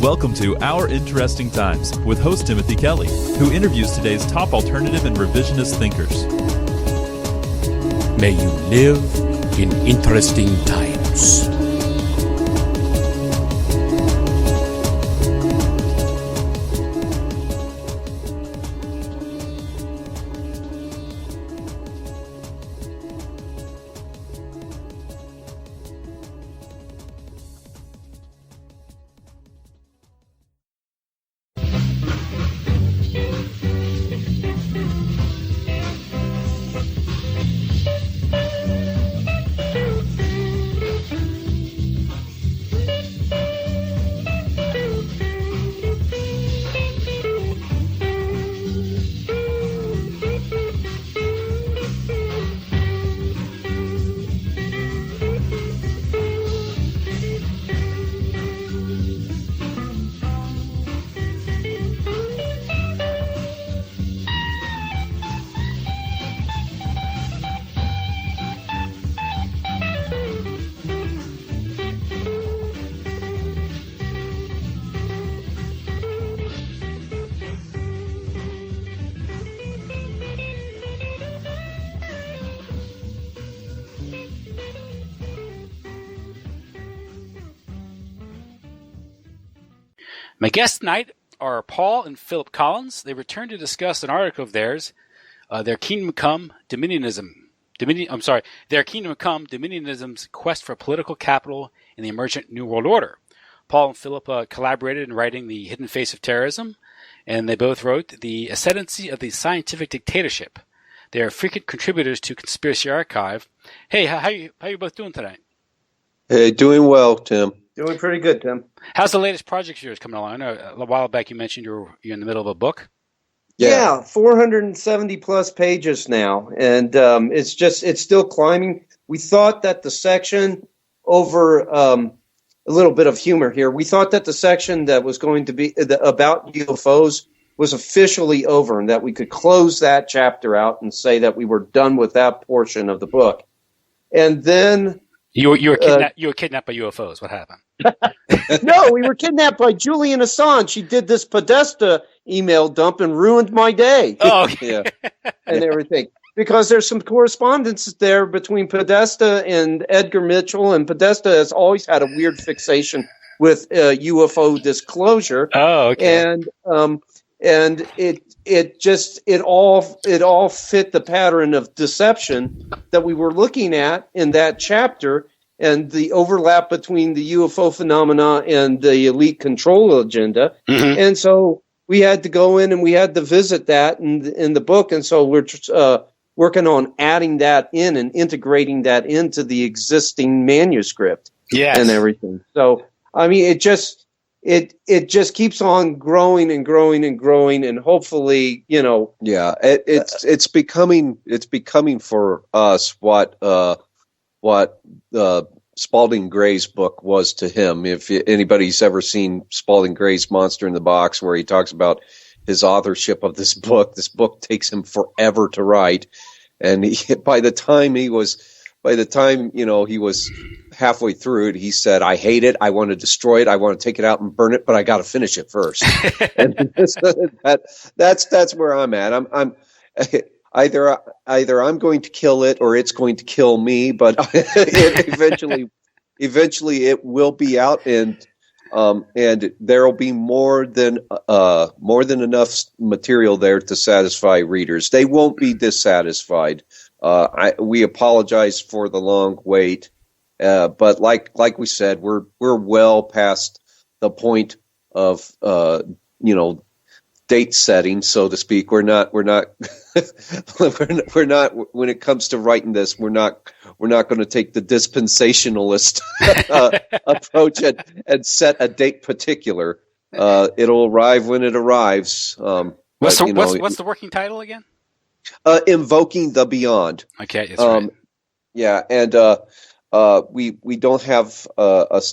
Welcome to Our Interesting Times with host Timothy Kelly, who interviews today's top alternative and revisionist thinkers. May you live in interesting times. My guests tonight are Paul and Phillip Collins. They returned to discuss an article of theirs, Their Kingdom Come, Dominionism. Their Kingdom Come, Dominionism's Quest for Political Capital in the Emergent New World Order. Paul and Phillip collaborated in writing The Hidden Face of Terrorism, and they both wrote The Ascendancy of the Scientific Dictatorship. They are frequent contributors to Conspiracy Archive. Hey, how you both doing tonight? Hey, doing well, Tim. Doing pretty good, Tim. How's the latest project of yours coming along? I know a while back you mentioned you're in the middle of a book. Yeah, 470 plus pages now, and it's still climbing. We thought that the section over a little bit of humor here. We thought that the section that was going to be about UFOs was officially over, and that we could close that chapter out and say that we were done with that portion of the book. And then you were kidnapped by UFOs. What happened? No, we were kidnapped by Julian Assange. She did this Podesta email dump and ruined my day. Oh, okay. Yeah, and everything. Because there's some correspondence there between Podesta and Edgar Mitchell, and Podesta has always had a weird fixation with UFO disclosure. Oh, okay. And it all fit the pattern of deception that we were looking at in that chapter, and the overlap between the UFO phenomena and the elite control agenda. Mm-hmm. And so we had to go in and we had to visit that in the book. And so we're working on adding that in and integrating that into the existing manuscript. Yes. And everything. So, I mean, it just keeps on growing and growing and growing, and hopefully, Yeah, it's becoming for us what Spalding Gray's book was to him. If anybody's ever seen Spalding Gray's Monster in the Box, where he talks about his authorship of this book takes him forever to write, and by the time he was halfway through it, he said, "I hate it. I want to destroy it. I want to take it out and burn it, but I got to finish it first." And that's where I'm at. I'm either I'm going to kill it or it's going to kill me, but eventually it will be out, and there will be more than enough material there to satisfy readers. They won't be dissatisfied. We apologize for the long wait, but like we said, we're well past the point of date setting, so to speak. We're not when it comes to writing this, we're not going to take the dispensationalist approach and set a date particular. It'll arrive when it arrives. What's the working title again? Invoking the Beyond. Okay, that's right. Yeah, and we don't have a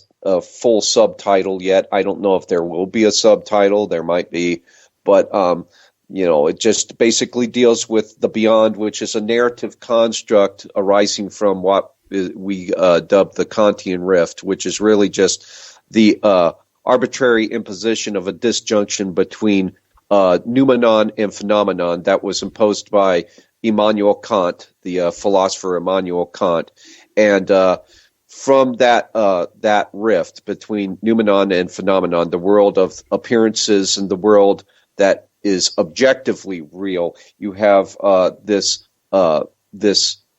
full subtitle yet. I don't know if there will be a subtitle. There might be, but it just basically deals with the beyond, which is a narrative construct arising from what we dub the Kantian Rift, which is really just the arbitrary imposition of a disjunction between noumenon and phenomenon that was imposed by Immanuel Kant, the philosopher Immanuel Kant, and from that rift between noumenon and phenomenon, the world of appearances and the world that is objectively real, you have this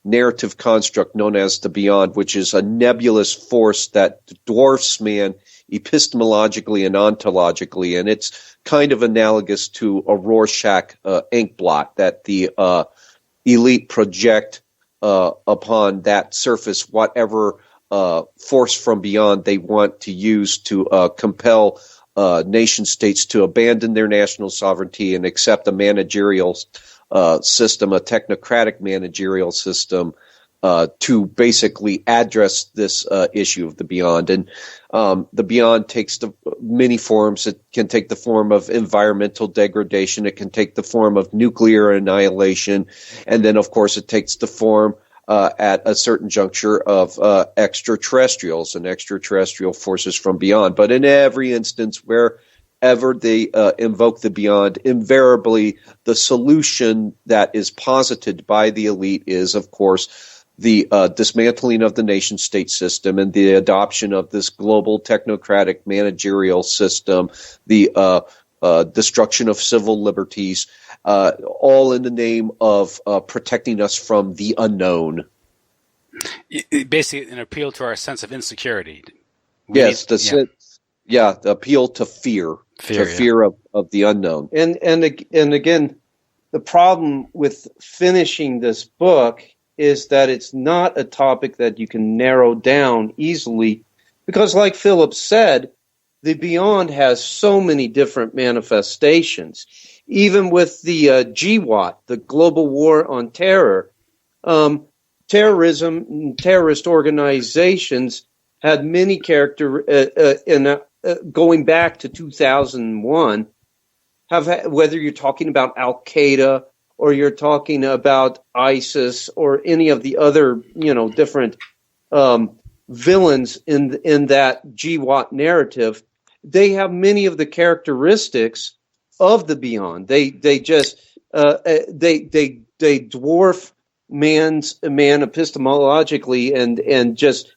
narrative construct known as the beyond, which is a nebulous force that dwarfs man epistemologically and ontologically, and it's kind of analogous to a Rorschach ink blot that the elite project upon that surface whatever force from beyond they want to use to compel nation states to abandon their national sovereignty and accept a managerial system, a technocratic managerial system, to basically address this issue of the beyond. And the beyond takes many forms. It can take the form of environmental degradation. It can take the form of nuclear annihilation. And then, of course, it takes the form at a certain juncture of extraterrestrials and extraterrestrial forces from beyond. But in every instance wherever they invoke the beyond, invariably the solution that is posited by the elite is, of course, the dismantling of the nation-state system and the adoption of this global technocratic managerial system, the destruction of civil liberties, all in the name of protecting us from the unknown. Basically, an appeal to our sense of insecurity. The appeal to fear of the unknown. And again, the problem with finishing this book is that it's not a topic that you can narrow down easily, because like Philip said, the beyond has so many different manifestations. Even with the GWOT, the Global War on Terror, terrorism and terrorist organizations had many going back to 2001, whether you're talking about Al-Qaeda or you're talking about ISIS or any of the other, different villains in that GWOT narrative, they have many of the characteristics of the beyond. They dwarf man epistemologically and just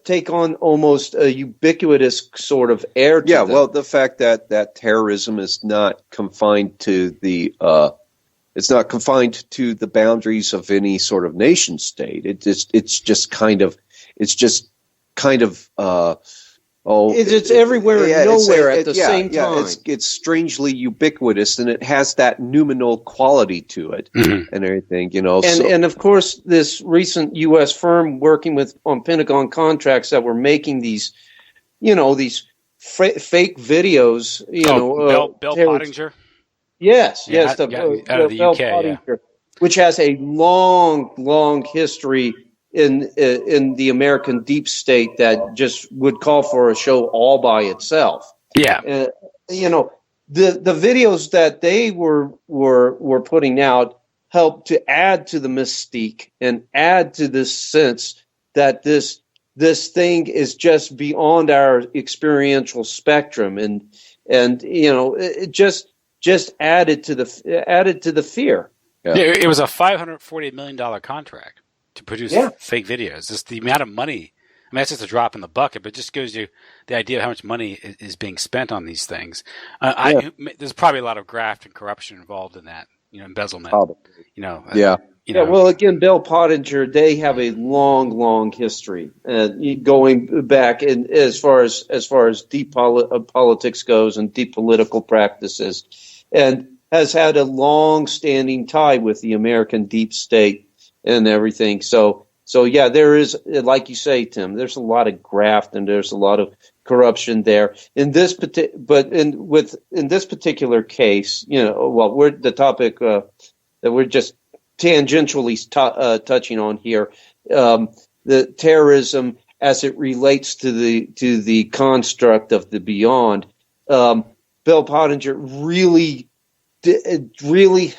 take on almost a ubiquitous sort of air to them. Well, the fact that terrorism is not confined to the boundaries of any sort of nation state. It's just kind of it's everywhere and nowhere at the same time. It's strangely ubiquitous, and it has that noumenal quality to it, and everything, And of course, this recent U.S. firm working on Pentagon contracts that were making these, these fake videos. Bill Pottinger. Yes, out of the Bill UK, Pottinger, which has a long history in the American deep state that just would call for a show all by itself. Yeah. The videos that they were putting out helped to add to the mystique and add to this sense that this thing is just beyond our experiential spectrum, and it just added to the fear. Yeah, it was a $540 million contract to produce fake videos. Just the amount of money. I mean, that's just a drop in the bucket, but it just gives you the idea of how much money is being spent on these things. There's probably a lot of graft and corruption involved in that, embezzlement. Probably. Well, again, Bill Pottinger, they have a long history, going back as far as deep politics goes and deep political practices, and has had a long-standing tie with the American deep state and everything. So there is, like you say, Tim, there's a lot of graft and there's a lot of corruption there. In this particular case, we're the topic that we're just tangentially touching on here, the terrorism as it relates to the construct of the beyond. Bill Pottinger really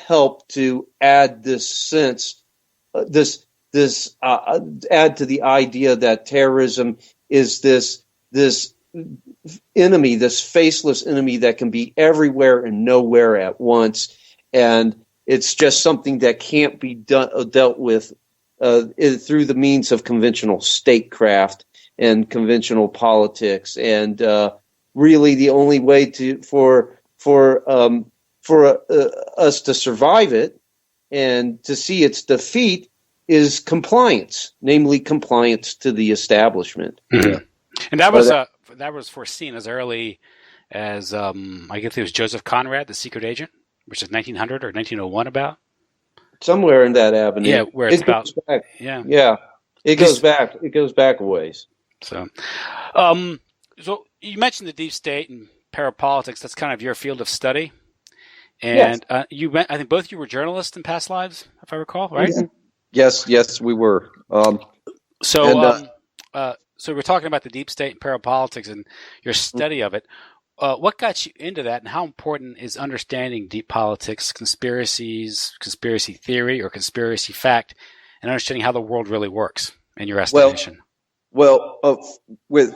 helped to add this sense, add to the idea that terrorism is this enemy, this faceless enemy that can be everywhere and nowhere at once, and it's just something that can't be dealt with through the means of conventional statecraft and conventional politics, and really the only way for us to survive it and to see its defeat is compliance, namely compliance to the establishment. Mm-hmm. And that was foreseen as early as I guess it was Joseph Conrad, the secret agent, which is 1900 or 1901 about. Somewhere in that avenue. Yeah, where it's about. Back. Yeah. Yeah. It goes back a ways. So you mentioned the deep state and parapolitics. That's kind of your field of study. And yes. I think both of you were journalists in past lives, if I recall, right? Yes, we were. So we're talking about the deep state and parapolitics and your study of it. What got you into that, and how important is understanding deep politics, conspiracies, conspiracy theory, or conspiracy fact, and understanding how the world really works in your estimation? Well, with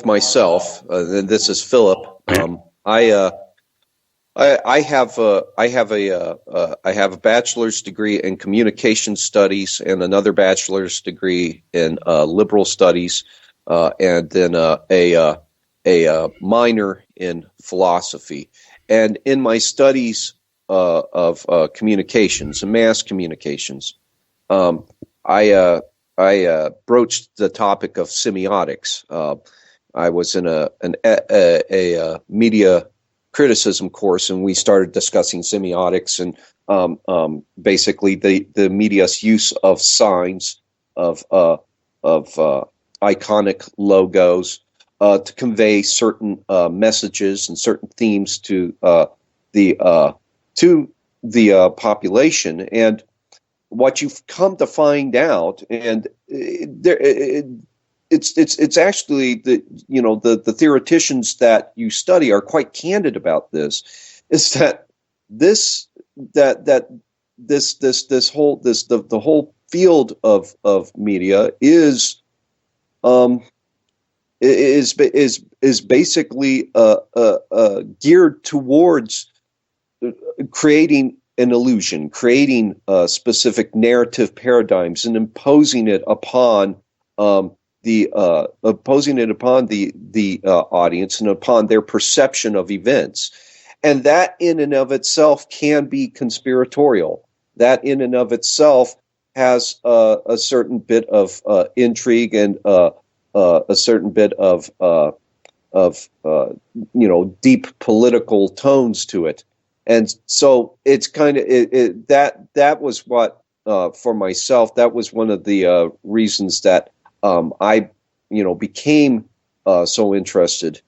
myself, and this is Philip. I have a bachelor's degree in communication studies and another bachelor's degree in liberal studies, and then a minor in philosophy. And in my studies of communications and mass communications, I broached the topic of semiotics. I was in a media criticism course, and we started discussing semiotics and basically the media's use of signs, of iconic logos to convey certain messages and certain themes to the population. And what you've come to find out, and it's actually the theoreticians that you study are quite candid about this, is that the whole field of media is basically geared towards creating an illusion, creating specific narrative paradigms, and imposing it upon the audience and upon their perception of events. And that in and of itself can be conspiratorial. That in and of itself has a certain bit of intrigue and a certain bit of deep political tones to it. And so it's kind of that was what for myself, that was one of the reasons that I became so interested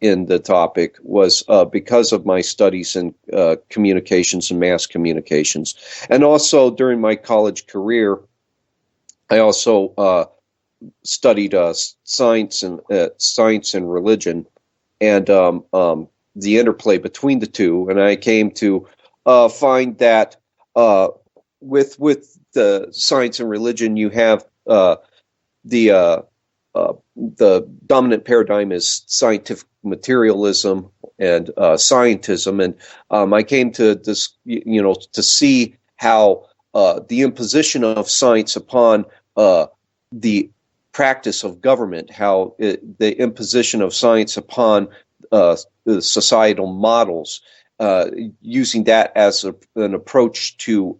in the topic, was because of my studies in communications and mass communications. And also during my college career, I also studied science and religion, and the interplay between the two. And I came to find that with the science and religion, you have the dominant paradigm is scientific materialism and scientism, and I came to this, to see how the imposition of science upon the practice of government, how the imposition of science upon the societal models, using that as an approach to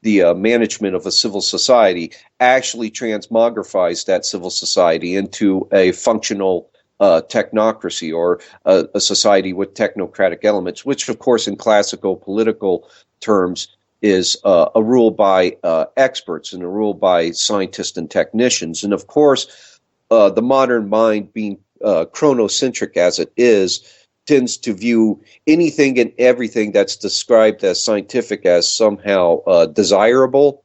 the management of a civil society, actually transmogrifies that civil society into a functional technocracy, or a society with technocratic elements, which, of course, in classical political terms is a rule by experts and a rule by scientists and technicians. And, of course, the modern mind, being chronocentric as it is, tends to view anything and everything that's described as scientific as somehow desirable.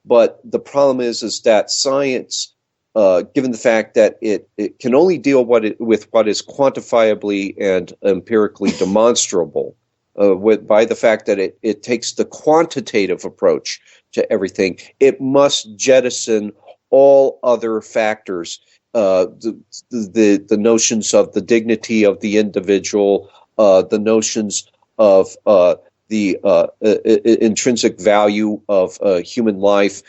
But the problem is that science, given the fact that it can only deal with what is quantifiably and empirically demonstrable, by the fact that it takes the quantitative approach to everything, it must jettison all other factors, the notions of the dignity of the individual, the notions of the intrinsic value of human life,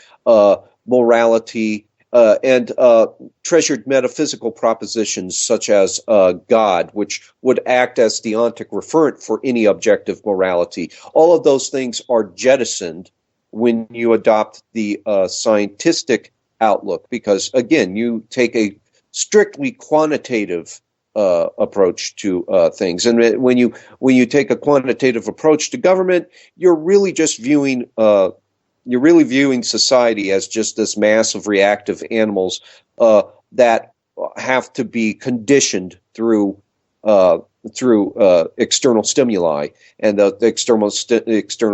morality, and treasured metaphysical propositions such as God, which would act as deontic referent for any objective morality. All of those things are jettisoned when you adopt the scientistic outlook, because, again, you take a strictly quantitative approach to things. And when you take a quantitative approach to government, you're really just viewing society as just this mass of reactive animals that have to be conditioned through external stimuli, and the external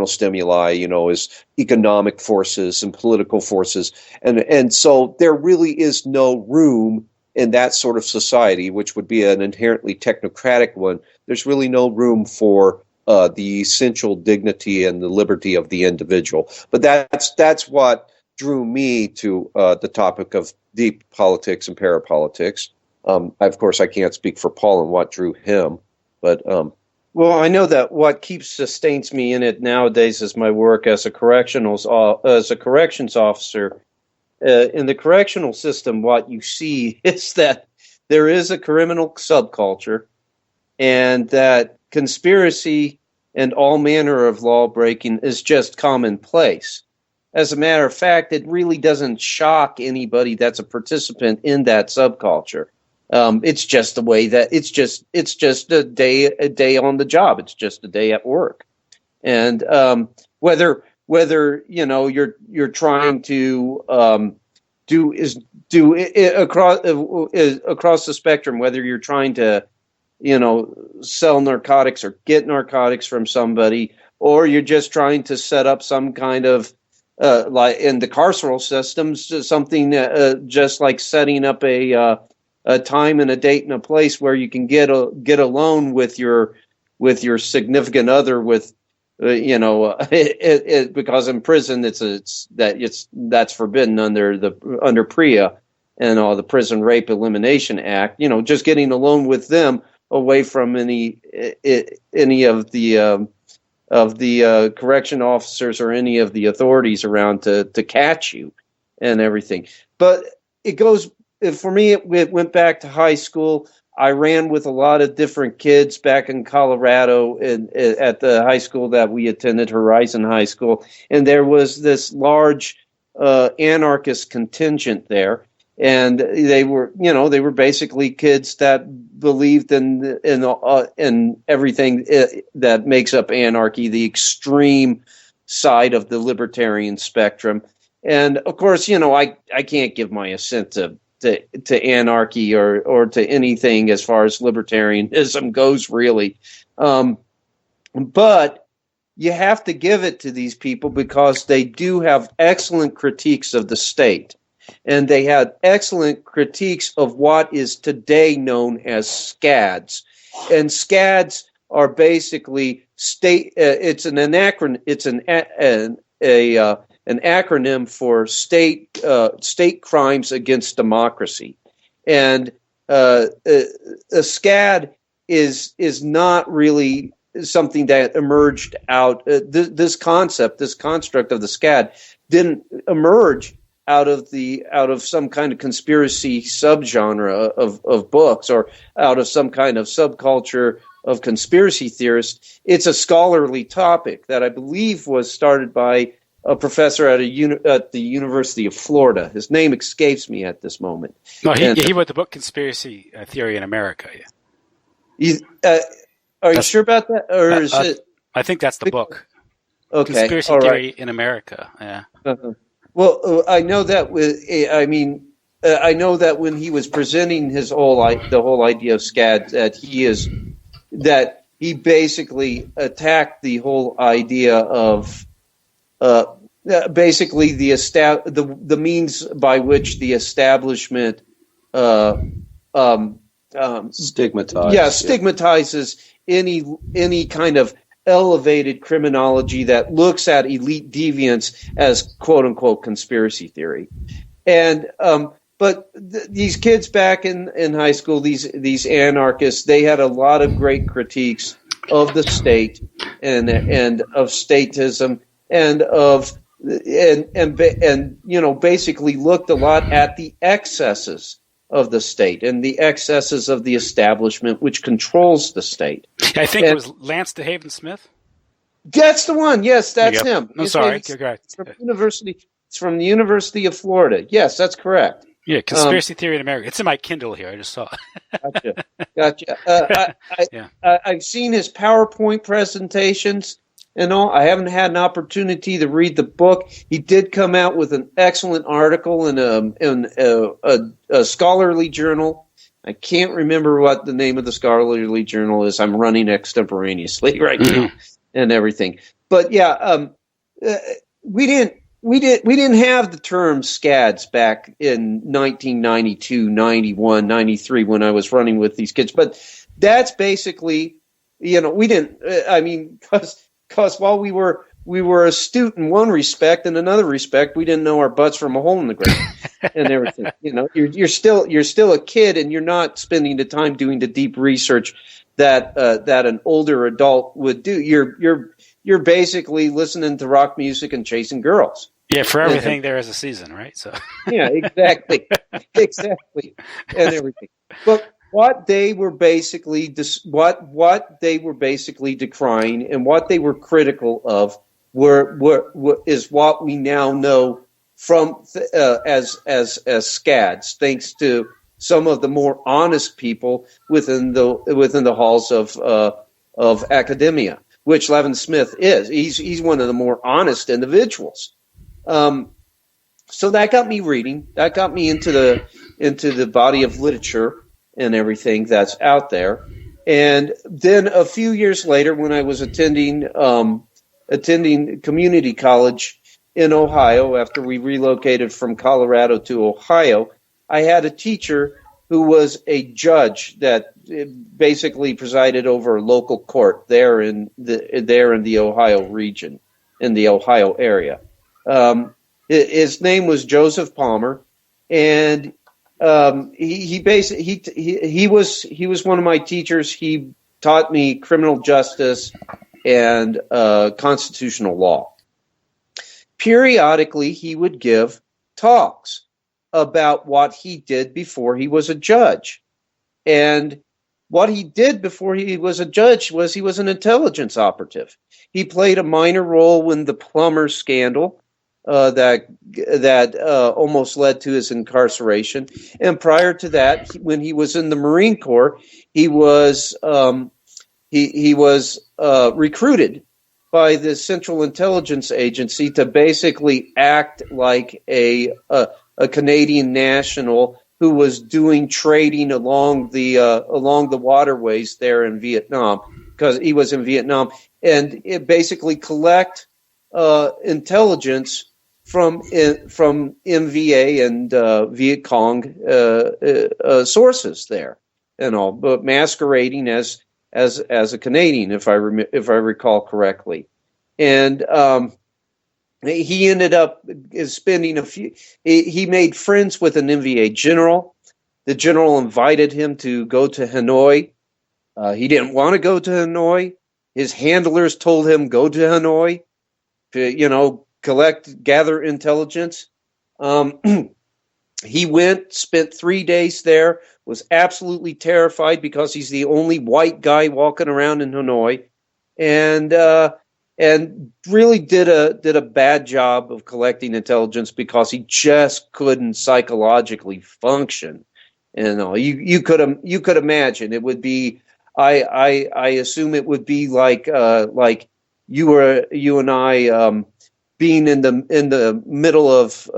stimuli, is economic forces and political forces, and so there really is no room in that sort of society, which would be an inherently technocratic one. There's really no room for the essential dignity and the liberty of the individual. But that's what drew me to the topic of deep politics and parapolitics. Of course, I can't speak for Paul and what drew him, but well, I know that what sustains me in it nowadays is my work as a corrections officer. In the correctional system, what you see is that there is a criminal subculture, and that conspiracy and all manner of law breaking is just commonplace. As a matter of fact, it really doesn't shock anybody that's a participant in that subculture. It's just the way that it's just a day on the job. It's just a day at work, and whether you're trying to do it across the spectrum, whether you're trying to sell narcotics or get narcotics from somebody, or you're just trying to set up some kind of like in the carceral systems, something just like setting up a time and a date and a place where you can get a loan with your significant other, with because in prison that's forbidden under PREA and all the Prison Rape Elimination Act. Just getting a loan with them away from any of the correction officers or any of the authorities around to catch you and everything. But it goes. For me, it went back to high school. I ran with a lot of different kids back in Colorado at the high school that we attended, Horizon High School, and there was this large anarchist contingent there, and they were basically kids that believed in everything that makes up anarchy, the extreme side of the libertarian spectrum. And of course, I can't give my assent to anarchy or to anything as far as libertarianism goes, really. But you have to give it to these people because they do have excellent critiques of the state. And they had excellent critiques of what is today known as SCADs. And SCADs are basically state. It's an anachron. It's an acronym for state crimes against democracy, and a SCAD is not really something that emerged out. This construct of the SCAD didn't emerge out of some kind of conspiracy subgenre of books or out of some kind of subculture of conspiracy theorists. It's a scholarly topic that I believe was started by a professor at the University of Florida. His name escapes me at this moment. No, he wrote the book Conspiracy Theory in America. Yeah. Are you sure about that, or is it? I think that's the book. Okay, Conspiracy Theory in America. Yeah. Well, I know that. I know that when he was presenting the whole idea of SCAD, that he basically attacked the whole idea of basically the means by which the establishment stigmatizes any kind of elevated criminology that looks at elite deviance as quote unquote conspiracy theory. And but these kids back in high school, these anarchists, they had a lot of great critiques of the state and of statism and basically looked a lot at the excesses of the state and the excesses of the establishment, which controls the state. I think it was Lance DeHaven Smith. That's the one. Yes, that's him. I'm sorry. It's from the University of Florida. Yes, that's correct. Yeah, Conspiracy Theory in America. It's in my Kindle here. I just saw it. Gotcha. I've seen his PowerPoint presentations and all. I haven't had an opportunity to read the book. He did come out with an excellent article in a scholarly journal. I can't remember what the name of the scholarly journal is. I'm running extemporaneously right now and everything. But yeah, we didn't have the term SCADs back in 1992, 91, 93 when I was running with these kids. But that's basically, we didn't. I mean, because while we were astute in one respect, in another respect, we didn't know our butts from a hole in the ground and everything. You're still a kid, and you're not spending the time doing the deep research that an older adult would do. You're basically listening to rock music and chasing girls. Yeah, for everything there is a season, right? So yeah, exactly, and everything. But what they were basically what they were basically decrying and what they were critical of is what we now know from as SCADs, thanks to some of the more honest people within the halls of academia, which Levin Smith is. He's one of the more honest individuals. So that got me reading. That got me into the body of literature and everything that's out there. And then a few years later, when I was attending community college in Ohio, after we relocated from Colorado to Ohio, I had a teacher who was a judge that basically presided over a local court there in the Ohio region, in the Ohio area. His name was Joseph Palmer, and he was one of my teachers. He taught me criminal justice and constitutional law. Periodically, he would give talks about what he did before he was a judge. And what he did before he was a judge was he was an intelligence operative. He played a minor role in the plumber scandal that almost led to his incarceration. And prior to that, when he was in the Marine Corps, he was recruited by the Central Intelligence Agency to basically act like a Canadian national who was doing trading along the waterways there in Vietnam, because he was in Vietnam, and it basically collect intelligence from MVA and Viet Cong sources there and all, but masquerading as a Canadian, if I recall correctly, and he ended up spending he made friends with an MVA general. The general invited him to go to Hanoi. He didn't want to go to Hanoi. His handlers told him, go to Hanoi to, gather intelligence. He went, spent 3 days there, was absolutely terrified because he's the only white guy walking around in Hanoi, and really did a bad job of collecting intelligence because he just couldn't psychologically function. And you could imagine it would be. I assume it would be like you and I being in the middle of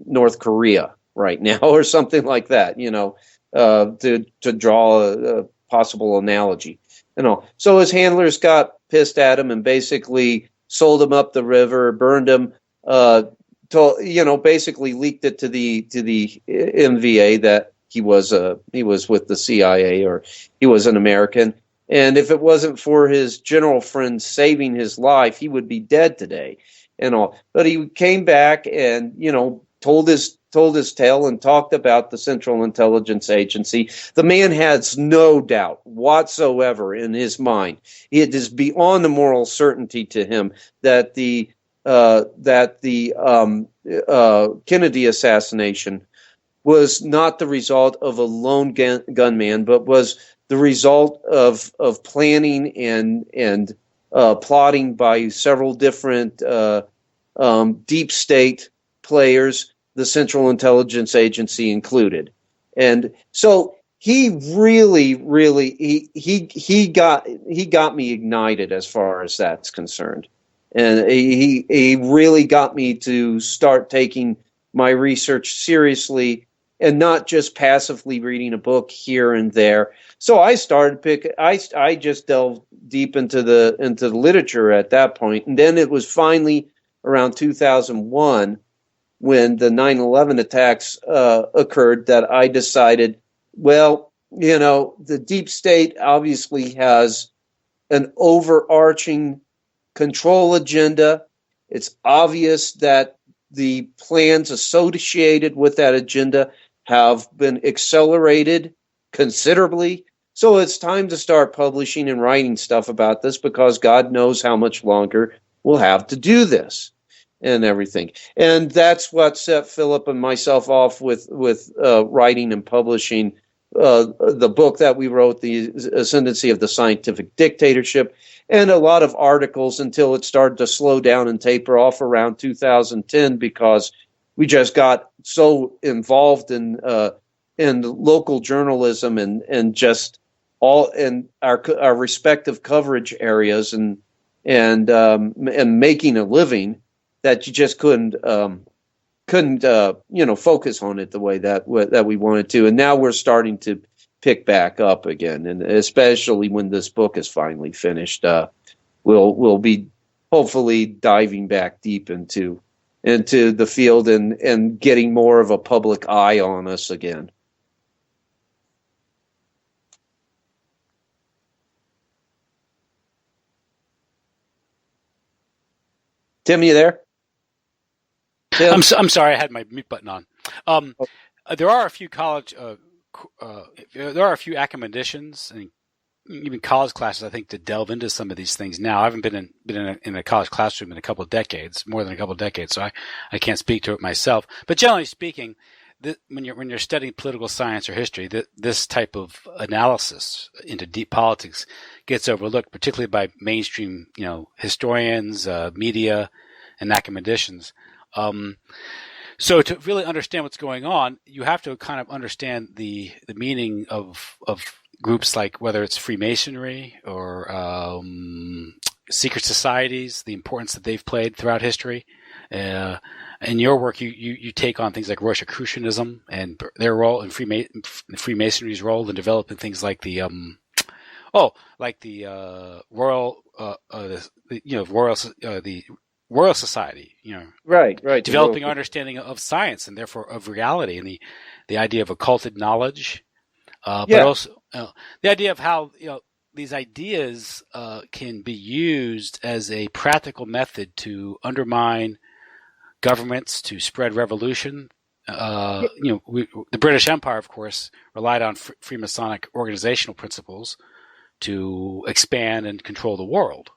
North Korea right now, or something like that. To draw a possible analogy. So his handlers got pissed at him and basically sold him up the river, burned him, basically leaked it to the MVA that he was with the CIA, or he was an American. And if it wasn't for his general friend saving his life, he would be dead today and all. But he came back and, told his tale and talked about the Central Intelligence Agency, the man has no doubt whatsoever in his mind. It is beyond the moral certainty to him that the Kennedy assassination was not the result of a lone gunman, but was the result of planning and plotting by several different deep state players, the Central Intelligence Agency included. And so he really he got me ignited as far as that's concerned. And he really got me to start taking my research seriously and not just passively reading a book here and there. So I started I just delved deep into the literature at that point. And then it was finally around 2001 when the 9/11 attacks occurred that I decided, well, the deep state obviously has an overarching control agenda. It's obvious that the plans associated with that agenda have been accelerated considerably. So it's time to start publishing and writing stuff about this, because God knows how much longer we'll have to do this and everything. And that's what set Philip and myself off with writing and publishing the book that we wrote, The Ascendancy of the Scientific Dictatorship, and a lot of articles until it started to slow down and taper off around 2010, because we just got so involved in local journalism and just all in our respective coverage areas and making a living, that you just couldn't focus on it the way that we wanted to. And now we're starting to pick back up again, and especially when this book is finally finished, we'll be hopefully diving back deep into the field and getting more of a public eye on us again. Tim, you there? Tim? I'm sorry, I had my mute button on. There are a few there are a few academicians and even college classes, I think, to delve into some of these things now. I haven't been in a college classroom in a couple of decades, more than a couple of decades, so I can't speak to it myself. But generally speaking, when you're studying political science or history, this type of analysis into deep politics gets overlooked, particularly by mainstream, historians, media, and academicians. So to really understand what's going on, you have to kind of understand the meaning of groups like, whether it's Freemasonry or secret societies, the importance that they've played throughout history. In your work, you take on things like Rosicrucianism and their role in Freemasonry's role in developing things like the Royal Society, right, developing our understanding of science and therefore of reality, and the idea of occulted knowledge, but also the idea of how these ideas can be used as a practical method to undermine governments, to spread revolution. The British Empire, of course, relied on Freemasonic organizational principles to expand and control the world.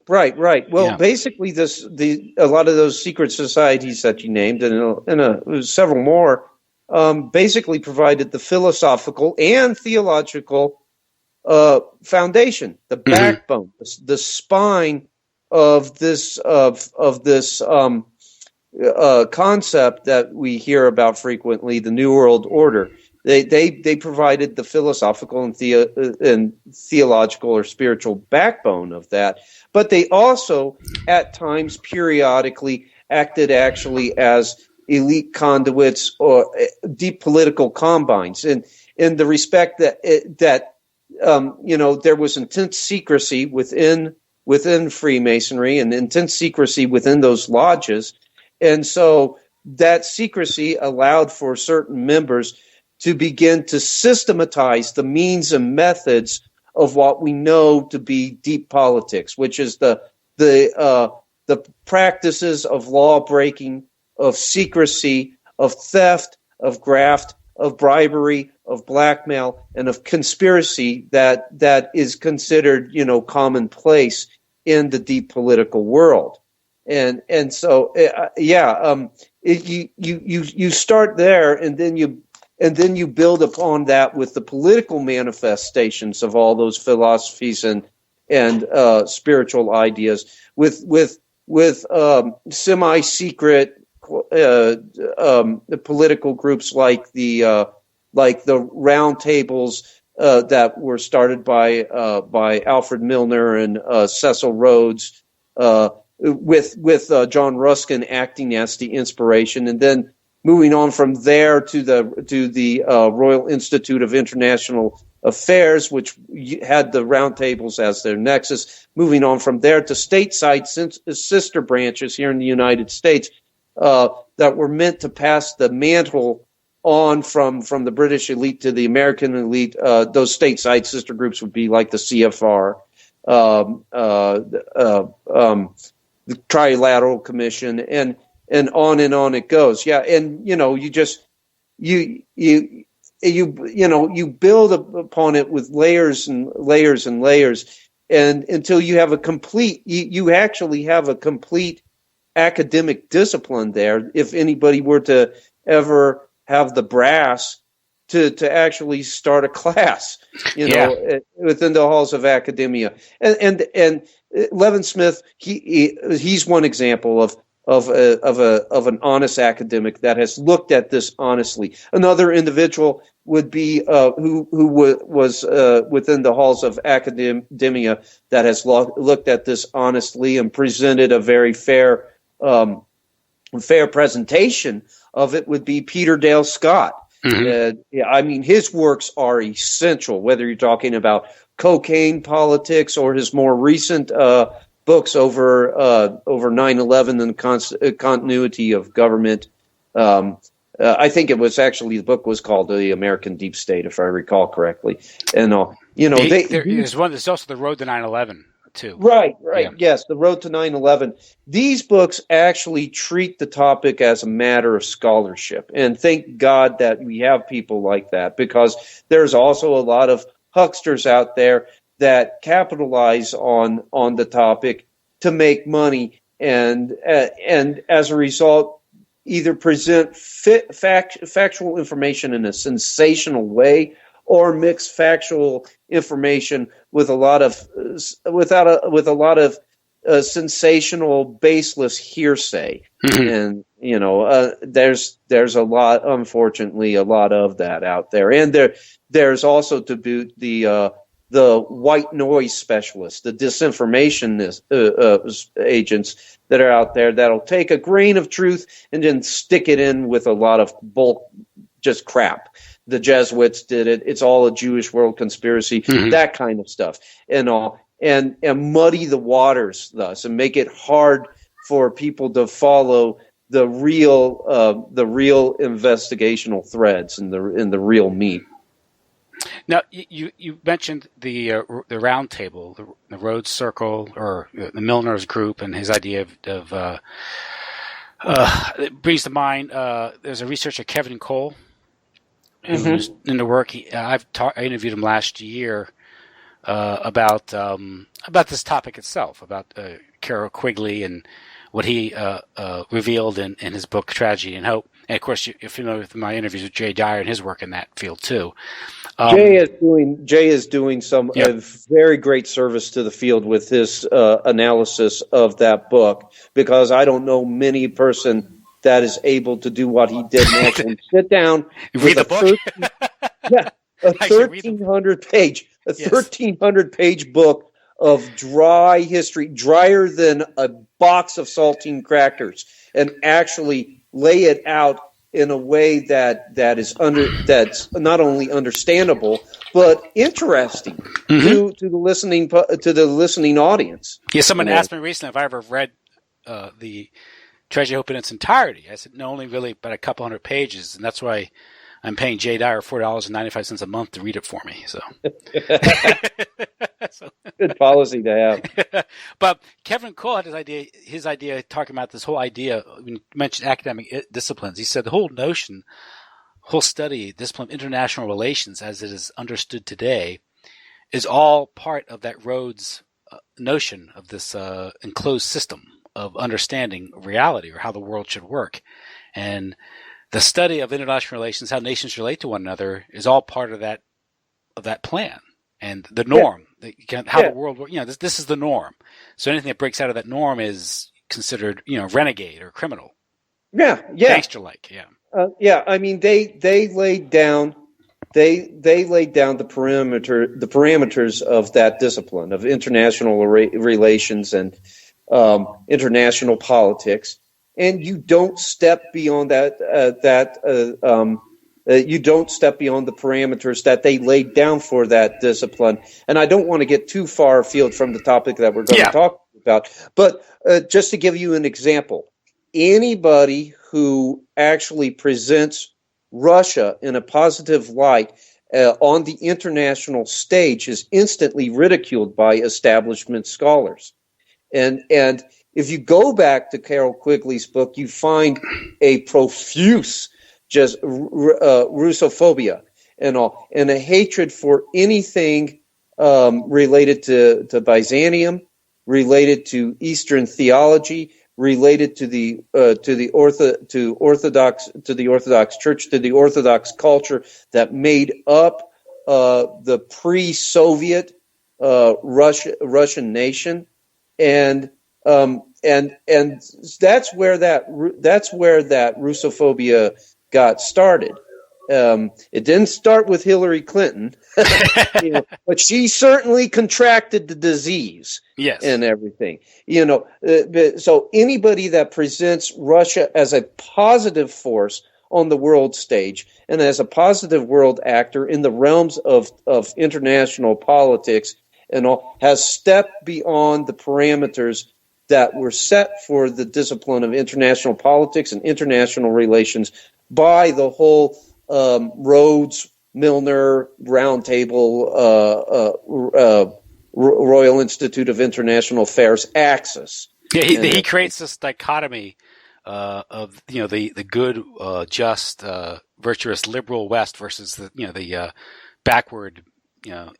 Right. Well, basically, a lot of those secret societies that you named, and several more, basically provided the philosophical and theological foundation, the backbone, the spine of this concept that we hear about frequently, the New World Order. They provided the philosophical and theological or spiritual backbone of that, but they also, at times, periodically acted actually as elite conduits or deep political combines, in the respect that there was intense secrecy within Freemasonry and intense secrecy within those lodges, and so that secrecy allowed for certain members to begin to systematize the means and methods of what we know to be deep politics, which is the practices of law breaking, of secrecy, of theft, of graft, of bribery, of blackmail, and of conspiracy that is considered, commonplace in the deep political world. And so you start there, and then you build upon that with the political manifestations of all those philosophies and spiritual ideas with semi-secret political groups like the round tables that were started by Alfred Milner and Cecil Rhodes, with John Ruskin acting as the inspiration, and then moving on from there to the Royal Institute of International Affairs, which had the round tables as their nexus. Moving on from there to stateside sister branches here in the United States that were meant to pass the mantle on from the British elite to the American elite. Those stateside sister groups would be like the CFR, the Trilateral Commission, and on it goes. Yeah, and you build upon it with layers and layers and layers, and until you have you actually have a complete academic discipline there. If anybody were to ever have the brass to actually start a class, within the halls of academia, and Levin Smith, he's one example of an honest academic that has looked at this honestly. Another individual would be who was within the halls of academia that has looked at this honestly and presented a very fair presentation of it, would be Peter Dale Scott. Mm-hmm. His works are essential, whether you're talking about cocaine politics or his more recent books over 9/11 and continuity of government. I think it was actually, the book was called The American Deep State, if I recall correctly. And there's also The Road to 9/11 too. Right. Yeah. Yes, The Road to 9/11. These books actually treat the topic as a matter of scholarship, and thank God that we have people like that, because there's also a lot of hucksters out there that capitalize on the topic to make money, and as a result, either present factual information in a sensational way, or mix factual information with a lot of sensational, baseless hearsay. Mm-hmm. And there's a lot, unfortunately, a lot of that out there. And there's also to boot the white noise specialists, the disinformation agents that are out there that'll take a grain of truth and then stick it in with a lot of just crap. The Jesuits did it. It's all a Jewish world conspiracy, mm-hmm. that kind of stuff, and muddy the waters thus, and make it hard for people to follow the real investigational threads and the real meat. Now, you mentioned the round table, the Rhodes Circle, or the Milner's group, and his idea of it brings to mind. There's a researcher, Kevin Cole, who's mm-hmm. in the work. I interviewed him last year about this topic itself, about Carroll Quigley and what he revealed in his book Tragedy and Hope. And of course, you're familiar with my interviews with Jay Dyer and his work in that field too. Jay is doing some very great service to the field with his analysis of that book, because I don't know many person that is able to do what he did and actually sit down read the book. 1,300 page book of dry history, drier than a box of saltine crackers, and actually lay it out in a way that's not only understandable but interesting mm-hmm. to the listening audience. Yeah, someone asked me recently if I ever read the Treasure Hope in its entirety. I said no, only really about a couple hundred pages, and that's why I'm paying Jay Dyer $4.95 a month to read it for me. So Good policy to have. But Kevin Cole had his idea talking about this whole idea, when you mentioned academic disciplines, he said the whole study, discipline of international relations as it is understood today, is all part of that Rhodes notion of this enclosed system of understanding reality, or how the world should work. And the study of international relations, how nations relate to one another, is all part of that plan. And the norm, how the world works, this is the norm. So anything that breaks out of that norm is considered, renegade or criminal. Yeah. Gangster-like, yeah. I mean, they laid down the parameters of that discipline of international relations and international politics, and you don't step beyond you don't step beyond the parameters that they laid down for that discipline. And I don't want to get too far afield from the topic that we're going to talk about, but just to give you an example, anybody who actually presents Russia in a positive light on the international stage is instantly ridiculed by establishment scholars. And if you go back to Carol Quigley's book, you find a profuse Russophobia and all, and a hatred for anything related to Byzantium, related to Eastern theology, related to the Orthodox Church, to the Orthodox culture that made up the pre-Soviet Russian nation, and that's where that Russophobia got started. It didn't start with Hillary Clinton, but she certainly contracted the disease. Yes. And everything. So anybody that presents Russia as a positive force on the world stage and as a positive world actor in the realms of international politics and all has stepped beyond the parameters that were set for the discipline of international politics and international relations by the whole Rhodes, Milner, Roundtable, Royal Institute of International Affairs axis. Yeah, he creates this dichotomy of the good, just, virtuous, liberal West versus the backward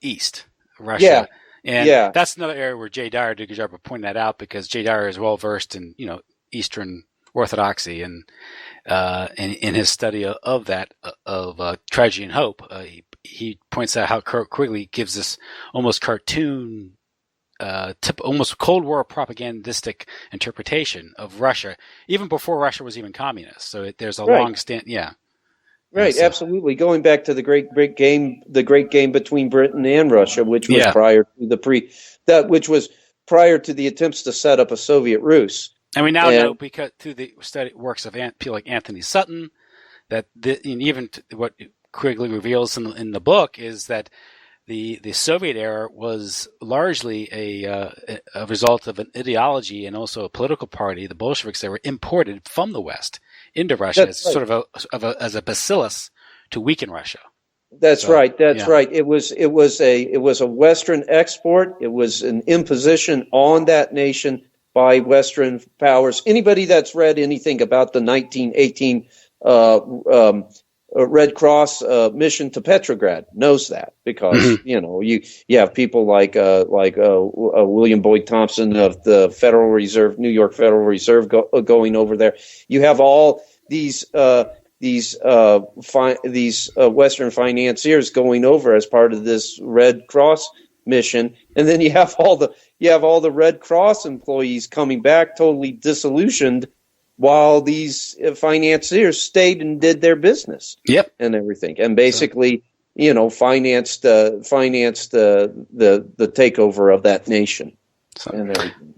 East, Russia. Yeah. And that's another area where Jay Dyer did a good job of pointing that out, because Jay Dyer is well versed in Eastern Orthodoxy, and in his study of that of tragedy and hope, he points out how Quigley gives this almost cartoon, almost Cold War propagandistic interpretation of Russia, even before Russia was even communist. So there's a long stand, Right, so, absolutely. Going back to the great game between Britain and Russia, which was prior to which was prior to the attempts to set up a Soviet Rus. And we now know, because through the study works of people like Anthony Sutton, that what Quigley reveals in the book is that the Soviet era was largely a result of an ideology and also a political party, the Bolsheviks, that were imported from the West into Russia as sort of as a bacillus to weaken Russia. That's right. It was a Western export. It was an imposition on that nation by Western powers. Anybody that's read anything about the 1918 Red Cross mission to Petrograd knows that, because you have people like William Boyd Thompson of the Federal Reserve, New York Federal Reserve, going over there. You have all these Western financiers going over as part of this Red Cross mission, and then you have all the Red Cross employees coming back totally disillusioned, while these financiers stayed and did their business. Yep. And everything, and basically, financed the takeover of that nation and everything.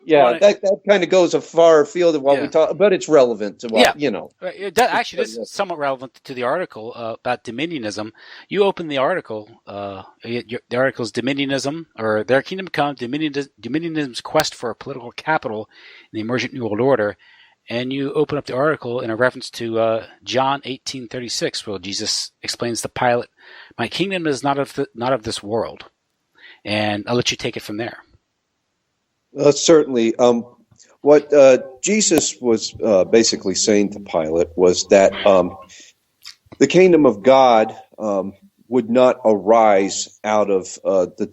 That kind of goes a far field of what we talk, but it's relevant to what Actually, this is somewhat relevant to the article about Dominionism. You opened the article. The article is Dominionism, or Their Kingdom Come, Dominionism's Quest for a Political Capital in the Emergent World Order. And you open up the article in a reference to John 18:36, where Jesus explains to Pilate, "My kingdom is not of this world." And I'll let you take it from there. Certainly. What Jesus was basically saying to Pilate was that the kingdom of God would not arise out of the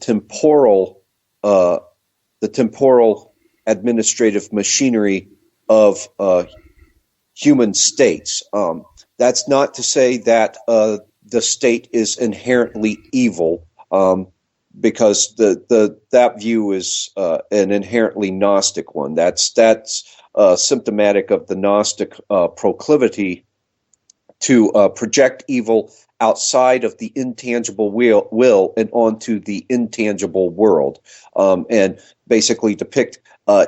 temporal administrative machinery of human states. That's not to say that the state is inherently evil, because that view is an inherently Gnostic one. That's symptomatic of the Gnostic proclivity to project evil outside of the intangible will and onto the intangible world, and basically depict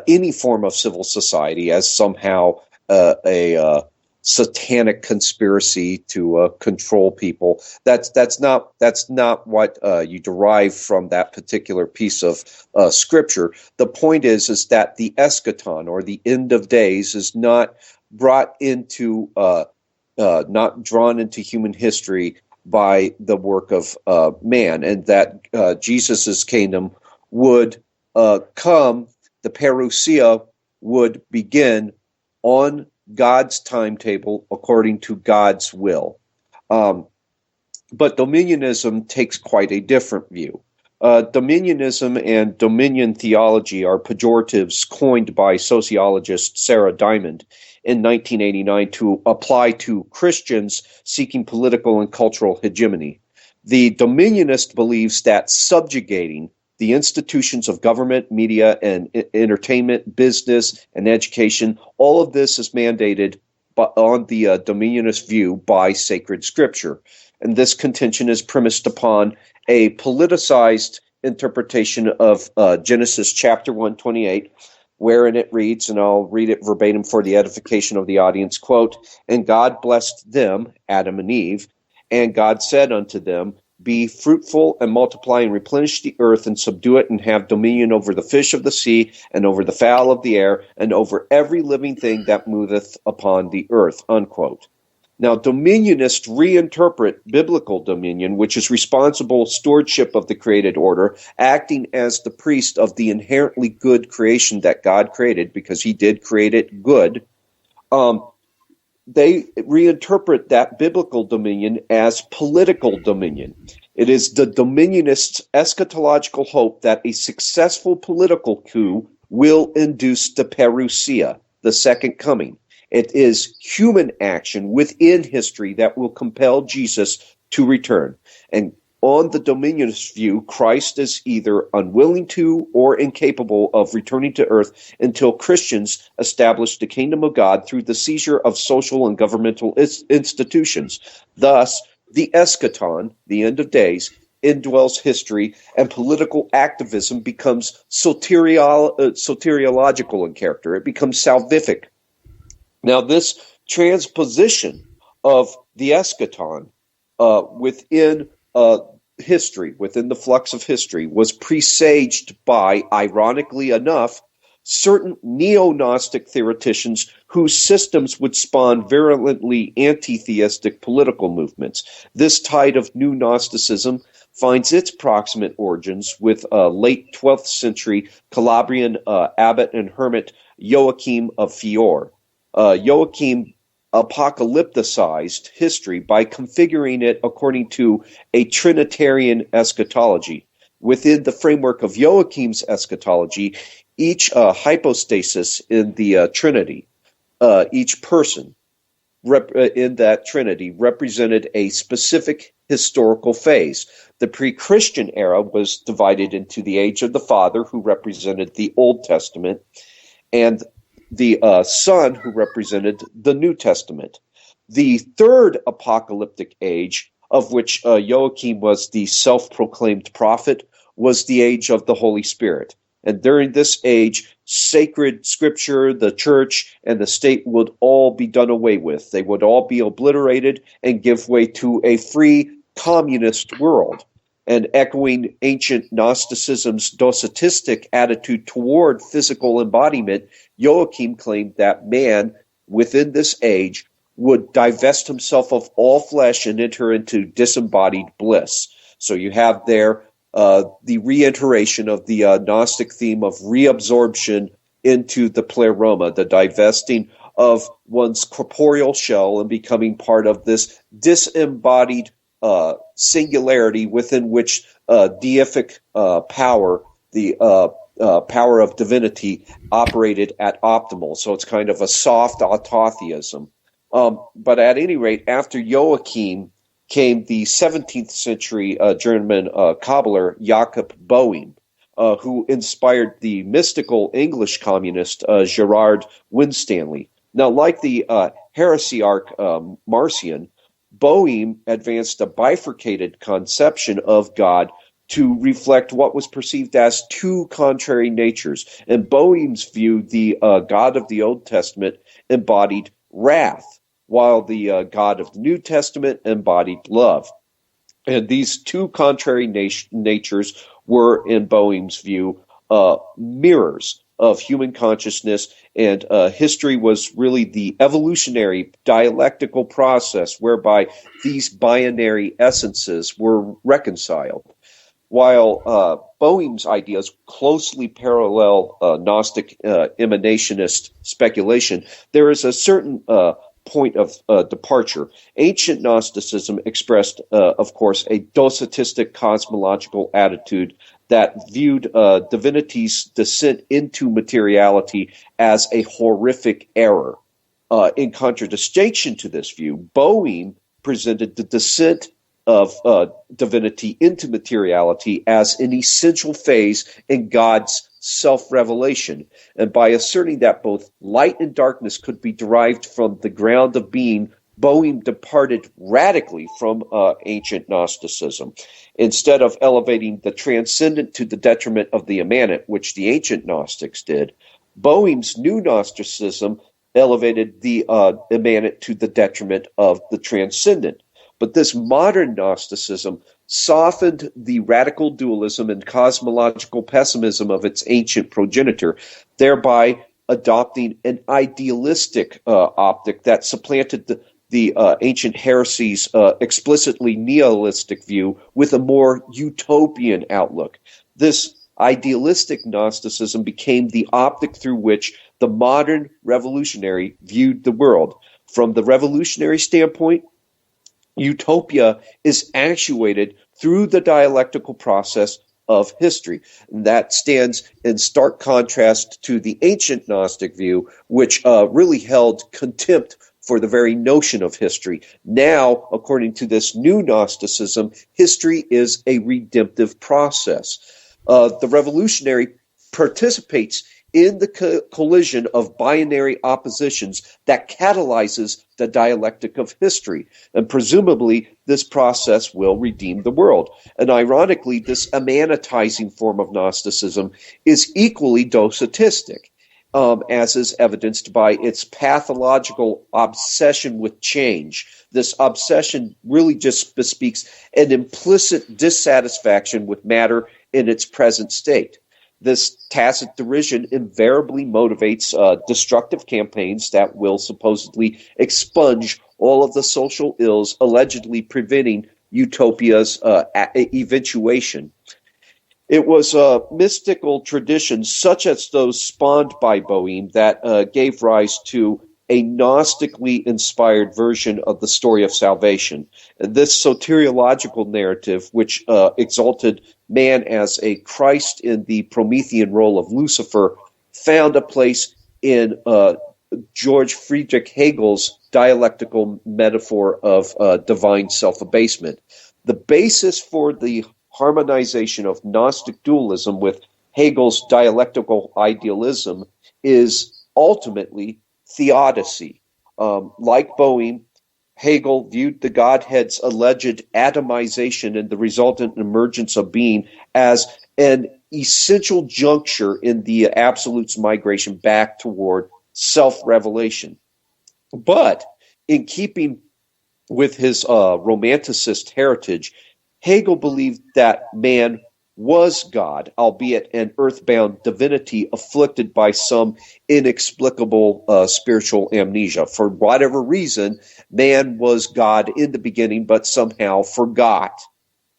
any form of civil society as somehow a satanic conspiracy to control people. That's not what you derive from that particular piece of scripture. The point is that the eschaton, or the end of days, is not brought into not drawn into human history by the work of man, and that Jesus's kingdom would come, the parousia would begin on God's timetable according to God's will. But dominionism takes quite a different view. Dominionism and dominion theology are pejoratives coined by sociologist Sarah Diamond in 1989 to apply to Christians seeking political and cultural hegemony. The dominionist believes that subjugating the institutions of government, media, and entertainment, business, and education, all of this is mandated on the dominionist view by sacred scripture. And this contention is premised upon a politicized interpretation of Genesis chapter 1:28, wherein it reads, and I'll read it verbatim for the edification of the audience, quote, "And God blessed them," Adam and Eve, "and God said unto them, Be fruitful and multiply and replenish the earth and subdue it and have dominion over the fish of the sea and over the fowl of the air and over every living thing that moveth upon the earth," unquote. Now, dominionists reinterpret biblical dominion, which is responsible stewardship of the created order, acting as the priest of the inherently good creation that God created, because he did create it good. They reinterpret that biblical dominion as political dominion. It is the dominionist's eschatological hope that a successful political coup will induce the parousia, the second coming. It is human action within history that will compel Jesus to return. And on the dominionist view, Christ is either unwilling to or incapable of returning to earth until Christians establish the kingdom of God through the seizure of social and governmental institutions. Thus, the eschaton, the end of days, indwells history, and political activism becomes soteriological in character. It becomes salvific. Now, this transposition of the eschaton within history, within the flux of history, was presaged by, ironically enough, certain neo-Gnostic theoreticians whose systems would spawn virulently anti-theistic political movements. This tide of new Gnosticism finds its proximate origins with late 12th century Calabrian abbot and hermit Joachim of Fiore. Joachim apocalypticized history by configuring it according to a Trinitarian eschatology. Within the framework of Joachim's eschatology, each hypostasis in the Trinity, each person in that Trinity represented a specific historical phase. The pre-Christian era was divided into the age of the Father, who represented the Old Testament, and the Son, who represented the New Testament. The third apocalyptic age, of which Joachim was the self-proclaimed prophet, was the age of the Holy Spirit. And during this age, sacred scripture, the church, and the state would all be done away with. They would all be obliterated and give way to a free communist world. And echoing ancient Gnosticism's docetistic attitude toward physical embodiment, Joachim claimed that man within this age would divest himself of all flesh and enter into disembodied bliss. So you have there the reiteration of the Gnostic theme of reabsorption into the pleroma, the divesting of one's corporeal shell and becoming part of this disembodied singularity within which deific power, the power of divinity, operated at optimal. So it's kind of a soft autotheism. But at any rate, after Joachim came the 17th century German Kabbaler Jakob Boehm, who inspired the mystical English communist Gerard Winstanley. Now, like the heresiarch Marcion, Boehm advanced a bifurcated conception of God to reflect what was perceived as two contrary natures. In Boehm's view, the God of the Old Testament embodied wrath, while the God of the New Testament embodied love. And these two contrary natures were, in Boehm's view, mirrors of human consciousness, and history was really the evolutionary dialectical process whereby these binary essences were reconciled. While Boehm's ideas closely parallel Gnostic emanationist speculation, there is a certain point of departure. Ancient Gnosticism expressed, of course, a docetistic cosmological attitude that viewed divinity's descent into materiality as a horrific error. In contradistinction to this view, Boehm presented the descent of divinity into materiality as an essential phase in God's self-revelation. And by asserting that both light and darkness could be derived from the ground of being, Boehm departed radically from ancient Gnosticism. Instead of elevating the transcendent to the detriment of the immanent, which the ancient Gnostics did, Boehm's new Gnosticism elevated the immanent to the detriment of the transcendent. But this modern Gnosticism softened the radical dualism and cosmological pessimism of its ancient progenitor, thereby adopting an idealistic optic that supplanted the ancient heresies' explicitly nihilistic view with a more utopian outlook. This idealistic Gnosticism became the optic through which the modern revolutionary viewed the world. From the revolutionary standpoint, utopia is actuated through the dialectical process of history. And that stands in stark contrast to the ancient Gnostic view, which really held contempt for the very notion of history. Now, according to this new Gnosticism, history is a redemptive process. The revolutionary participates in the collision of binary oppositions that catalyzes the dialectic of history. And presumably, this process will redeem the world. And ironically, this immanentizing form of Gnosticism is equally docetistic, as is evidenced by its pathological obsession with change. This obsession really just bespeaks an implicit dissatisfaction with matter in its present state. This tacit derision invariably motivates destructive campaigns that will supposedly expunge all of the social ills allegedly preventing utopia's eventuation. It was mystical traditions such as those spawned by Boehm that gave rise to a Gnostically inspired version of the story of salvation. This soteriological narrative, which exalted man as a Christ in the Promethean role of Lucifer, found a place in George Friedrich Hegel's dialectical metaphor of divine self-abasement. The basis for the harmonization of Gnostic dualism with Hegel's dialectical idealism is ultimately theodicy. Like Boehm, Hegel viewed the Godhead's alleged atomization and the resultant emergence of being as an essential juncture in the Absolute's migration back toward self-revelation. But in keeping with his Romanticist heritage, Hegel believed that man was God, albeit an earthbound divinity afflicted by some inexplicable spiritual amnesia. For whatever reason, man was God in the beginning, but somehow forgot.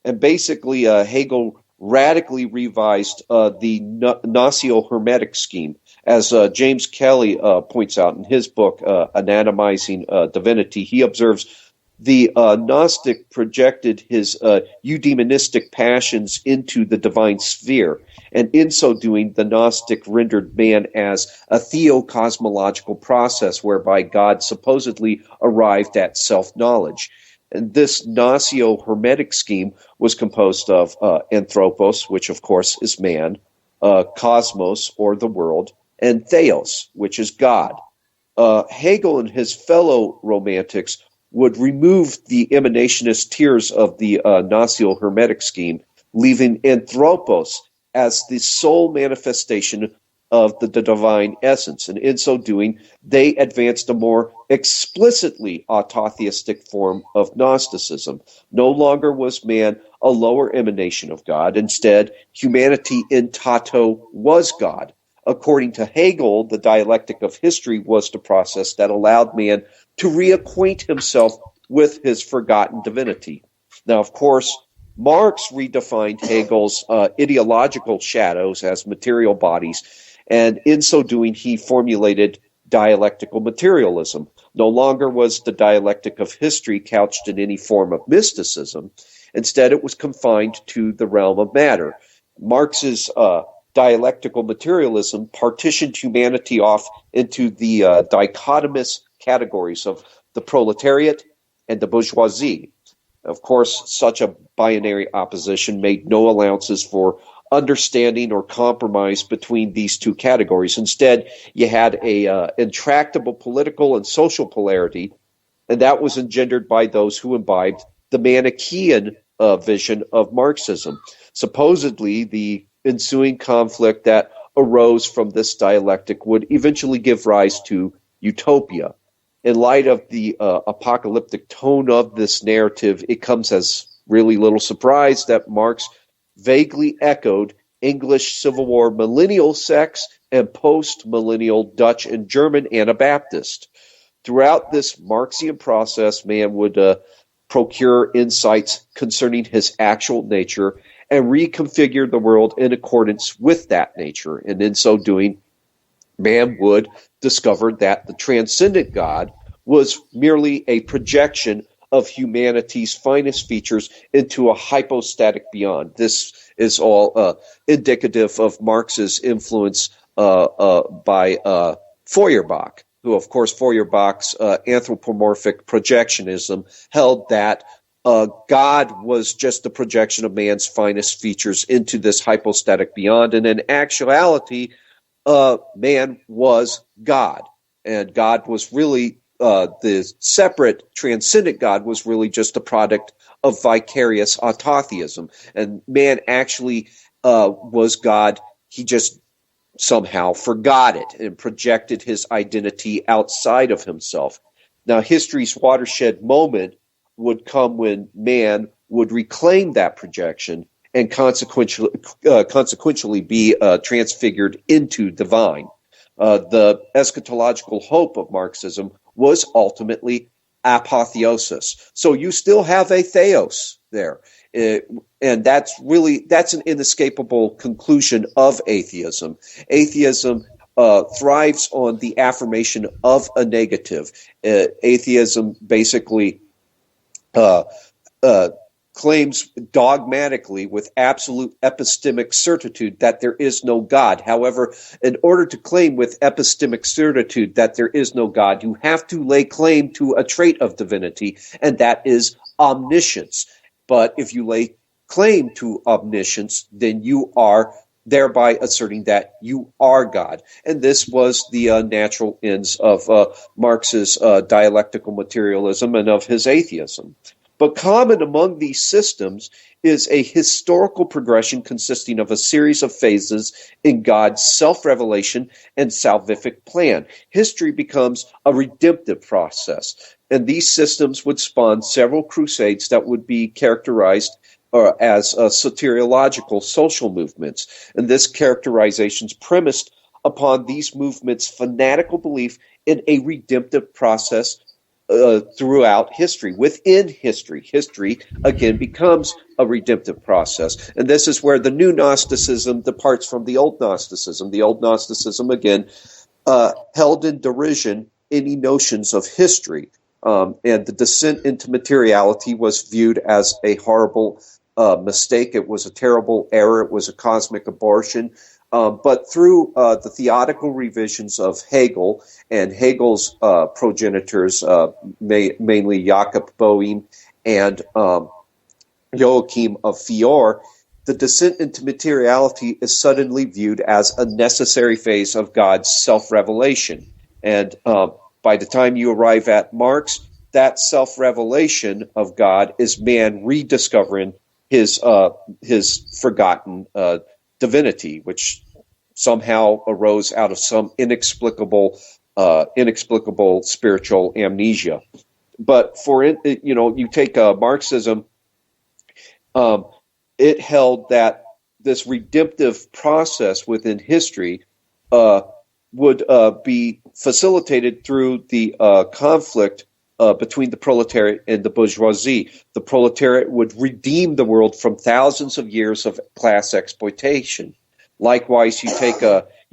And basically, Hegel radically revised the Gnosio-Hermetic scheme. As James Kelly points out in his book, Anatomizing Divinity, he observes the Gnostic projected his eudaimonistic passions into the divine sphere, and in so doing, the Gnostic rendered man as a theocosmological process whereby God supposedly arrived at self-knowledge. And this Gnosio-Hermetic scheme was composed of anthropos, which of course is man, cosmos, or the world, and theos, which is God. Hegel and his fellow romantics would remove the emanationist tiers of the Gnosio-Hermetic scheme, leaving anthropos as the sole manifestation of the divine essence. And in so doing, they advanced a more explicitly autotheistic form of Gnosticism. No longer was man a lower emanation of God. Instead, humanity in toto was God. According to Hegel, the dialectic of history was the process that allowed man to reacquaint himself with his forgotten divinity. Now, of course, Marx redefined Hegel's ideological shadows as material bodies, and in so doing, he formulated dialectical materialism. No longer was the dialectic of history couched in any form of mysticism. Instead, it was confined to the realm of matter. Marx's dialectical materialism partitioned humanity off into the dichotomous categories of the proletariat and the bourgeoisie. Of course, such a binary opposition made no allowances for understanding or compromise between these two categories. Instead, you had a intractable political and social polarity, and that was engendered by those who imbibed the Manichaean vision of Marxism. Supposedly, the ensuing conflict that arose from this dialectic would eventually give rise to utopia. In light of the apocalyptic tone of this narrative, it comes as really little surprise that Marx vaguely echoed English Civil War millennial sects and post-millennial Dutch and German Anabaptist. Throughout this Marxian process, man would procure insights concerning his actual nature and reconfigure the world in accordance with that nature. And in so doing, man would discover that the transcendent God was merely a projection of humanity's finest features into a hypostatic beyond. This is all indicative of Marx's influence by Feuerbach, who, of course, Feuerbach's anthropomorphic projectionism held that God was just the projection of man's finest features into this hypostatic beyond, and in actuality, man was God, and God was really the separate transcendent God was really just a product of vicarious autotheism, and man actually was God. He just somehow forgot it and projected his identity outside of himself. Now, history's watershed moment would come when man would reclaim that projection and consequentially be transfigured into divine. The eschatological hope of Marxism was ultimately apotheosis. So you still have a theos there. And that's an inescapable conclusion of atheism. Atheism thrives on the affirmation of a negative. Atheism basically claims dogmatically with absolute epistemic certitude that there is no God. However, in order to claim with epistemic certitude that there is no God, you have to lay claim to a trait of divinity, and that is omniscience. But if you lay claim to omniscience, then you are thereby asserting that you are God. And this was the natural ends of Marx's dialectical materialism and of his atheism. But common among these systems is a historical progression consisting of a series of phases in God's self-revelation and salvific plan. History becomes a redemptive process, and these systems would spawn several crusades that would be characterized as soteriological social movements. And this characterization is premised upon these movements' fanatical belief in a redemptive process throughout history. Within history, history again becomes a redemptive process. And this is where the new Gnosticism departs from the old Gnosticism. The old Gnosticism, again, held in derision any notions of history. And the descent into materiality was viewed as a horrible mistake. It was a terrible error. It was a cosmic abortion. But through the theological revisions of Hegel and Hegel's progenitors, mainly Jakob Boehm and Joachim of Fior, the descent into materiality is suddenly viewed as a necessary phase of God's self-revelation. And by the time you arrive at Marx, that self-revelation of God is man rediscovering his forgotten divinity, which somehow arose out of some inexplicable spiritual amnesia. But you take Marxism, it held that this redemptive process within history would be facilitated through the conflict between the proletariat and the bourgeoisie. The proletariat would redeem the world from thousands of years of class exploitation. Likewise, you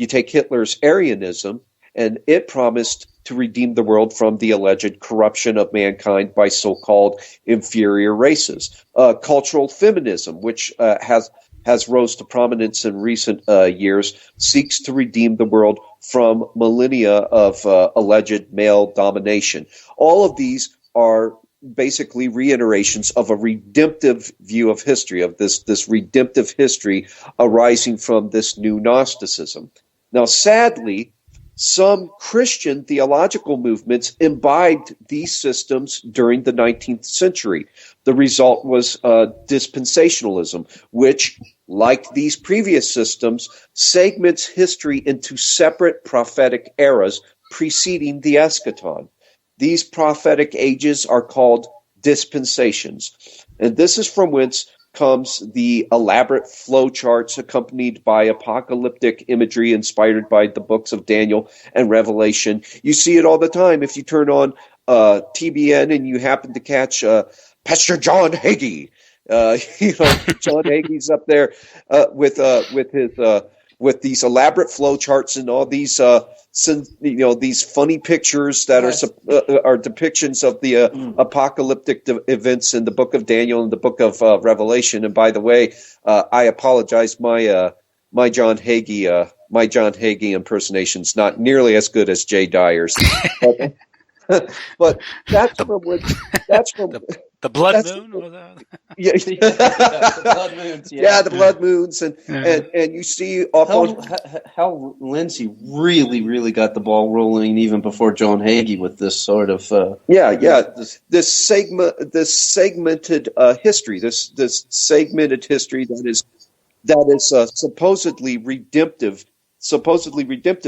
take Hitler's Aryanism, and it promised to redeem the world from the alleged corruption of mankind by so-called inferior races. Cultural feminism, which has rose to prominence in recent years, seeks to redeem the world from millennia of alleged male domination. All of these are basically reiterations of a redemptive view of history, of this redemptive history arising from this new Gnosticism. Now, sadly, some Christian theological movements imbibed these systems during the 19th century. The result was dispensationalism, which, like these previous systems, segments history into separate prophetic eras preceding the eschaton. These prophetic ages are called dispensations, and this is from whence comes the elaborate flowcharts accompanied by apocalyptic imagery inspired by the books of Daniel and Revelation. You see it all the time. If you turn on TBN and you happen to catch Pastor John Hagee, John Hagee's up there with these elaborate flowcharts and all these these funny pictures that are depictions of the apocalyptic events in the book of Daniel and the book of Revelation. And by the way, I apologize, my John Hagee impersonation's not nearly as good as Jay Dyer's. But that's from the blood moon. Was that? Yeah, the blood moons. Yeah, the blood moons, and you see how Lindsay really got the ball rolling even before John Hagee with this sort of this segmented history, this segmented history that is supposedly redemptive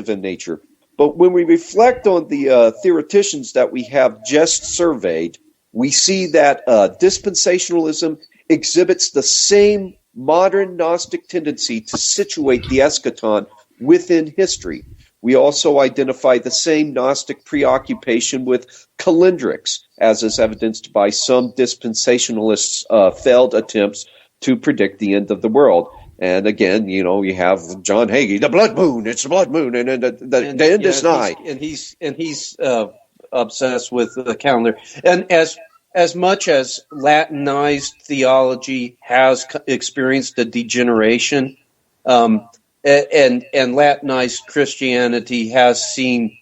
in nature. But when we reflect on the theoreticians that we have just surveyed, we see that dispensationalism exhibits the same modern Gnostic tendency to situate the eschaton within history. We also identify the same Gnostic preoccupation with calendrics, as is evidenced by some dispensationalists' failed attempts to predict the end of the world. And again, you have John Hagee, the blood moon. It's the blood moon, and the end is nigh. And he's obsessed with the calendar. And as much as Latinized theology has experienced a degeneration, and Latinized Christianity has seen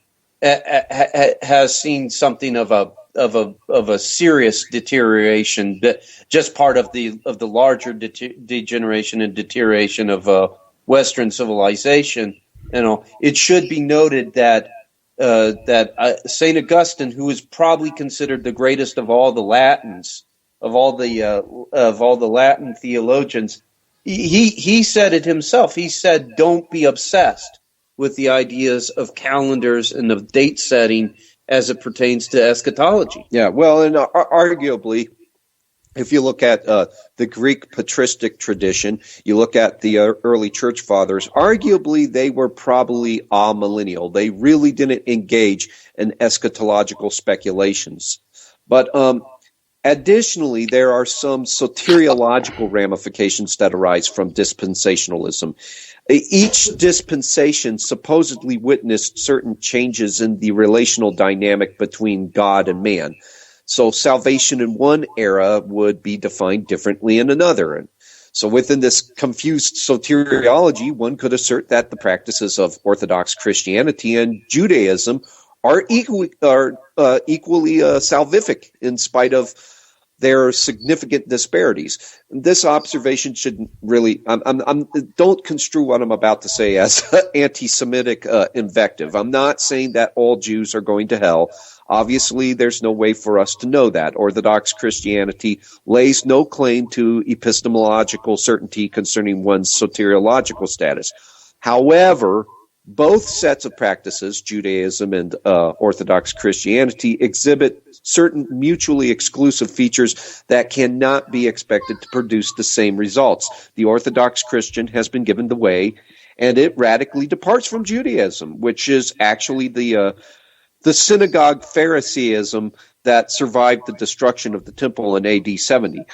something of a serious deterioration, just part of the larger degeneration and deterioration of Western civilization. It should be noted that Saint Augustine, who is probably considered the greatest of all the Latins, of all the Latin theologians, he said it himself. He said, "Don't be obsessed with the ideas of calendars and of date setting as it pertains to eschatology." Yeah, well, and arguably, If you look at the Greek patristic tradition, you look at the early church fathers, arguably they were probably amillennial. They really didn't engage in eschatological speculations. But additionally, there are some soteriological ramifications that arise from dispensationalism. Each dispensation supposedly witnessed certain changes in the relational dynamic between God and man. So salvation in one era would be defined differently in another. And so within this confused soteriology, one could assert that the practices of Orthodox Christianity and Judaism are equally salvific in spite of their significant disparities. This observation shouldn't really, don't construe what I'm about to say as anti-Semitic invective. I'm not saying that all Jews are going to hell. Obviously, there's no way for us to know that. Orthodox Christianity lays no claim to epistemological certainty concerning one's soteriological status. However, both sets of practices, Judaism and Orthodox Christianity, exhibit certain mutually exclusive features that cannot be expected to produce the same results. The Orthodox Christian has been given the way, and it radically departs from Judaism, which is actually the synagogue Phariseeism that survived the destruction of the temple in AD 70.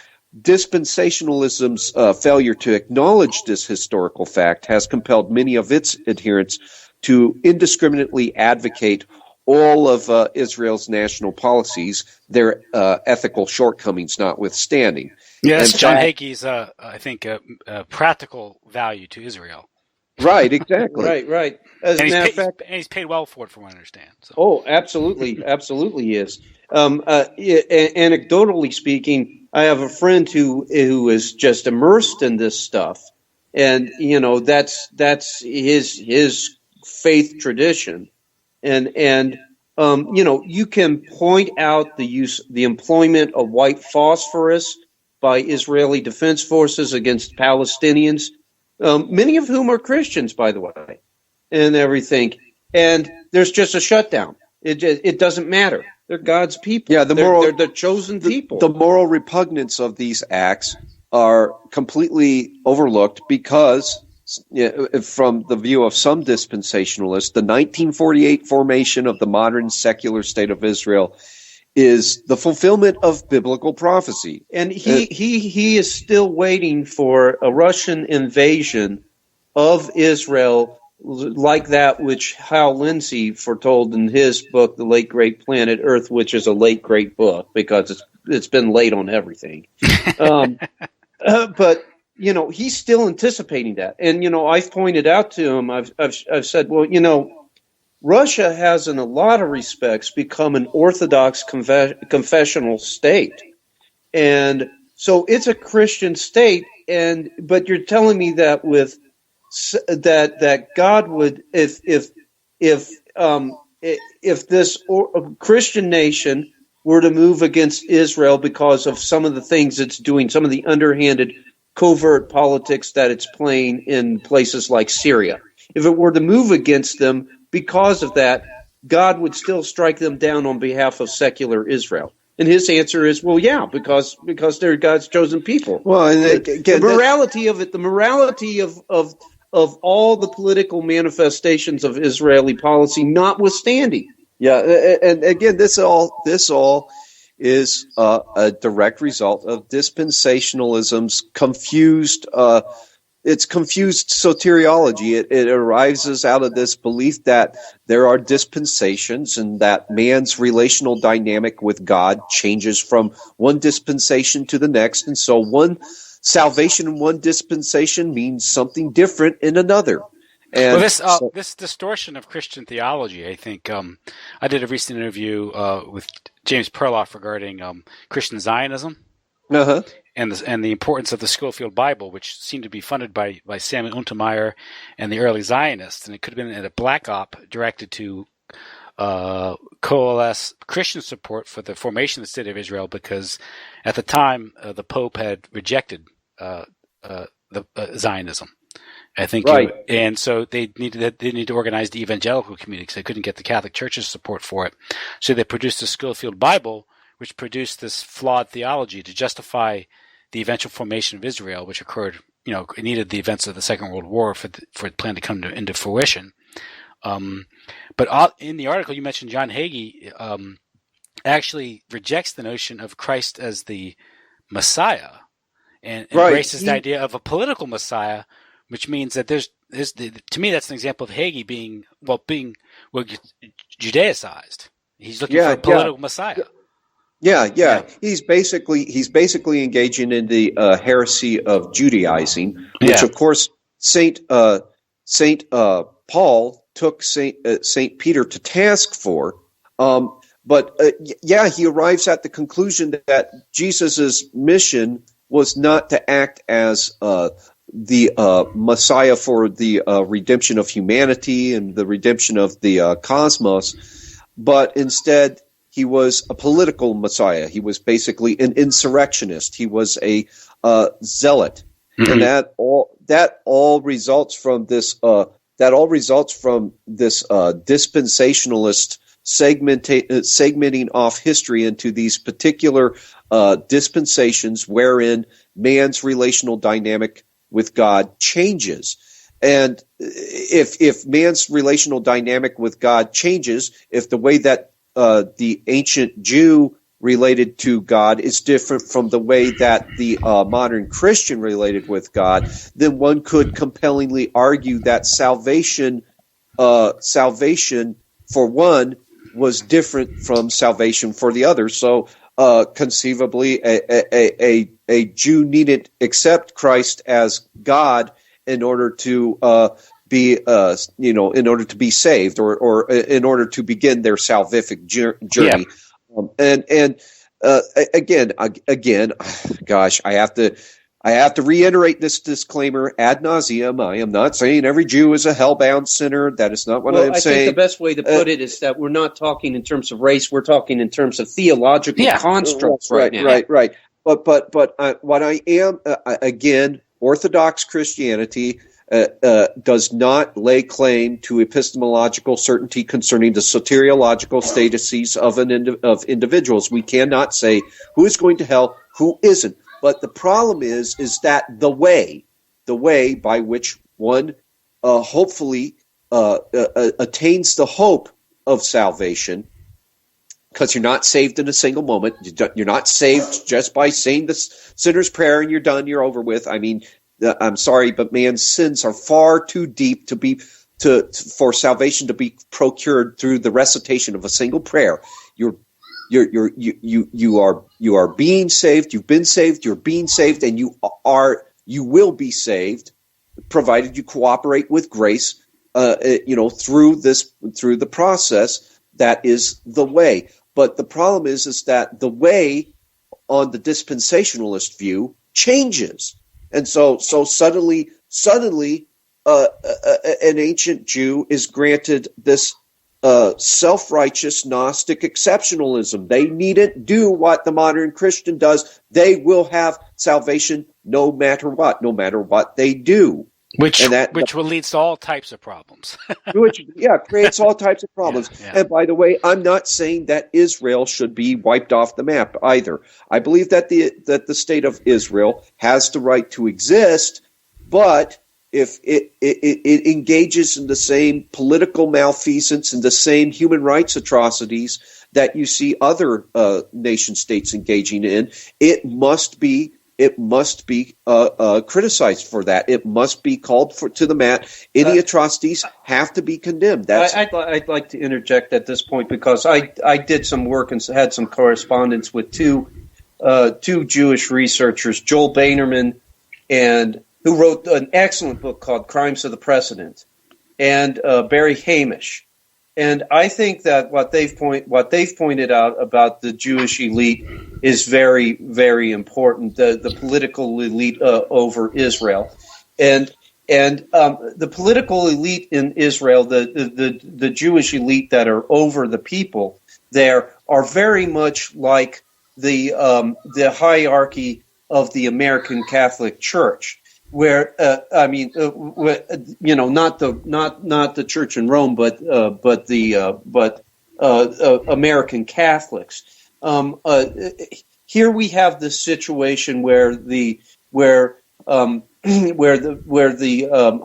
Dispensationalism's failure to acknowledge this historical fact has compelled many of its adherents to indiscriminately advocate all of Israel's national policies, their ethical shortcomings notwithstanding. Yeah, that's John Hagee's, I think, practical value to Israel. Right, exactly. Right. As a matter of fact, and he's paid well for it, from what I understand. So. Oh, absolutely he is. Anecdotally speaking, I have a friend who is just immersed in this stuff, and that's his faith tradition, and you can point out the employment of white phosphorus by Israeli defense forces against Palestinians, many of whom are Christians, by the way, and everything. And there's just a shutdown. It doesn't matter. They're God's people. Yeah, they're the chosen people. The moral repugnance of these acts are completely overlooked because, from the view of some dispensationalists, the 1948 formation of the modern secular state of Israel is the fulfillment of biblical prophecy. And he is still waiting for a Russian invasion of Israel like that which Hal Lindsey foretold in his book, The Late Great Planet Earth, which is a late great book because it's been late on everything. But he's still anticipating that. And I've pointed out to him, I've said, well, Russia has in a lot of respects become an Orthodox confessional state. And so it's a Christian state, but you're telling me that that God would, if this Christian nation were to move against Israel because of some of the things it's doing, some of the underhanded covert politics that it's playing in places like Syria, if it were to move against them because of that, God would still strike them down on behalf of secular Israel. And his answer is, well, yeah, because they're God's chosen people. Well, and the morality of it, the morality of all the political manifestations of Israeli policy notwithstanding. Yeah, and again, this all is a direct result of dispensationalism's confused soteriology. It arises out of this belief that there are dispensations and that man's relational dynamic with God changes from one dispensation to the next, and so one salvation in one dispensation means something different in another. And this distortion of Christian theology, I think, I did a recent interview with James Perloff regarding Christian Zionism and the importance of the Schofield Bible, which seemed to be funded by Samuel Untermeyer and the early Zionists, and it could have been a black op directed to coalesce Christian support for the formation of the State of Israel, because at the time the Pope had rejected Zionism. I think, right. And so they needed to organize the evangelical community because they couldn't get the Catholic Church's support for it. So they produced the Schofield Bible, which produced this flawed theology to justify the eventual formation of Israel, which occurred, it needed the events of the Second World War for the plan to come into fruition. But in the article, you mentioned John Hagee actually rejects the notion of Christ as the Messiah and embraces the idea of a political Messiah, which means that to me, that's an example of Hagee being Judaicized. He's looking for a political Messiah. Yeah. He's basically engaging in the heresy of Judaizing, which of course Saint Paul took Saint Peter to task for. But he arrives at the conclusion that Jesus's mission was not to act as the Messiah for the redemption of humanity and the redemption of the cosmos, but instead he was a political Messiah. He was basically an insurrectionist. He was a zealot, and that all results from this. That all results from this dispensationalist segmenting off history into these particular dispensations wherein man's relational dynamic with God changes. And if man's relational dynamic with God changes, if the way that the ancient Jew related to God is different from the way that the modern Christian related with God, then one could compellingly argue that salvation for one was different from salvation for the other. So conceivably, a Jew needn't accept Christ as God in order to be saved, or in order to begin their salvific journey. Again, gosh, I have to reiterate this disclaimer ad nauseum. I am not saying every Jew is a hellbound sinner. That is not what I am saying. I think the best way to put it is that we're not talking in terms of race. We're talking in terms of theological constructs right now. Right. But what I am, again, Orthodox Christianity does not lay claim to epistemological certainty concerning the soteriological statuses of individuals. We cannot say who is going to hell, who isn't. But the problem is that the way by which one hopefully attains the hope of salvation, because you're not saved in a single moment. You're not saved just by saying the sinner's prayer and you're done, you're over with. I mean, I'm sorry, but man's sins are far too deep for salvation to be procured through the recitation of a single prayer. You are being saved. You've been saved. You're being saved, and you will be saved, provided you cooperate with grace. Through the process that is the way. But the problem is that the way on the dispensationalist view changes, and so suddenly, an ancient Jew is granted this self-righteous Gnostic exceptionalism. They needn't do what the modern Christian does. They will have salvation no matter what they do. Which will lead to all types of problems. Creates all types of problems. Yeah. And by the way, I'm not saying that Israel should be wiped off the map either. I believe that the state of Israel has the right to exist, but if it engages in the same political malfeasance and the same human rights atrocities that you see other nation states engaging in, it must be criticized for that. It must be called to the mat. Any atrocities have to be condemned. I'd like to interject at this point, because I did some work and had some correspondence with two Jewish researchers, Joel Bainerman, who wrote an excellent book called Crimes of the President, and Barry Hamish. And I think that what they've pointed out about the Jewish elite is very, very important. The political elite over Israel, and the political elite in Israel, the Jewish elite that are over the people there, are very much like the hierarchy of the American Catholic Church, where not the Church in Rome, but American Catholics. here we have this situation where the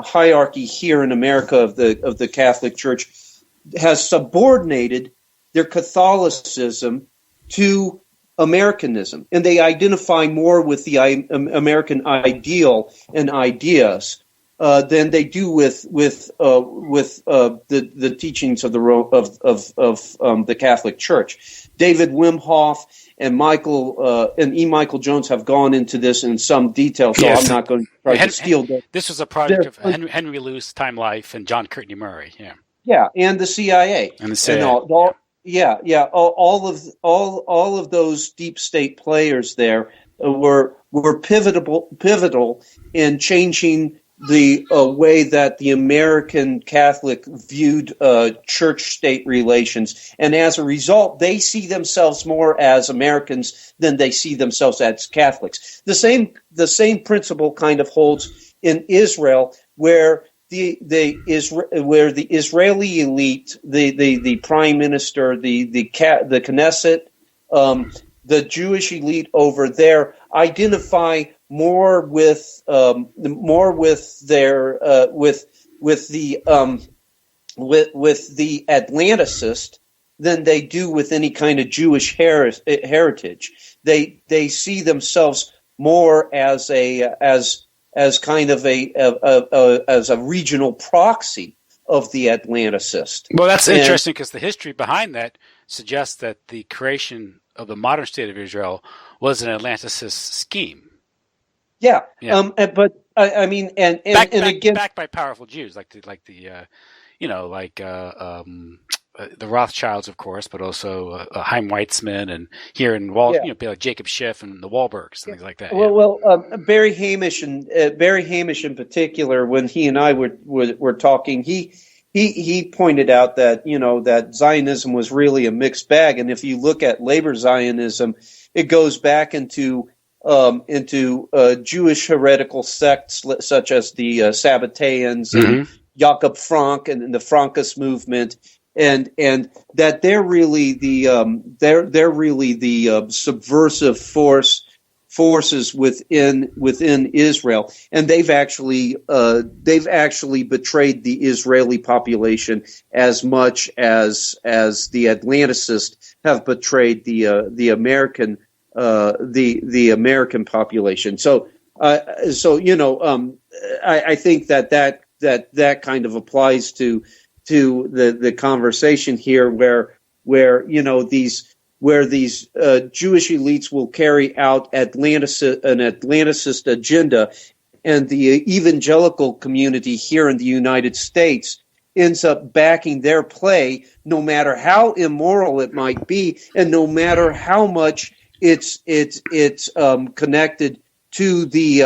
hierarchy here in America of the Catholic Church has subordinated their Catholicism to Americanism, and they identify more with the American ideal and ideas than they do with the teachings of the Catholic Church. David Wimhoff and Michael Jones have gone into this in some detail, so Yes. I'm not going to try to steal that. This was a project of Henry Luce, Time Life, and John Courtney Murray. Yeah. Yeah, and the CIA. And the CIA. And all of those deep state players there were pivotal in changing the way that the American Catholic viewed church-state relations, and as a result, they see themselves more as Americans than they see themselves as Catholics. The same principle kind of holds in Israel, where the Israeli elite, the prime minister, the Knesset, the Jewish elite over there identify more with the Atlanticist than they do with any kind of Jewish heritage. They see themselves more as kind of as a regional proxy of the Atlanticist. Well, that's interesting because the history behind that suggests that the creation of the modern state of Israel was an Atlanticist scheme. Yeah. Yeah. But I mean, and again, backed by powerful Jews, like the Rothschilds, of course, but also Chaim Weizmann, and here in people like Jacob Schiff and the Wahlbergs, things like that. Well, Barry Hamish in particular, when he and I were talking, he pointed out that that Zionism was really a mixed bag, and if you look at labor Zionism, it goes back into Jewish heretical sects such as the Sabbateans and Jakob Frank and the Frankist movement, and that they're really the subversive forces within Israel, and they've actually betrayed the Israeli population as much as the Atlanticists have betrayed the American population. So I think that kind of applies to the conversation here, where these Jewish elites will carry out an Atlanticist agenda, and the evangelical community here in the United States ends up backing their play, no matter how immoral it might be, and no matter how much it's connected to the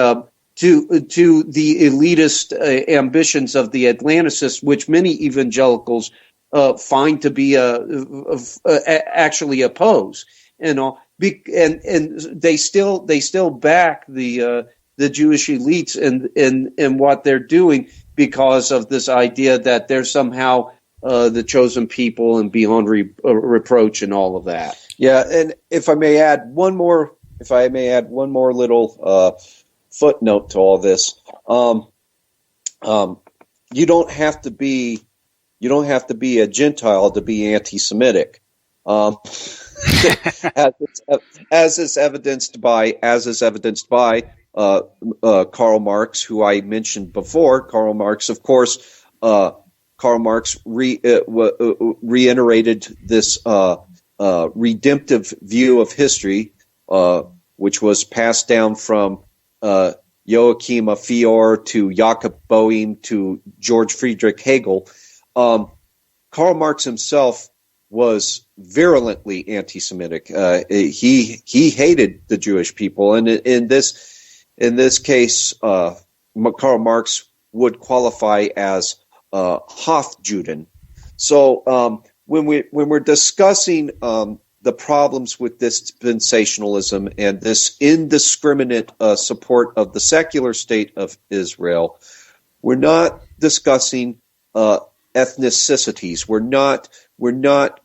elitist ambitions of the Atlanticists, which many evangelicals find to be actually oppose, and they still back the Jewish elites in what they're doing, because of this idea that they're somehow the chosen people and beyond reproach and all of that. Yeah, and if I may add one more little footnote to all this, you don't have to be a Gentile to be anti-Semitic, as is evidenced by Karl Marx, who I mentioned before. Karl Marx, of course, reiterated this redemptive view of history, which was passed down from Joachim Fior to Jakob Boehm to George Friedrich Hegel. Karl Marx himself was virulently anti-Semitic. He hated the Jewish people, and in this case, Karl Marx would qualify as Hofjuden. So when we're discussing the problems with dispensationalism and this indiscriminate support of the secular state of Israel, we're not discussing ethnicities. We're not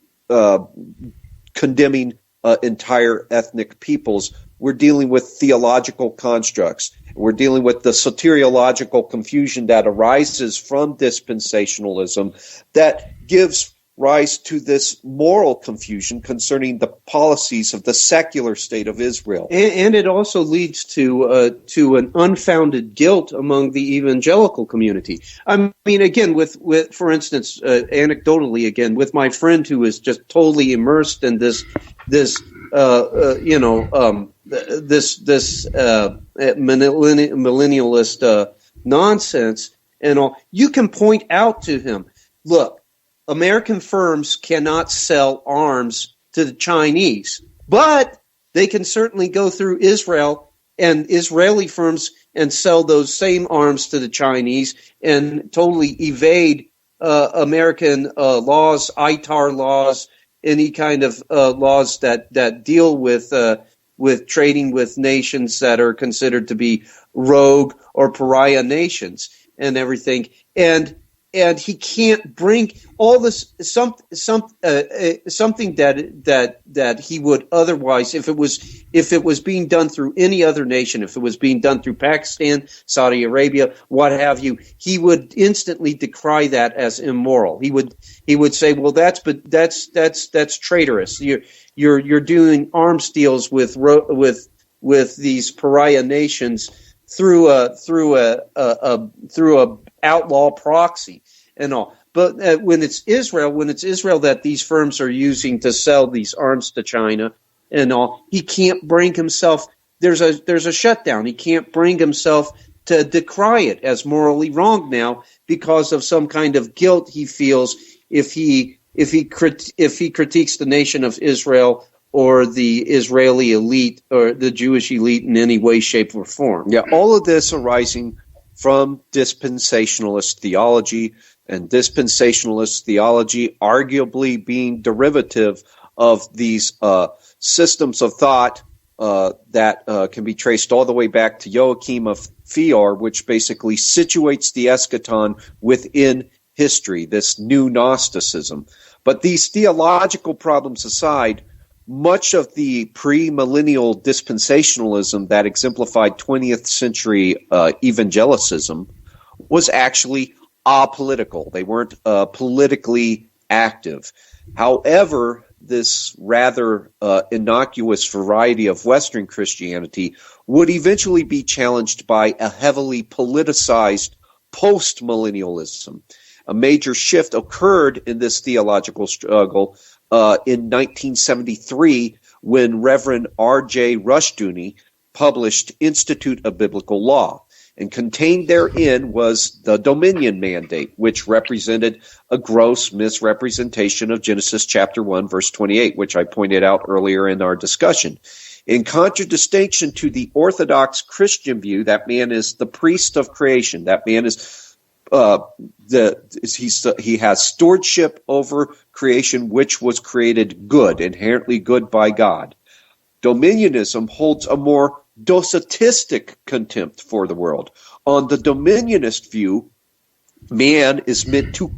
condemning entire ethnic peoples. We're dealing with theological constructs. We're dealing with the soteriological confusion that arises from dispensationalism that gives rise to this moral confusion concerning the policies of the secular state of Israel. And it also leads to an unfounded guilt among the evangelical community. I mean, again, with for instance, anecdotally, again, with my friend who is just totally immersed in this millennialist nonsense and all, you can point out to him, look, American firms cannot sell arms to the Chinese, but they can certainly go through Israel and Israeli firms and sell those same arms to the Chinese and totally evade American laws, ITAR laws, any kind of laws that deal with trading with nations that are considered to be rogue or pariah nations and everything. And he can't bring all this something that he would otherwise, if it was being done through any other nation, if it was being done through Pakistan, Saudi Arabia, what have you, he would instantly decry that as immoral. He would say, well, that's traitorous. You're doing arms deals with these pariah nations through a outlaw proxy and all. But when it's Israel that these firms are using to sell these arms to China and all, he can't bring himself. There's a shutdown. He can't bring himself to decry it as morally wrong now because of some kind of guilt he feels if he critiques the nation of Israel or the Israeli elite or the Jewish elite in any way, shape, or form. Yeah, all of this arising from dispensationalist theology, and dispensationalist theology arguably being derivative of these systems of thought that can be traced all the way back to Joachim of Fior, which basically situates the eschaton within history, this new Gnosticism. But these theological problems aside, much of the premillennial dispensationalism that exemplified 20th century evangelicism was actually apolitical. They weren't politically active. However, this rather innocuous variety of Western Christianity would eventually be challenged by a heavily politicized post-millennialism. A major shift occurred in this theological struggle in 1973 when Reverend R.J. Rushdoony published Institute of Biblical Law, and contained therein was the Dominion Mandate, which represented a gross misrepresentation of Genesis chapter 1, verse 28, which I pointed out earlier in our discussion. In contradistinction to the Orthodox Christian view, that man is the priest of creation. That man is he has stewardship over creation, which was created good, inherently good by God. Dominionism holds a more docetistic contempt for the world. On the dominionist view, man is meant to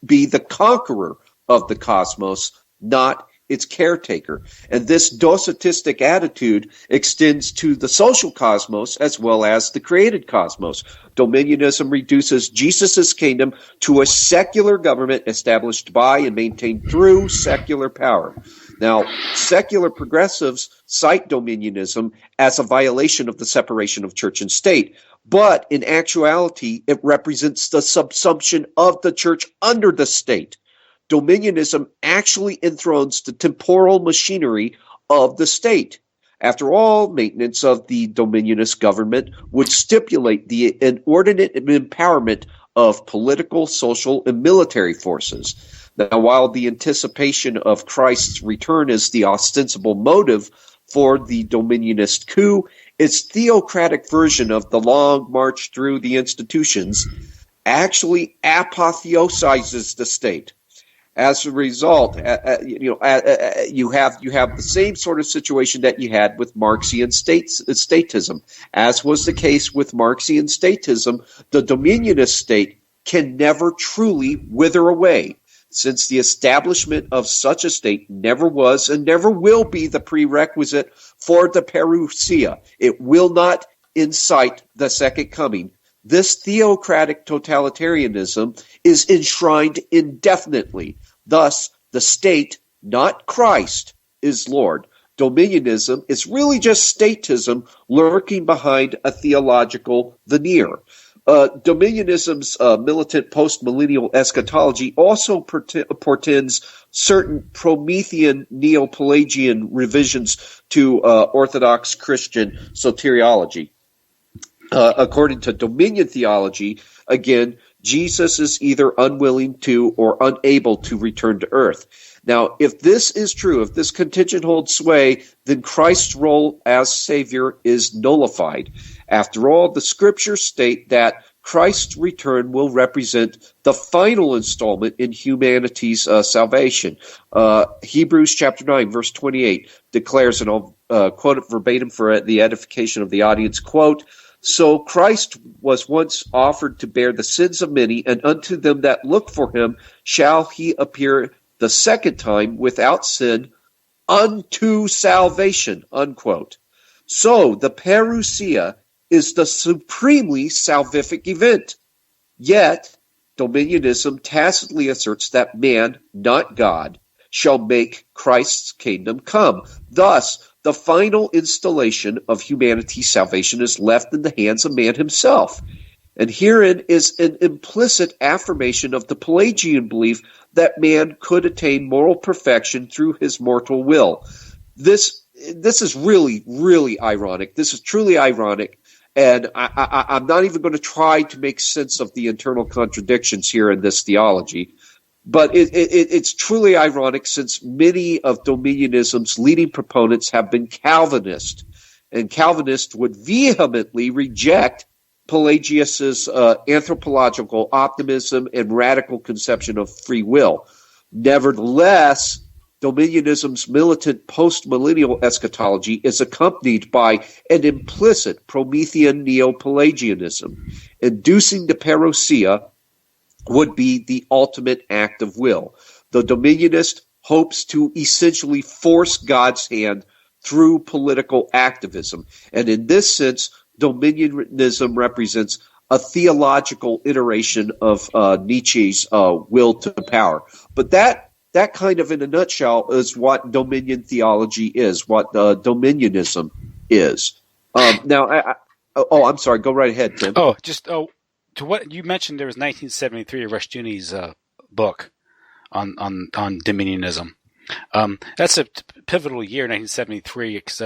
be the conqueror of the cosmos, not its caretaker. And this docetistic attitude extends to the social cosmos as well as the created cosmos. Dominionism reduces Jesus' kingdom to a secular government established by and maintained through secular power. Now, secular progressives cite dominionism as a violation of the separation of church and state, but in actuality, it represents the subsumption of the church under the state. Dominionism actually enthrones the temporal machinery of the state. After all, maintenance of the dominionist government would stipulate the inordinate empowerment of political, social, and military forces. Now, while the anticipation of Christ's return is the ostensible motive for the dominionist coup, its theocratic version of the long march through the institutions actually apotheosizes the state. As a result, you have the same sort of situation that you had with Marxian statism. As was the case with Marxian statism, the dominionist state can never truly wither away. since the establishment of such a state never was and never will be the prerequisite for the parousia. It will not incite the second coming. This theocratic totalitarianism is enshrined indefinitely. Thus, the state, not Christ, is Lord. Dominionism is really just statism lurking behind a theological veneer. Dominionism's militant post-millennial eschatology also portends certain Promethean Neo-Pelagian revisions to Orthodox Christian soteriology. According to Dominion theology, again, Jesus is either unwilling to or unable to return to earth. Now, if this is true, if this contingent holds sway, then Christ's role as Savior is nullified. After all, the scriptures state that Christ's return will represent the final installment in humanity's salvation. Hebrews chapter 9, verse 28 declares, and I'll quote it verbatim for the edification of the audience, quote, "So Christ was once offered to bear the sins of many, and unto them that look for him shall he appear the second time without sin unto salvation," unquote. So the parousia is the supremely salvific event. Yet, Dominionism tacitly asserts that man, not God, shall make Christ's kingdom come. Thus, the final installation of humanity's salvation is left in the hands of man himself. And herein is an implicit affirmation of the Pelagian belief that man could attain moral perfection through his mortal will. This is really, really ironic. This is truly ironic. And I'm not even going to try to make sense of the internal contradictions here in this theology. But it's truly ironic since many of Dominionism's leading proponents have been Calvinist. And Calvinists would vehemently reject Pelagius's anthropological optimism and radical conception of free will. Nevertheless, Dominionism's militant post-millennial eschatology is accompanied by an implicit Promethean Neo-Pelagianism. Inducing the parousia would be the ultimate act of will. The Dominionist hopes to essentially force God's hand through political activism. And in this sense, Dominionism represents a theological iteration of Nietzsche's will to power. But that kind of in a nutshell is what dominion theology is, what dominionism is. Now, I'm sorry. Go right ahead, Tim. To what you mentioned, there was 1973 Rushdoony's book on dominionism. That's a pivotal year, 1973, because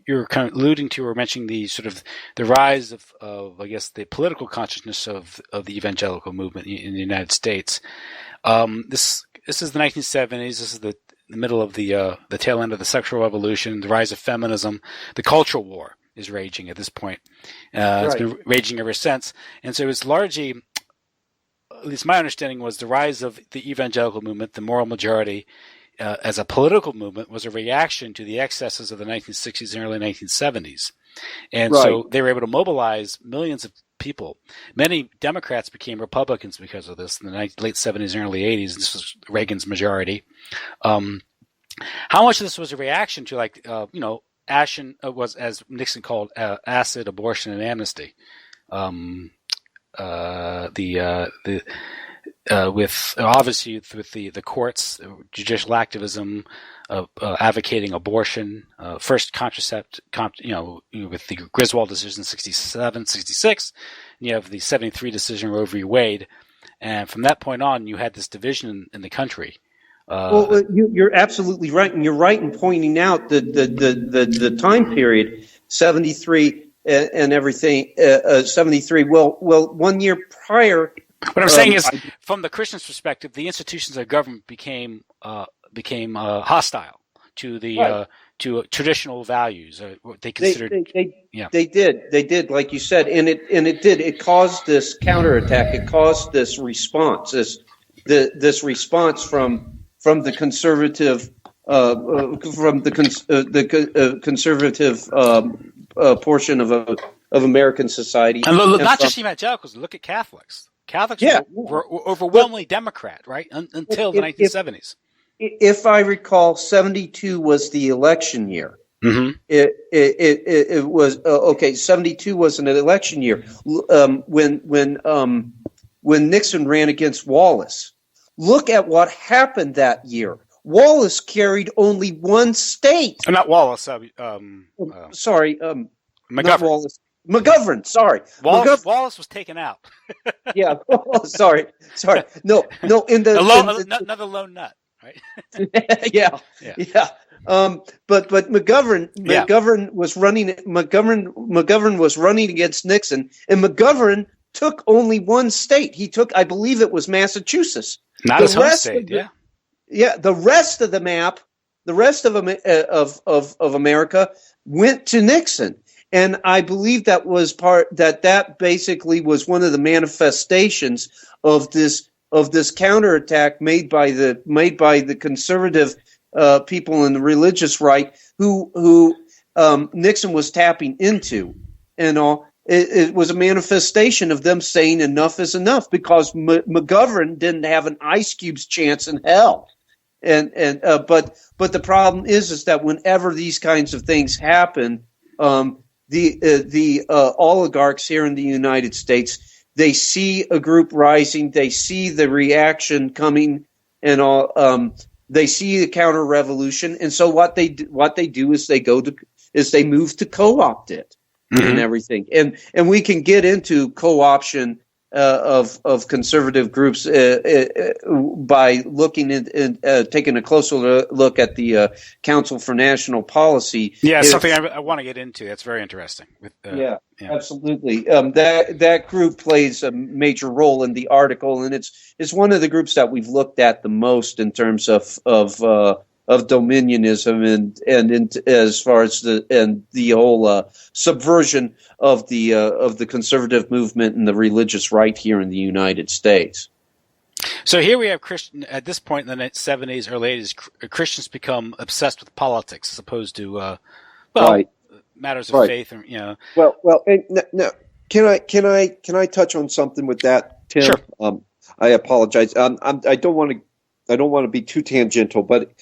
you're kind of alluding to or mentioning the sort of the rise of I guess the political consciousness of the evangelical movement in the United States. This is the 1970s. This is the middle of the tail end of the sexual revolution, the rise of feminism. The cultural war is raging at this point. It's been raging ever since. And so it's largely, at least my understanding was, the rise of the evangelical movement, the moral majority, as a political movement, was a reaction to the excesses of the 1960s and early 1970s. And so they were able to mobilize millions of people. Many Democrats became Republicans because of this in the late 70s and early 80s. This was Reagan's majority. How much of this was a reaction to, Ashen was, as Nixon called, acid, abortion, and amnesty. With the courts, judicial activism, advocating abortion, first contraceptive, with the Griswold decision 67, 66, and you have the 73 decision Roe v. Wade, and from that point on, you had this division in the country. You're absolutely right, and you're right in pointing out the time period, 73 and everything. 73. Well, 1 year prior. What I'm saying is, from the Christian's perspective, the institutions of government became hostile to the to traditional values. What they considered. They did, like you said, and it caused this counterattack. It caused this response, this response from the conservative conservative portion of American society, and not just evangelicals. Look at Catholics. Catholics Yeah. were overwhelmingly Democrat, right? Until the 1970s. If I recall, 72 was the election year. Mm-hmm. It was okay. 72 was an election year when Nixon ran against Wallace. Look at what happened that year. Wallace carried only one state. Not Wallace. Sorry, McGovern. not Wallace. McGovern. Sorry, Wallace was taken out. Yeah. Sorry. No. Another lone nut, right? Yeah. But McGovern was running. McGovern was running against Nixon, and McGovern took only one state. He took, I believe, it was Massachusetts. Not his home state. Yeah. The rest of the map, the rest of America went to Nixon, and I believe that was that basically was one of the manifestations of this counterattack made by the conservative people in the religious right who Nixon was tapping into, and all. It was a manifestation of them saying enough is enough, because McGovern didn't have an ice cube's chance in hell, but the problem is that whenever these kinds of things happen, the oligarchs here in the United States, they see a group rising, they see the reaction coming, and all. They see the counter revolution, and so what they do is they move to co-opt it. Mm-hmm. And everything, and we can get into co-option of conservative groups by looking at taking a closer look at the Council for National Policy. Yeah, something I want to get into. That's very interesting. Yeah, absolutely. That group plays a major role in the article, and it's one of the groups that we've looked at the most in terms of dominionism and as far as the whole subversion of the conservative movement and the religious right here in the United States. So here we have Christian at this point in the 70s, early 80s. Christians become obsessed with politics as opposed to matters of faith, or Well, now can I touch on something with that, Tim? Sure. I apologize. I don't want to be too tangential, but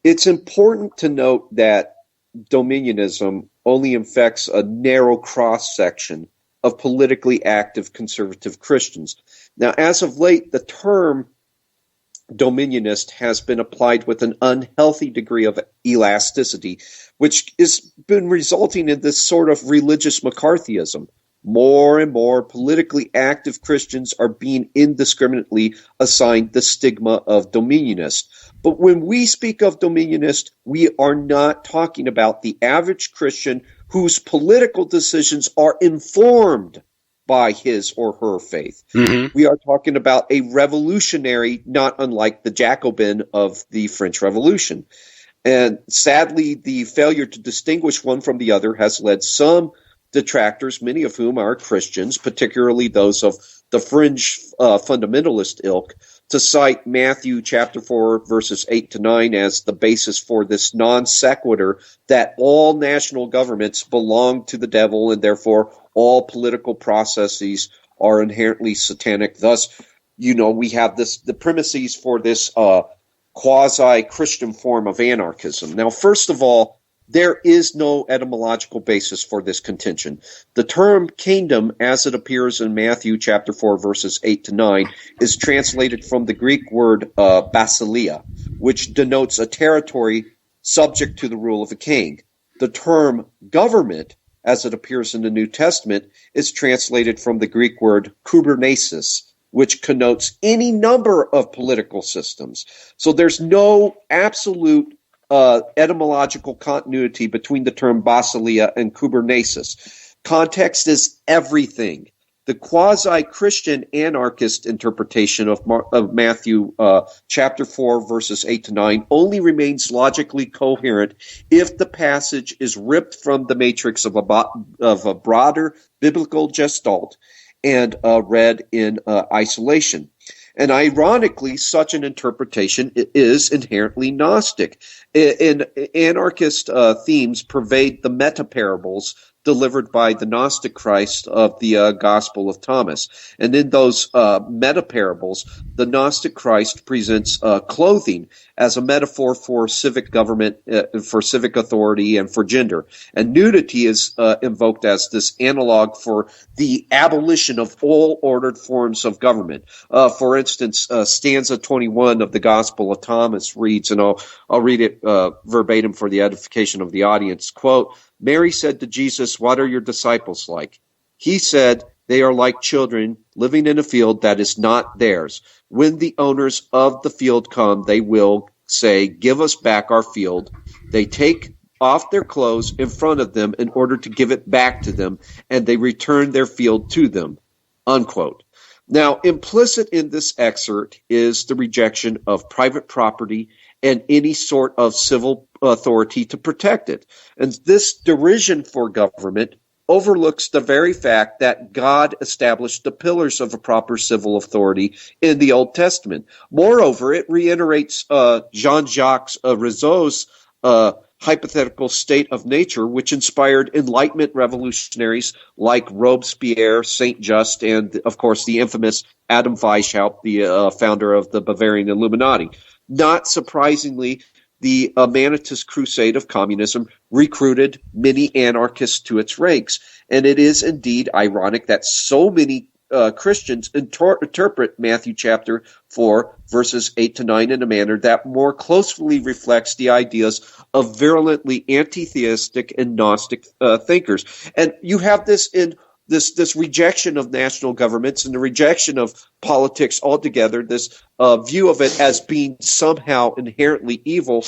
it's important to note that dominionism only affects a narrow cross-section of politically active conservative Christians. Now, as of late, the term dominionist has been applied with an unhealthy degree of elasticity, which has been resulting in this sort of religious McCarthyism. More and more politically active Christians are being indiscriminately assigned the stigma of dominionist. But when we speak of dominionist, we are not talking about the average Christian whose political decisions are informed by his or her faith. Mm-hmm. We are talking about a revolutionary, not unlike the Jacobin of the French Revolution. And sadly, the failure to distinguish one from the other has led some detractors, many of whom are Christians, particularly those of the fringe fundamentalist ilk, to cite Matthew chapter 4, verses 8 to 9 as the basis for this non sequitur that all national governments belong to the devil and therefore all political processes are inherently satanic. Thus, we have the premises for this quasi-Christian form of anarchism. Now, first of all, there is no etymological basis for this contention. The term kingdom, as it appears in Matthew chapter 4, verses 8 to 9, is translated from the Greek word basileia, which denotes a territory subject to the rule of a king. The term government, as it appears in the New Testament, is translated from the Greek word kubernesis, which connotes any number of political systems. So there's no absolute etymological continuity between the term basileia and kubernesis. Context is everything. The quasi-Christian anarchist interpretation of Matthew chapter 4, verses 8 to 9 only remains logically coherent if the passage is ripped from the matrix of a broader biblical gestalt and read in isolation. And ironically, such an interpretation is inherently Gnostic. Anarchist themes pervade the meta-parables delivered by the Gnostic Christ of the Gospel of Thomas. And in those meta-parables, the Gnostic Christ presents clothing as a metaphor for civic government, for civic authority, and for gender. And nudity is invoked as this analog for the abolition of all ordered forms of government. For instance, stanza 21 of the Gospel of Thomas reads, and I'll read it verbatim for the edification of the audience, quote, Mary said to Jesus, "What are your disciples like?" He said, "They are like children living in a field that is not theirs. When the owners of the field come, they will say, 'Give us back our field.' They take off their clothes in front of them in order to give it back to them, and they return their field to them." Unquote. Now, implicit in this excerpt is the rejection of private property and any sort of civil authority to protect it. And this derision for government overlooks the very fact that God established the pillars of a proper civil authority in the Old Testament. Moreover, it reiterates Jean-Jacques Rousseau's hypothetical state of nature, which inspired Enlightenment revolutionaries like Robespierre, Saint-Just, and, of course, the infamous Adam Weishaupt, the founder of the Bavarian Illuminati. Not surprisingly, the Manitist crusade of communism recruited many anarchists to its ranks. And it is indeed ironic that so many Christians interpret Matthew chapter 4, verses 8 to 9 in a manner that more closely reflects the ideas of virulently anti-theistic and Gnostic thinkers. And you have this in this rejection of national governments and the rejection of politics altogether, this view of it as being somehow inherently evil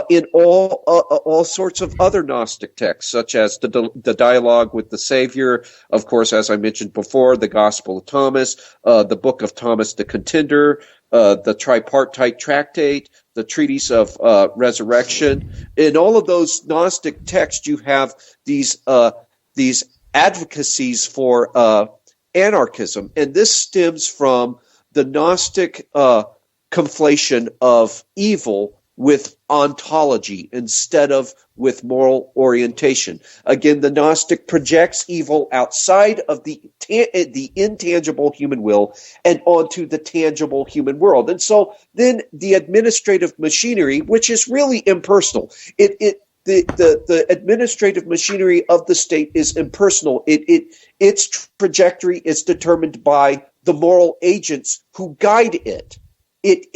in all sorts of other Gnostic texts, such as the dialogue with the Savior, of course, as I mentioned before, the Gospel of Thomas, the Book of Thomas the Contender, the Tripartite Tractate, the Treatise of Resurrection. In all of those Gnostic texts, you have these advocacies for anarchism, and this stems from the Gnostic conflation of evil with ontology instead of with moral orientation. Again, the Gnostic projects evil outside of the intangible human will and onto the tangible human world. And so then the administrative machinery, which is really impersonal, the administrative machinery of the state is impersonal. Its trajectory is determined by the moral agents who guide it. It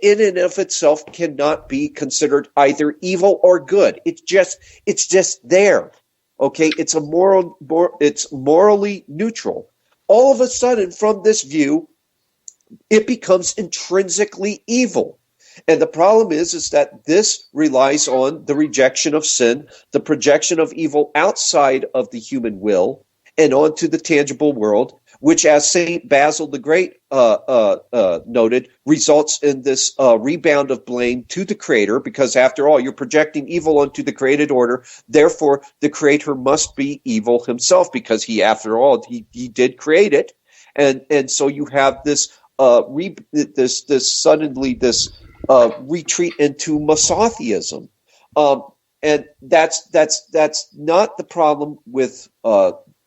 in and of itself cannot be considered either evil or good. It's just there. Okay, it's morally neutral. All of a sudden, from this view, it becomes intrinsically evil. And the problem is that this relies on the rejection of sin, the projection of evil outside of the human will and onto the tangible world, which, as St. Basil the Great noted, results in this rebound of blame to the Creator, because after all, you're projecting evil onto the created order. Therefore, the Creator must be evil himself, because he, after all, he did create it. And so you have this retreat into Masotheism, and that's not the problem with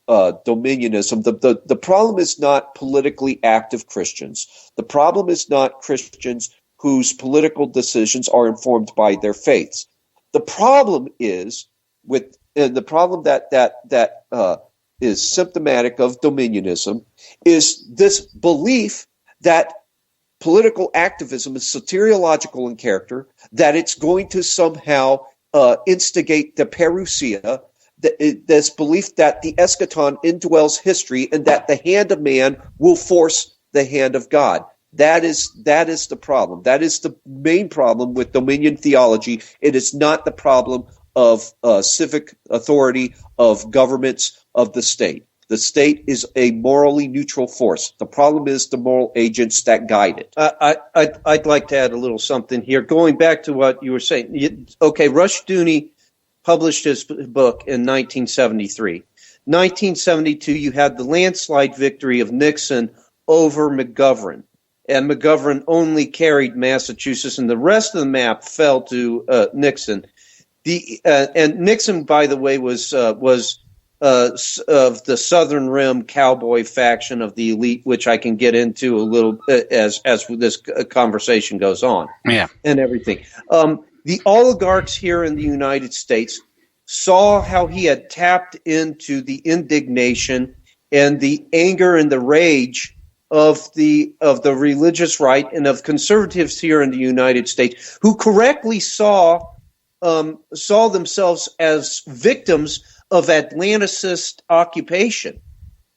Dominionism. The problem is not politically active Christians. The problem is not Christians whose political decisions are informed by their faiths. The problem is the problem that is symptomatic of Dominionism is this belief that political activism is soteriological in character, that it's going to somehow instigate the parousia, this belief that the eschaton indwells history and that the hand of man will force the hand of God. That is the problem. That is the main problem with dominion theology. It is not the problem of civic authority, of governments, of the state. The state is a morally neutral force. The problem is the moral agents that guide it. I'd like to add a little something here. Going back to what you were saying. Okay, Rushdoony published his book in 1973. 1972, you had the landslide victory of Nixon over McGovern. And McGovern only carried Massachusetts, and the rest of the map fell to Nixon. And Nixon, by the way, was of the Southern Rim cowboy faction of the elite, which I can get into a little as this conversation goes on. Yeah. And everything. The oligarchs here in the United States saw how he had tapped into the indignation and the anger and the rage of the religious right and of conservatives here in the United States, who correctly saw themselves as victims of Atlanticist occupation.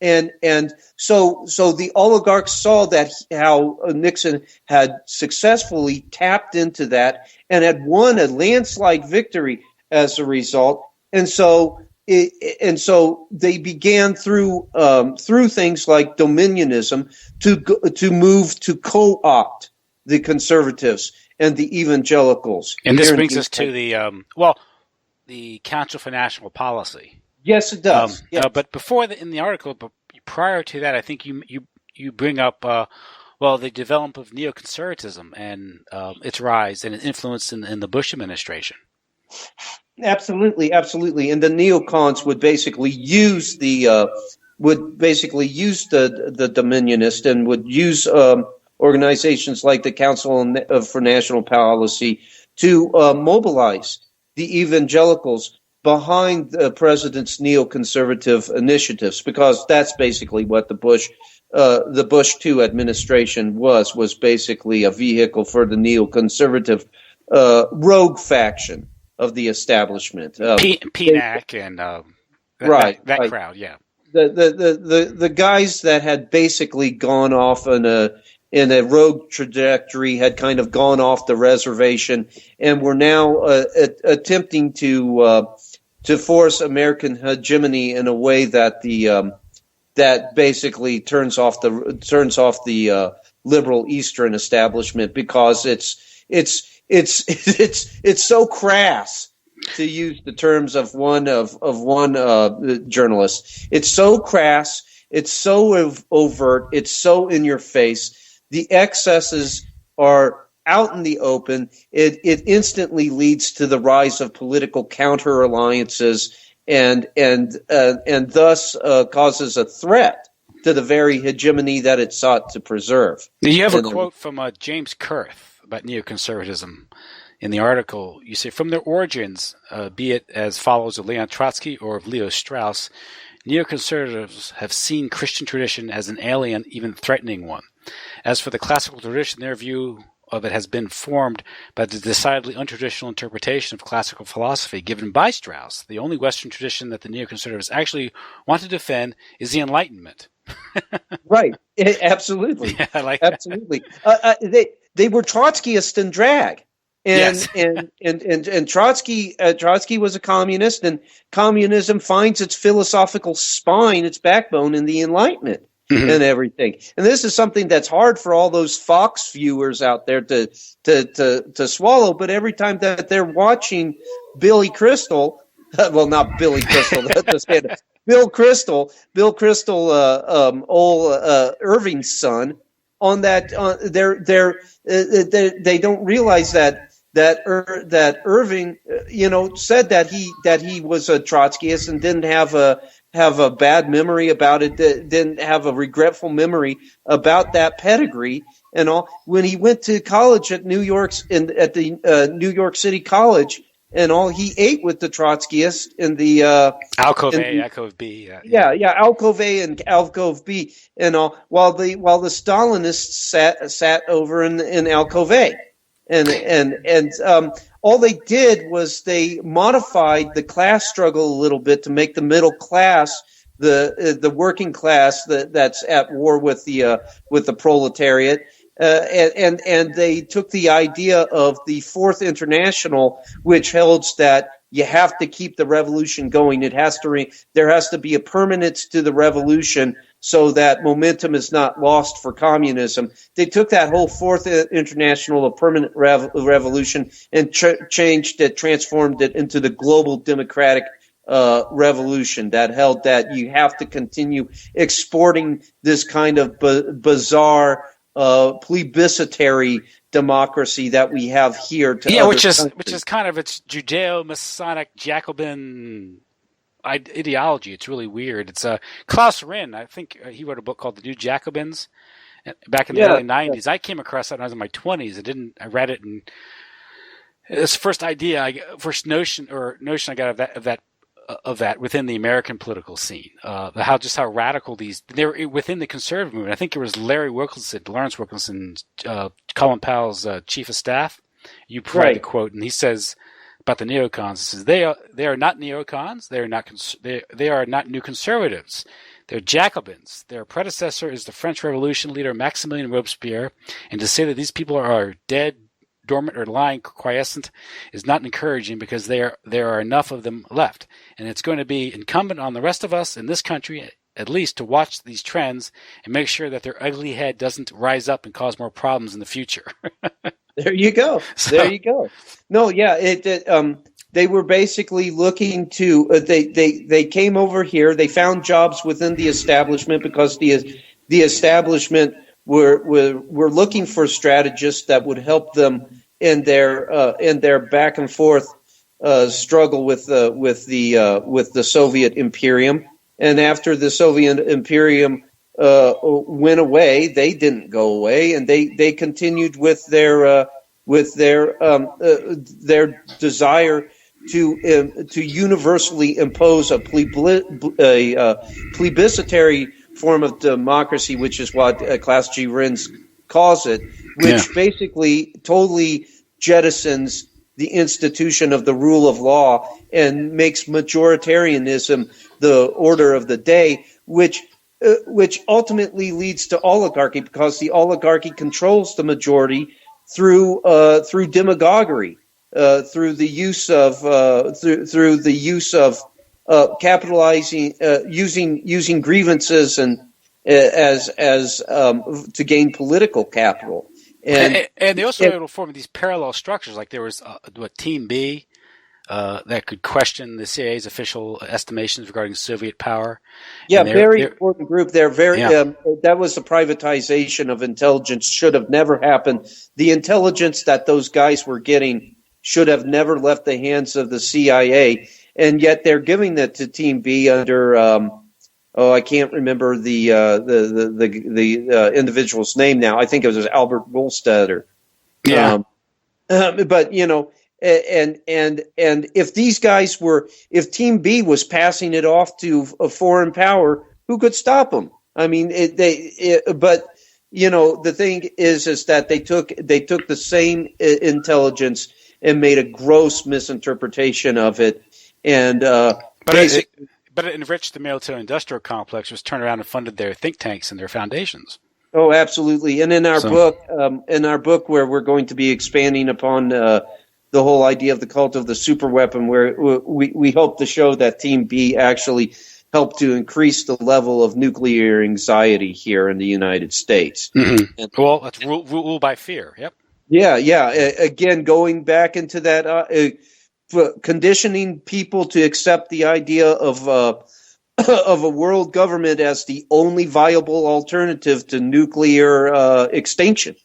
And so the oligarchs saw that how Nixon had successfully tapped into that and had won a landslide victory as a result. And so they began through things like Dominionism to move to co-opt the conservatives and the evangelicals. And this brings us to the Council for National Policy. Yes, it does. But before in the article, but prior to that, I think you bring up the development of neoconservatism and its rise and its influence in the Bush administration. Absolutely. And the neocons would basically use the Dominionist and would use organizations like the Council for National Policy to mobilize the evangelicals behind the president's neoconservative initiatives, because that's basically what the Bush II administration was basically a vehicle for the neoconservative rogue faction of the establishment. PNAC and that crowd, yeah. The guys that had basically gone off in a rogue trajectory, had kind of gone off the reservation, and were now attempting to force American hegemony in a way that that basically turns off the liberal Eastern establishment, because it's so crass, to use the terms of one journalist. It's so crass. It's so overt. It's so in your face. The excesses are out in the open. It instantly leads to the rise of political counter alliances, and thus causes a threat to the very hegemony that it sought to preserve. You have a quote from James Kurth about neoconservatism in the article. You say, from their origins, be it as follows of Leon Trotsky or of Leo Strauss, neoconservatives have seen Christian tradition as an alien, even threatening one. As for the classical tradition, their view of it has been formed by the decidedly untraditional interpretation of classical philosophy given by Strauss. The only Western tradition that the neoconservatives actually want to defend is the Enlightenment. Right. Absolutely. Yeah, I like absolutely. They were Trotskyists in drag. And, yes. and Trotsky was a communist, and communism finds its philosophical spine, its backbone, in the Enlightenment. Mm-hmm. And everything. And this is something that's hard for all those Fox viewers out there to swallow. But every time that they're watching Billy Crystal, well, not Billy Crystal, Bill Crystal, old Irving's son, on that, they don't realize that Irving, said that he was a Trotskyist and didn't have a bad memory about it, didn't have a regretful memory about that pedigree and all. When he went to college at New York City College and all, he ate with the Trotskyists in the Alcove A, Alcove B. Alcove A and Alcove B and all, while the Stalinists sat over in Alcove A. And all they did was they modified the class struggle a little bit to make the middle class, the working class that's at war with the proletariat, and they took the idea of the Fourth International, which holds that you have to keep the revolution going. There has to be a permanence to the revolution, so that momentum is not lost for communism. They took that whole Fourth International, a permanent revolution, and transformed it into the global democratic revolution that held that you have to continue exporting this kind of bizarre plebiscitary democracy that we have here to which is kind of its Judeo-Masonic Jacobin ideology. It's really weird. It's Klaus Rin. I think he wrote a book called The New Jacobins back in the early 90s. I came across that when I was in my 20s. I read it, and it's the first notion I got of that within the American political scene. How radical they're within the conservative movement. I think it was Lawrence Wilkinson, Colin Powell's chief of staff. You provide the quote, and he says about the neocons. He says they are not neocons. They are not new conservatives. They're Jacobins. Their predecessor is the French Revolution leader Maximilien Robespierre, and to say that these people are dead, dormant, or lying quiescent is not encouraging, because there are enough of them left, and it's going to be incumbent on the rest of us in this country, at least, to watch these trends and make sure that their ugly head doesn't rise up and cause more problems in the future. There you go. There you go. No, yeah, they were basically looking to. They came over here. They found jobs within the establishment, because the establishment were looking for strategists that would help them in their back and forth struggle with the Soviet Imperium. And after the Soviet Imperium went away, they didn't go away, and they continued with their desire to universally impose a plebiscitary form of democracy, which is what Klaus G. Rins calls it, which basically totally jettisons the institution of the rule of law and makes majoritarianism the order of the day, which ultimately leads to oligarchy, because the oligarchy controls the majority through demagoguery, through the use of capitalizing, using grievances and as to gain political capital. And they also were able to form these parallel structures. Like there was Team B that could question the CIA's official estimations regarding Soviet power. Yeah, very important group. They're very. That was the privatization of intelligence. Should have never happened. The intelligence that those guys were getting should have never left the hands of the CIA, and yet they're giving that to Team B under. I can't remember the individual's name now. I think it was Albert Wohlstetter. Yeah. But and if these guys if Team B was passing it off to a foreign power, who could stop them? I mean, but the thing is that they took the same intelligence and made a gross misinterpretation of it, and But it enriched the military-industrial complex, was turned around and funded their think tanks and their foundations. Oh, absolutely. And in our book, where we're going to be expanding upon the whole idea of the cult of the superweapon, where we hope to show that Team B actually helped to increase the level of nuclear anxiety here in the United States. Mm-hmm. Well, that's rule by fear. Yep. Yeah. Again, going back into that. Conditioning people to accept the idea of a world government as the only viable alternative to nuclear extinction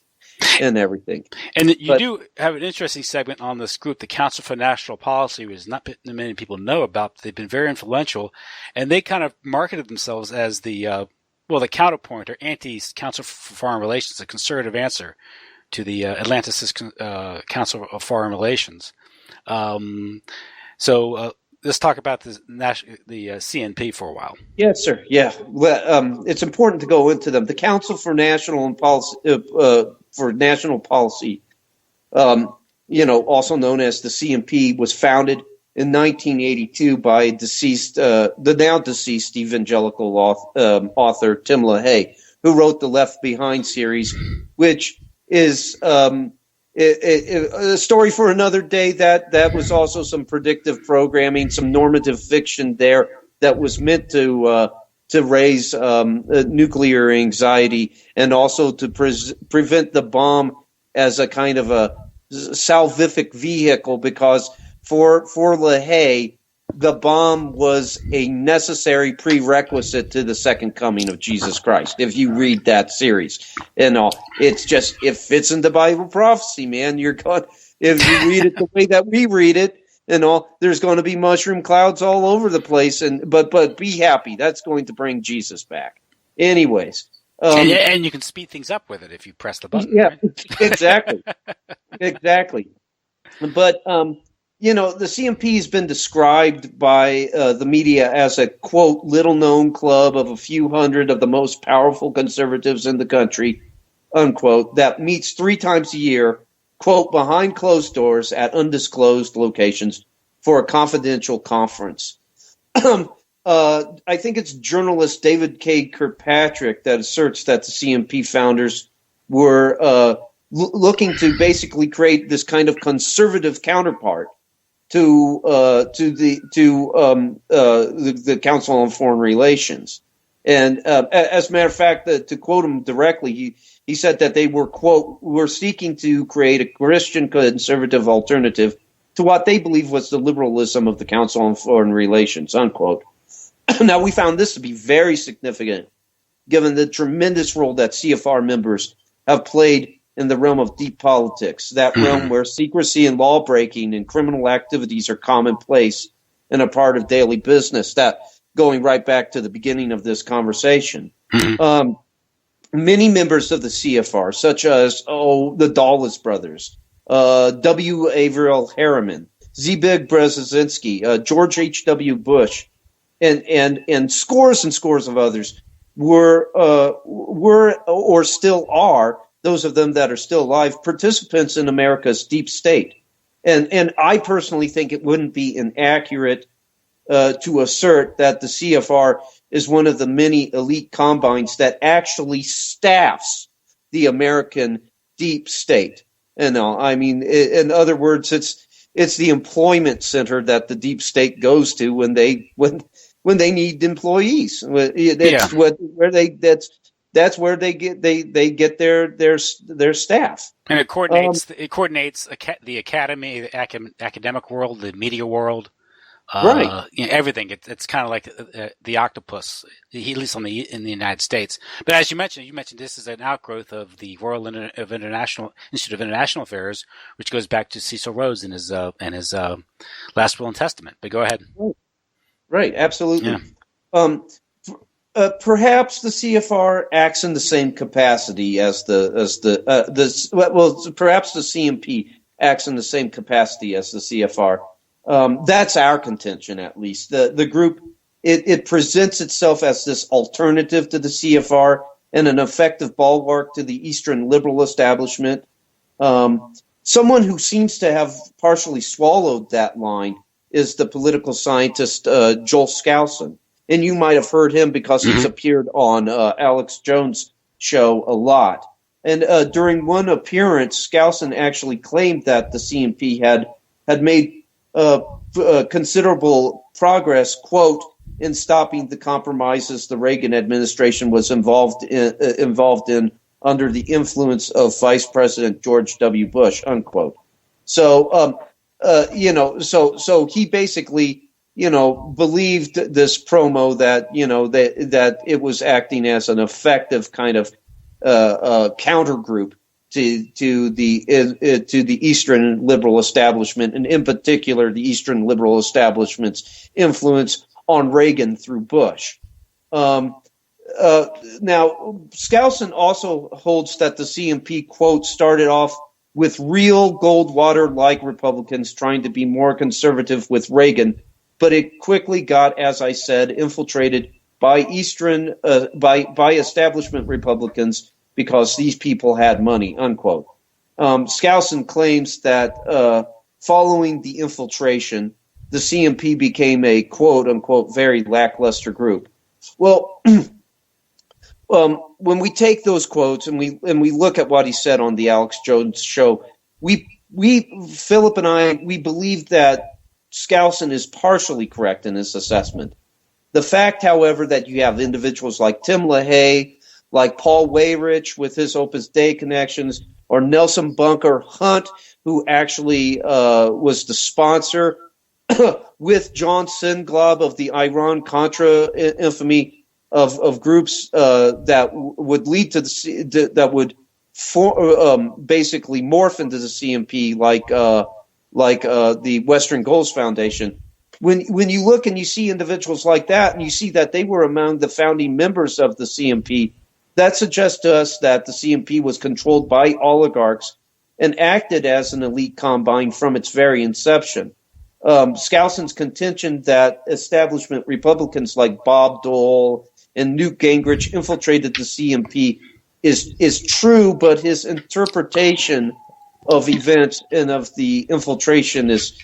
and everything. And you do have an interesting segment on this group, the Council for National Policy, which not many people know about. They've been very influential, and they kind of marketed themselves as the counterpoint or anti-Council for Foreign Relations, a conservative answer to the Atlanticist Council of Foreign Relations. So let's talk about the CNP for a while. Yes, sir. Yeah, well, it's important to go into them. The Council for National Policy, also known as the CNP, was founded in 1982 by the now deceased evangelical author Tim LaHaye, who wrote the Left Behind series, which is a story for another day. That was also some predictive programming, some normative fiction there that was meant to raise nuclear anxiety and also to prevent the bomb as a kind of a salvific vehicle, because for LaHaye, the bomb was a necessary prerequisite to the second coming of Jesus Christ. If you read that series and all, it fits into Bible prophecy, man. If you read it the way that we read it, and all. There's going to be mushroom clouds all over the place, but be happy. That's going to bring Jesus back. Anyways, and you can speed things up with it if you press the button. Yeah, right? exactly, exactly. But the CMP has been described by the media as a, quote, little-known club of a few hundred of the most powerful conservatives in the country, unquote, that meets 3 times a year, quote, behind closed doors at undisclosed locations for a confidential conference. I think it's journalist David K. Kirkpatrick that asserts that the CMP founders were looking to basically create this kind of conservative counterpart to the Council on Foreign Relations. And as a matter of fact, to quote him directly, he said that they were, quote, were seeking to create a Christian conservative alternative to what they believed was the liberalism of the Council on Foreign Relations, unquote. Now, we found this to be very significant, given the tremendous role that CFR members have played in the realm of deep politics, that realm where secrecy and law breaking and criminal activities are commonplace and a part of daily business, that going right back to the beginning of this conversation. Many members of the CFR, such as, the Dulles brothers, W. Averill Harriman, Zbig Brzezinski, George H.W. Bush, and scores of others were or still are, those of them that are still alive, participants in America's deep state. And I personally think it wouldn't be inaccurate to assert that the CFR is one of the many elite combines that actually staffs the American deep state. In other words, it's the employment center that the deep state goes to when they need employees. That's where they get their staff. And it coordinates the academy, the academic world, the media world, right? Everything. It's kind of like the octopus, at least in the United States. But as you mentioned this is an outgrowth of the Royal Institute of International Affairs, which goes back to Cecil Rhodes and his Last Will and Testament. But go ahead. Right, absolutely. Yeah. Perhaps the CFR acts in the same capacity as perhaps the CMP acts in the same capacity as the CFR. That's our contention, at least. The group it presents itself as this alternative to the CFR and an effective bulwark to the Eastern liberal establishment. Someone who seems to have partially swallowed that line is the political scientist Joel Skousen. And you might have heard him because he's appeared on Alex Jones' show a lot. And during one appearance, Skousen actually claimed that the CMP had made considerable progress, quote, in stopping the compromises the Reagan administration was involved in under the influence of Vice President George W. Bush, unquote. So, so he basically, believed this promo that, that it was acting as an effective kind of counter group to the Eastern liberal establishment, and in particular the Eastern liberal establishment's influence on Reagan through Bush. Now, Skousen also holds that the CMP, quote, started off with real Goldwater-like Republicans trying to be more conservative with Reagan, but it quickly got, as I said, infiltrated by by establishment Republicans because these people had money, unquote. Skousen claims that following the infiltration, the CMP became a quote unquote very lackluster group. Well, when we take those quotes and we look at what he said on the Alex Jones show, Philip and I believe that Skousen is partially correct in his assessment. The fact, however, that you have individuals like Tim LaHaye, like Paul Weyrich with his Opus Dei connections, or Nelson Bunker Hunt, who actually was the sponsor with John Singlob of the Iran-Contra infamy of groups that would lead to basically morph into the CMP, like the Western Goals Foundation. When you look and you see individuals like that, and you see that they were among the founding members of the CMP, that suggests to us that the CMP was controlled by oligarchs and acted as an elite combine from its very inception. Skousen's contention that establishment Republicans like Bob Dole and Newt Gingrich infiltrated the CMP is true, but his interpretation of events and of the infiltration is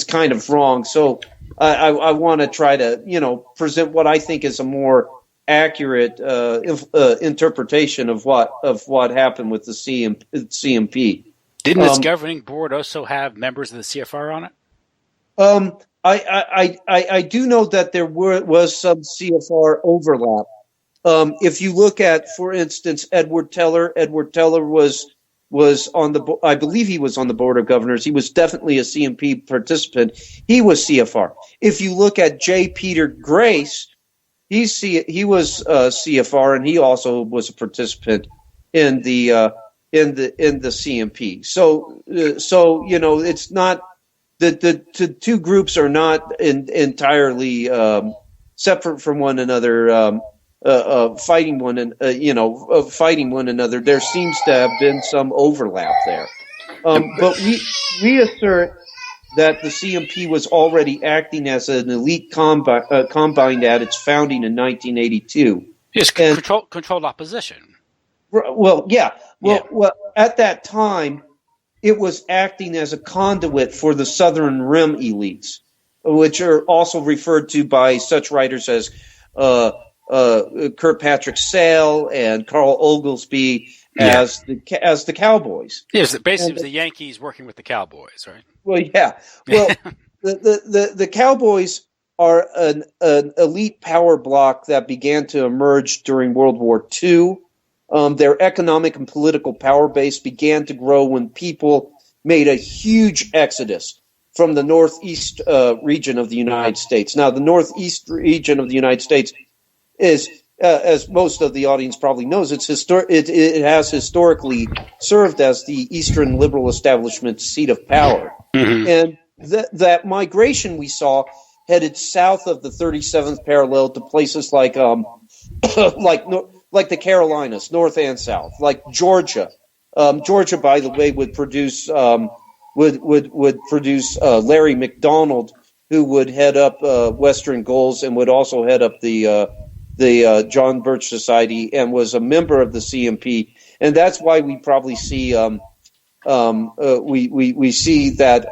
kind of wrong. So I want to try to present what I think is a more accurate interpretation of what happened with the CMP. Didn't this governing board also have members of the CFR on it? I do know that there was some CFR overlap. If you look at, for instance, Edward Teller was on the, I believe he was on the board of governors. He was definitely a CMP participant. He was CFR. If you look at J. Peter Grace, he was CFR, and he also was a participant in the CMP. So it's not the two groups are not entirely separate from one another. Fighting one another. There seems to have been some overlap there, but we assert that the CMP was already acting as an elite combine at its founding in 1982. Yes, controlled opposition. Well, yeah. Well, at that time, it was acting as a conduit for the Southern Rim elites, which are also referred to by such writers as Kirkpatrick Sale and Carl Oglesby as the Cowboys. Yes, basically it was the Yankees working with the Cowboys, right? Well, yeah. Well, the Cowboys are an elite power bloc that began to emerge during World War II. Their economic and political power base began to grow when people made a huge exodus from the northeast region of the United States. Now, the northeast region of the United States is, as most of the audience probably knows, it has historically served as the Eastern liberal establishment's seat of power. Mm-hmm. And that migration we saw headed south of the 37th parallel to places like the Carolinas, north and south, like Georgia. Georgia, by the way, would produce Larry McDonald, who would head up Western Goals and would also head up the John Birch Society and was a member of the CMP, and that's why we probably see we see that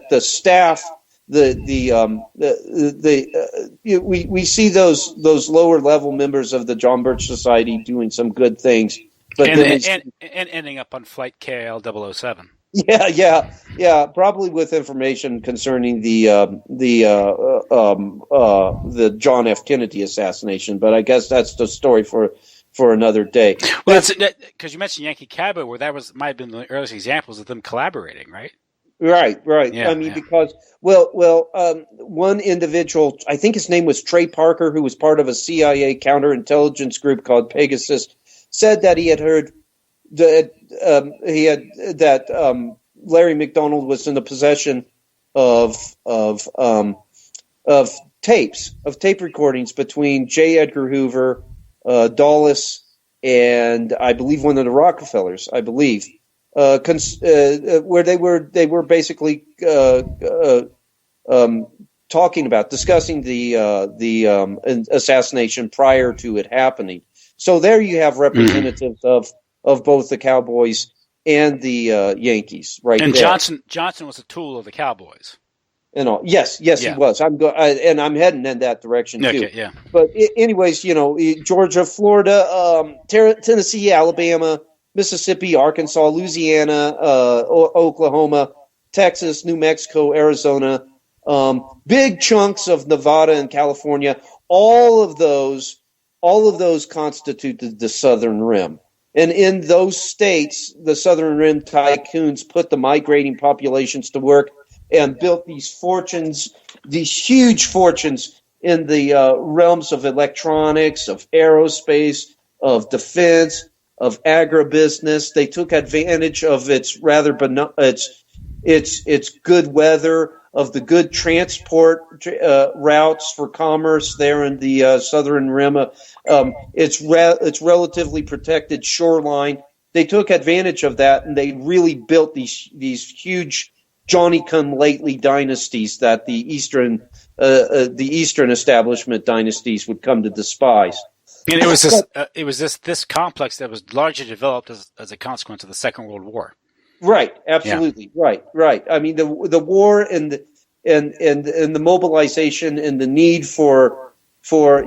the staff we see those lower level members of the John Birch Society doing some good things, but and ending up on flight KL 007. Yeah. Probably with information concerning the John F. Kennedy assassination, but I guess that's the story for another day. Well, because you mentioned Yankee Cabo, where might have been the earliest examples of them collaborating, right? Right. Yeah, because one individual, I think his name was Trey Parker, who was part of a CIA counterintelligence group called Pegasus, said that he had heard that Larry McDonald was in the possession of tape recordings between J. Edgar Hoover, Dulles, and I believe one of the Rockefellers. I believe where they were basically discussing the assassination prior to it happening. So there you have representatives of both the Cowboys and the Yankees, right? And there. Johnson was a tool of the Cowboys. And all. Yes, yeah. He was. I'm heading in that direction too. Okay, yeah. But anyways, Georgia, Florida, Tennessee, Alabama, Mississippi, Arkansas, Louisiana, Oklahoma, Texas, New Mexico, Arizona, big chunks of Nevada and California. All of those constituted the Southern Rim. And in those states, the Southern Rim tycoons put the migrating populations to work and built these huge fortunes in the realms of electronics, of aerospace, of defense, of agribusiness. They took advantage of its its good weather, of the good transport routes for commerce there in the southern rim, its relatively protected shoreline. They took advantage of that, and they really built these huge Johnny-come-lately dynasties that the Eastern establishment dynasties would come to despise. And it was this complex that was largely developed as a consequence of the Second World War. Right, absolutely, yeah. Right. I mean, the war and the mobilization and the need for the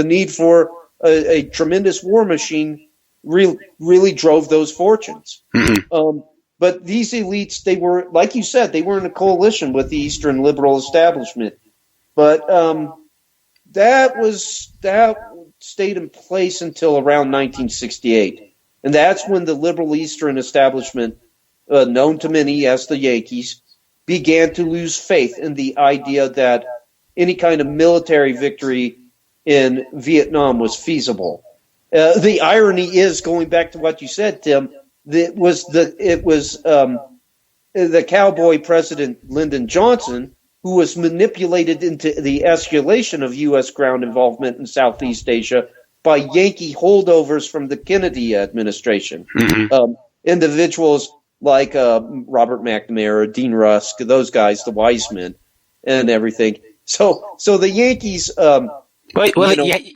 need for a tremendous war machine really drove those fortunes. Mm-hmm. But these elites, they were, like you said, they were in a coalition with the Eastern liberal establishment. But that stayed in place until around 1968. And that's when the liberal Eastern establishment, known to many as the Yankees, began to lose faith in the idea that any kind of military victory in Vietnam was feasible. The irony is, going back to what you said, Tim, it was the cowboy president Lyndon Johnson who was manipulated into the escalation of U.S. ground involvement in Southeast Asia by Yankee holdovers from the Kennedy administration. Mm-hmm. Individuals like Robert McNamara, Dean Rusk, those guys, the wise men, and everything. So the Yankees. You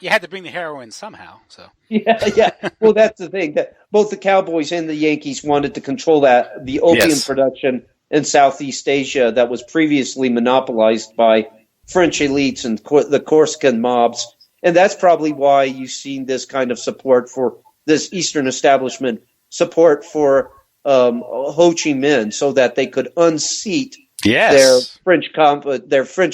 had to bring the heroin somehow. So yeah. Well, that's the thing. That both the Cowboys and the Yankees wanted to control the opium production in Southeast Asia that was previously monopolized by French elites and the Corsican mobs. And that's probably why you've seen this kind of support for this Eastern establishment, support for Ho Chi Minh, so that they could unseat their French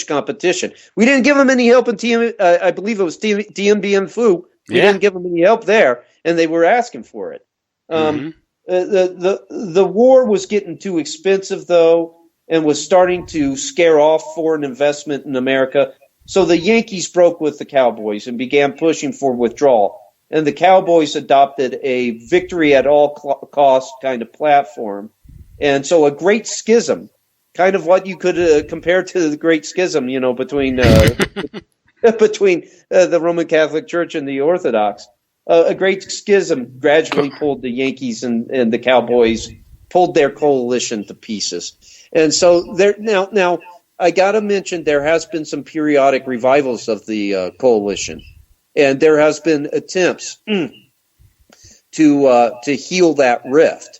competition. We didn't give them any help in I believe it was Dien Bien Phu. We didn't give them any help there, and they were asking for it. The war was getting too expensive, though, and was starting to scare off foreign investment in America. So the Yankees broke with the Cowboys and began pushing for withdrawal. And the Cowboys adopted a victory at all cost kind of platform. And so a great schism, kind of what you could compare to the Great Schism, between the Roman Catholic Church and the Orthodox. A great schism gradually pulled the Yankees and the Cowboys, pulled their coalition to pieces. And so now I got to mention there has been some periodic revivals of the coalition, and there has been attempts to heal that rift.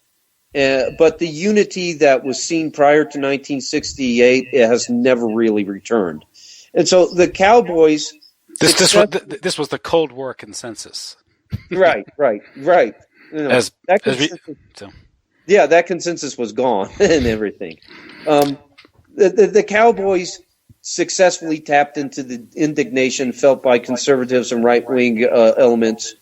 But the unity that was seen prior to 1968 has never really returned. And so the Cowboys. This was the Cold War consensus. Right. That consensus was gone and everything. The Cowboys successfully tapped into the indignation felt by conservatives and right-wing elements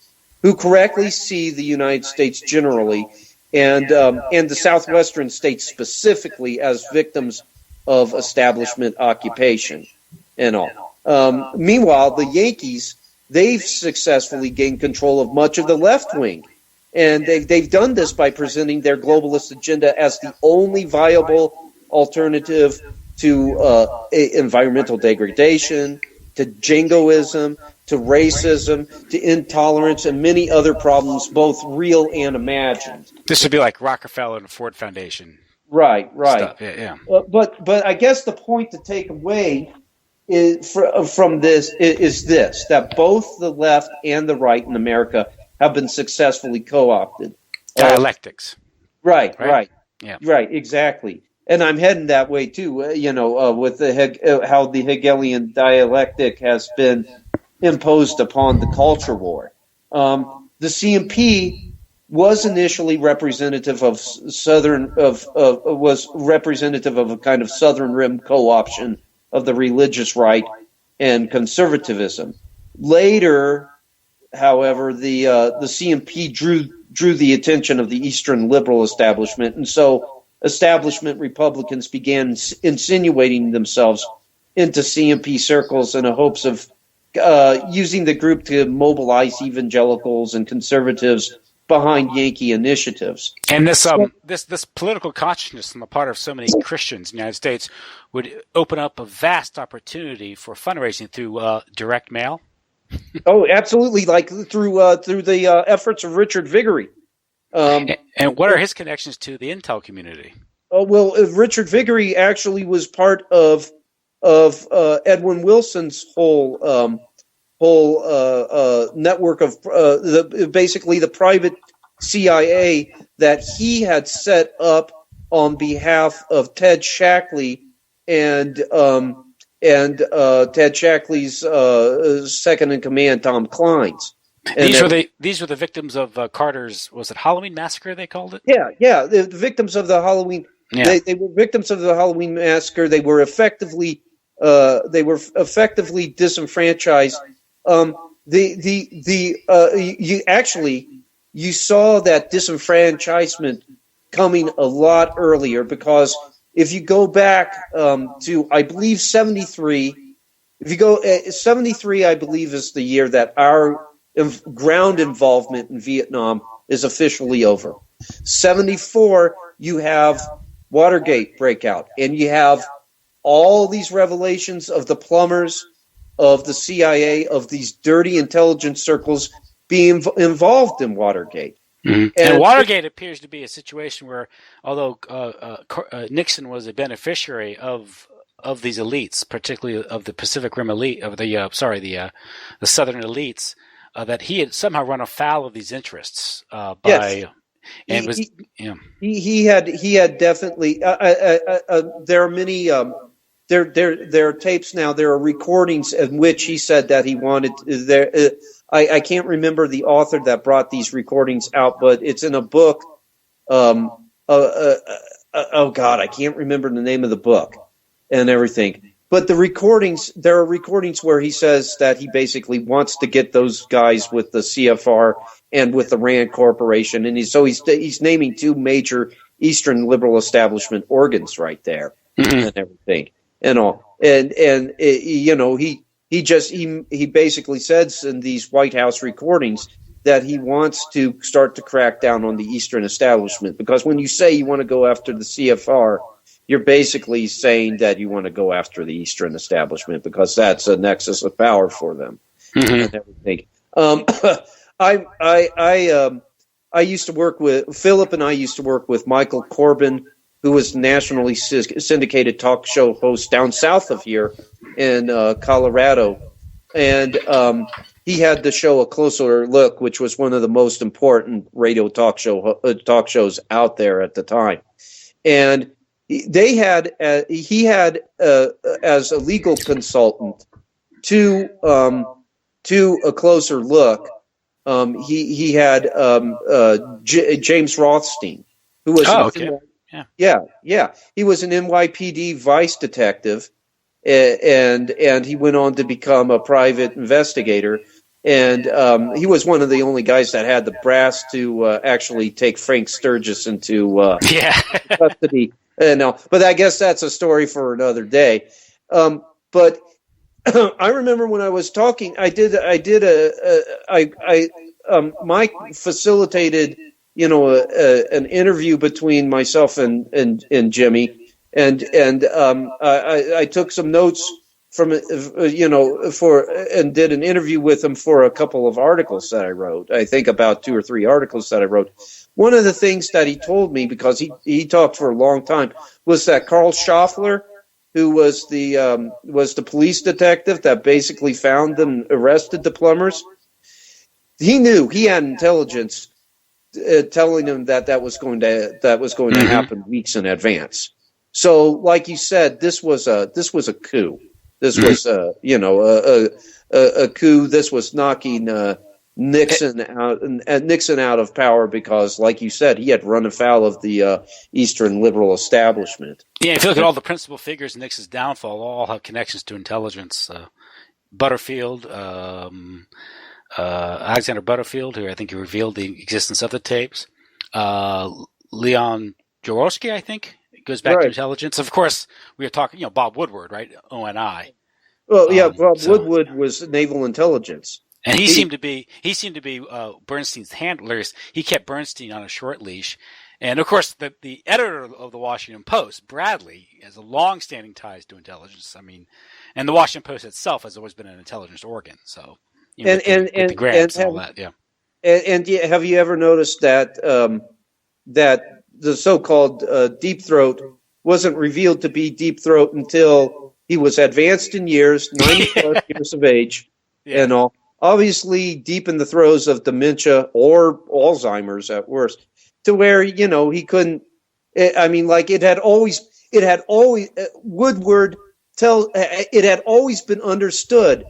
who correctly see the United States generally and the southwestern states specifically as victims of establishment occupation and all. Meanwhile, the Yankees, they've successfully gained control of much of the left wing. And they've done this by presenting their globalist agenda as the only viable alternative to environmental degradation, to jingoism, to racism, to intolerance, and many other problems, both real and imagined. This would be like Rockefeller and the Ford Foundation. Right. Stuff. Yeah. But I guess the point to take away from this is this, that both the left and the right in America have been successfully co-opted. Dialectics. Right. Yeah. Right, exactly. And I'm heading that way too, with how the Hegelian dialectic has been imposed upon the culture war. The CMP was initially representative of a kind of Southern Rim co-option of the religious right and conservatism. Later, however, the CMP drew the attention of the Eastern liberal establishment, and so establishment Republicans began insinuating themselves into CMP circles in the hopes of using the group to mobilize evangelicals and conservatives behind Yankee initiatives. And this political consciousness on the part of so many Christians in the United States would open up a vast opportunity for fundraising through direct mail. Oh, absolutely! Like through the efforts of Richard Viguerie. And what are his connections to the intel community? Oh well, Richard Viguerie actually was part of Edwin Wilson's whole network of basically the private CIA that he had set up on behalf of Ted Shackley and Ted Shackley's second in command, Tom Clines. These were the victims of Carter's, was it Halloween Massacre they called it? Yeah, the victims of the Halloween. Yeah. They were victims of the Halloween Massacre. They were effectively disenfranchised. You saw that disenfranchisement coming a lot earlier, because if you go back to, I believe, 73, 73, I believe, is the year that our ground involvement in Vietnam is officially over. 74, you have Watergate breakout, and you have all these revelations of the plumbers, of the CIA, of these dirty intelligence circles being involved in Watergate. Mm-hmm. And Watergate appears to be a situation where, although Nixon was a beneficiary of these elites, particularly of the Pacific Rim elite, of the Southern elites, that he had somehow run afoul of these interests by. Yes. And he had definitely. There are many. There are tapes now. There are recordings in which he said that he wanted there. I can't remember the author that brought these recordings out, but it's in a book. Oh God, I can't remember the name of the book and everything. But there are recordings where he says that he basically wants to get those guys with the CFR and with the Rand Corporation, and he's naming two major Eastern liberal establishment organs right there, mm-hmm. and everything and all, and he basically says in these White House recordings that he wants to start to crack down on the Eastern establishment, because when you say you want to go after the CFR, you're basically saying that you want to go after the Eastern establishment, because that's a nexus of power for them, mm-hmm. and everything. I used to work with Philip, and I used to work with Michael Corbin, who was nationally syndicated talk show host down south of here in Colorado, and he had the show A Closer Look, which was one of the most important radio talk shows out there at the time, and he had as a legal consultant to A Closer Look. He had James Rothstein, who was he was an NYPD vice detective, and he went on to become a private investigator, and he was one of the only guys that had the brass to actually take Frank Sturgis into custody. No, but I guess that's a story for another day. But I remember when I was talking, Mike facilitated, an interview between myself and Jimmy, and I took some notes from and did an interview with him for a couple of articles that I wrote. I think about 2 or 3 articles that I wrote. One of the things that he told me, because he talked for a long time, was that Carl Schaffler, who was the police detective that basically found and arrested the plumbers, he knew, he had intelligence telling him that was going to mm-hmm. happen weeks in advance. So, like you said, this was a coup. This was a coup. This was knocking Nixon out of power, because, like you said, he had run afoul of the Eastern liberal establishment. Yeah, if you look at all the principal figures in Nixon's downfall, all have connections to intelligence. Butterfield, Alexander Butterfield, who I think revealed the existence of the tapes. Leon Jaworski, I think, goes back to intelligence. Of course, we are talking, Bob Woodward, right? ONI. Well, yeah, Bob Woodward was naval intelligence. And he seemed to be Bernstein's handlers. He kept Bernstein on a short leash. And, of course, the editor of the Washington Post, Bradley, has a long-standing ties to intelligence. I mean, and the Washington Post itself has always been an intelligence organ. So, with the grants and all that, yeah. And have you ever noticed that that the so-called Deep Throat wasn't revealed to be Deep Throat until he was advanced in years, 90+ years of age, and all. Obviously, deep in the throes of dementia or Alzheimer's at worst. To where, he couldn't, I mean, like it had always, Woodward it had always been understood,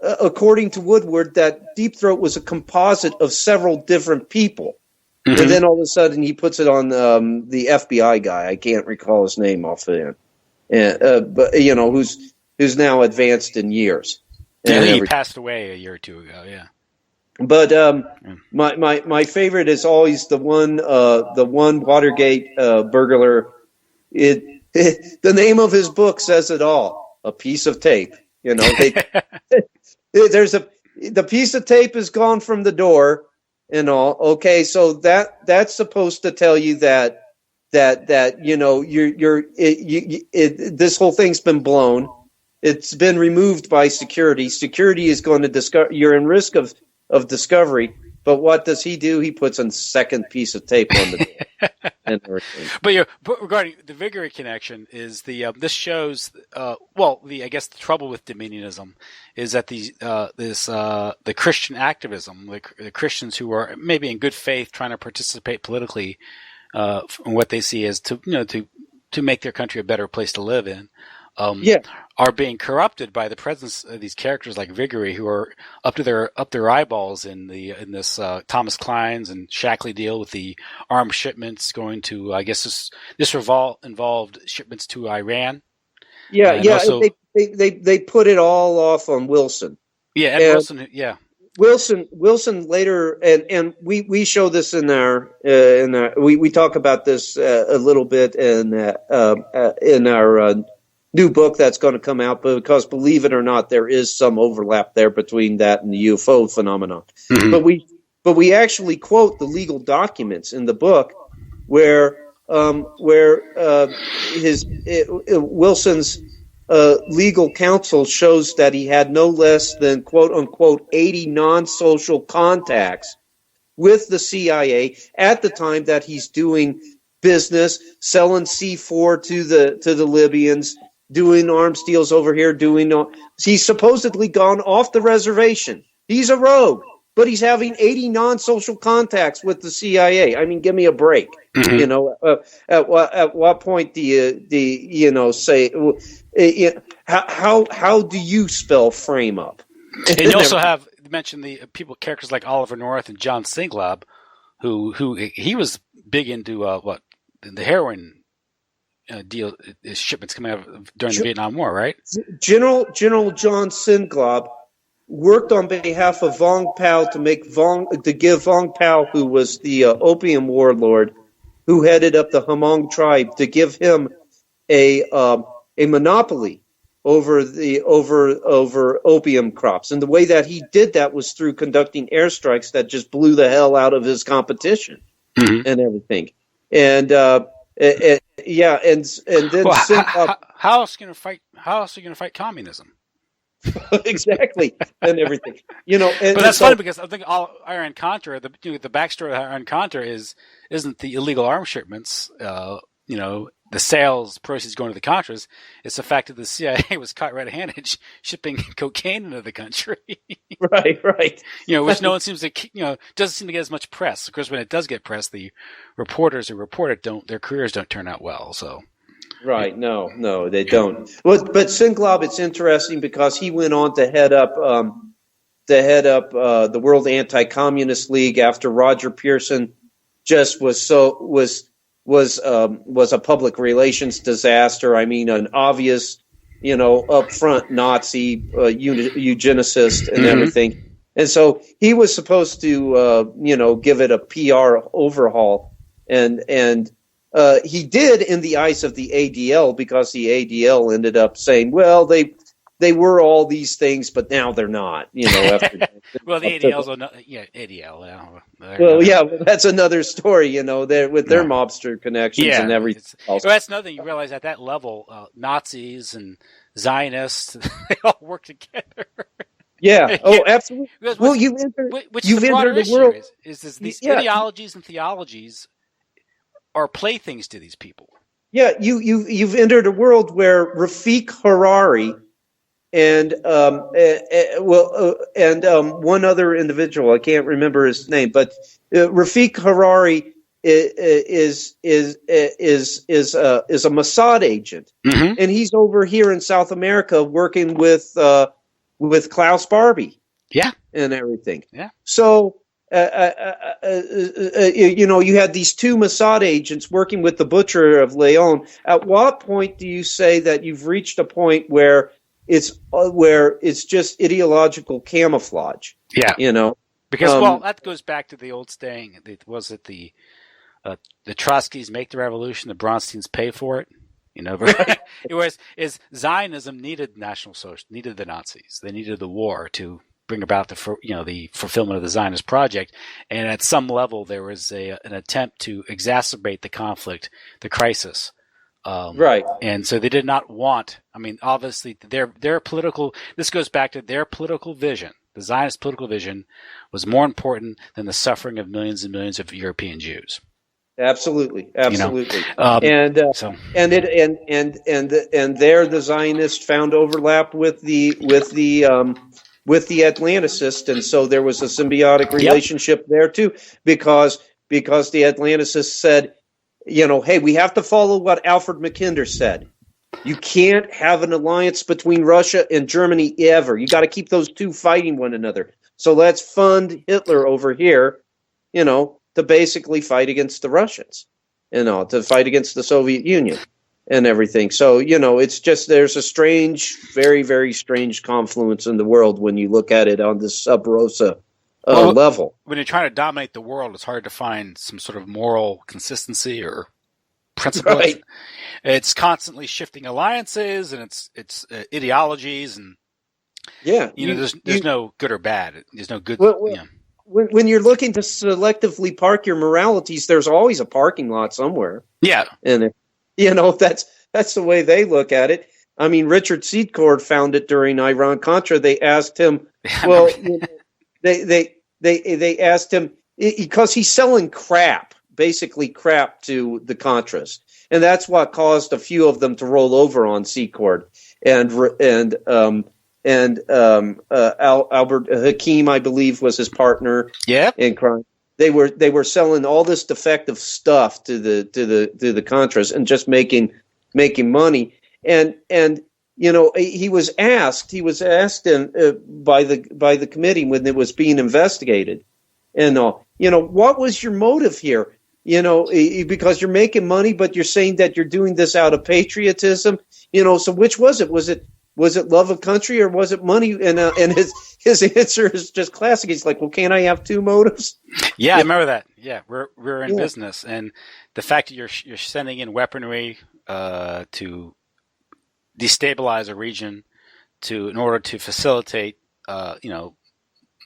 according to Woodward, that Deep Throat was a composite of several different people. Mm-hmm. And then all of a sudden he puts it on the FBI guy. I can't recall his name offhand. But, who's now advanced in years. Yeah, he passed away a year or two ago, yeah. But my favorite is always the one Watergate burglar. The name of his book says it all. A piece of tape. The piece of tape is gone from the door and all. Okay, so that's supposed to tell you that this whole thing's been blown. It's been removed by security. Security is going to discover you're in risk of discovery, but what does he do? He puts a second piece of tape on the and everything. But regarding the Viggory connection is this shows I guess the trouble with Dominionism is that the Christian activism, the Christians who are maybe in good faith trying to participate politically in what they see as to make their country a better place to live in. Are being corrupted by the presence of these characters like Viggory, who are up their eyeballs in this Thomas Klein's and Shackley deal with the armed shipments going to, I guess this involved shipments to Iran. Also, they put it all off on Wilson. Yeah, and Wilson. Yeah, Wilson later, and we show this in our we talk about this a little bit in our new book that's going to come out, because believe it or not, there is some overlap there between that and the UFO phenomenon. Mm-hmm. But we actually quote the legal documents in the book where Wilson's legal counsel shows that he had no less than quote unquote 80 non-social contacts with the CIA at the time that he's doing business, selling C4 to the Libyans, doing arms deals over here, he's supposedly gone off the reservation. He's a rogue, but he's having 80 non-social contacts with the CIA. I mean, give me a break. Mm-hmm. At what point do you say, how do you spell frame up? And you also have mentioned the characters like Oliver North and John Singlob, who he was big into the heroin deal shipments coming out during the Vietnam War, right? General John Singlob worked on behalf of Vong Pao to give Vong Pao, who was the opium warlord who headed up the Hmong tribe, to give him a monopoly over opium crops. And the way that he did that was through conducting airstrikes that just blew the hell out of his competition. Mm-hmm. And everything. And and then how else are you going to fight? How else are you going to fight communism? Exactly, and everything. But that's funny because I think Iran Contra, the backstory of Iran Contra isn't the illegal arms shipments. The sales proceeds going to the Contras. It's the fact that the CIA was caught red-handed shipping cocaine into the country. Right. Which no one seems to, doesn't seem to get as much press. Of course, when it does get press, the reporters who report it their careers don't turn out well. So. Right. No, they don't. But Singlob, it's interesting because he went on to head up the World Anti-Communist League after Roger Pearson just was a public relations disaster. I mean, an obvious, upfront Nazi eugenicist and everything. And so he was supposed to, give it a PR overhaul, and he did in the eyes of the ADL, because the ADL ended up saying, well, they they were all these things, but now they're not. After, well, the ADL's ADL. Well, yeah, that's another story. With their mobster connections and everything else. Well, that's another thing. You realize at that level, Nazis and Zionists, they all work together. Yeah. Oh, absolutely. Well, you've the broader entered the world. Is these ideologies and theologies are playthings to these people. Yeah, you've entered a world where Rafik Harari and one other individual, I can't remember his name, but Rafik Harari is a Mossad agent, and he's over here in South America working with Klaus Barbie, and everything. Yeah. So. You had these two Mossad agents working with the butcher of Leon. At what point do you say that you've reached a point where it's just ideological camouflage? Yeah, because that goes back to the old saying. Was it the Trotskys make the revolution, the Bronsteins pay for it? Zionism needed needed the Nazis. They needed the war to bring about the fulfillment of the Zionist project, and at some level there was an attempt to exacerbate the conflict, the crisis, right? And so they did not want. I mean, obviously, their political. This goes back to their political vision. The Zionist political vision was more important than the suffering of millions and millions of European Jews. Absolutely. And there the Zionists found overlap with the Atlanticists, and so there was a symbiotic relationship there too, because the Atlanticists said, hey, we have to follow what Alfred Mackinder said. You can't have an alliance between Russia and Germany ever. You got to keep those two fighting one another. So let's fund Hitler over here, to basically fight against the Russians, to fight against the Soviet Union and everything. So, it's just, there's a strange, very, very strange confluence in the world when you look at it on this sub rosa level. When you're trying to dominate the world, it's hard to find some sort of moral consistency or principles. Right. It's constantly shifting alliances and it's ideologies, and there's no good or bad. There's no good. When you're looking to selectively park your moralities, there's always a parking lot somewhere. Yeah, and that's the way they look at it. I mean, Richard Secord found it during Iran-Contra. They asked him, they asked him because he's selling basically crap to the Contras, and that's what caused a few of them to roll over on Secord and Albert Hakim, I believe, was his partner. Yeah, in crime. They were selling all this defective stuff to the Contras and just making making money. And he was asked by the committee when it was being investigated, and what was your motive here? Because you're making money, but you're saying that you're doing this out of patriotism. So which was it? Was it love of country or was it money? And his answer is just classic. He's like, well, can't I have two motives? Yeah, I remember that. Yeah, we're in business, and the fact that you're sending in weaponry to destabilize a region in order to facilitate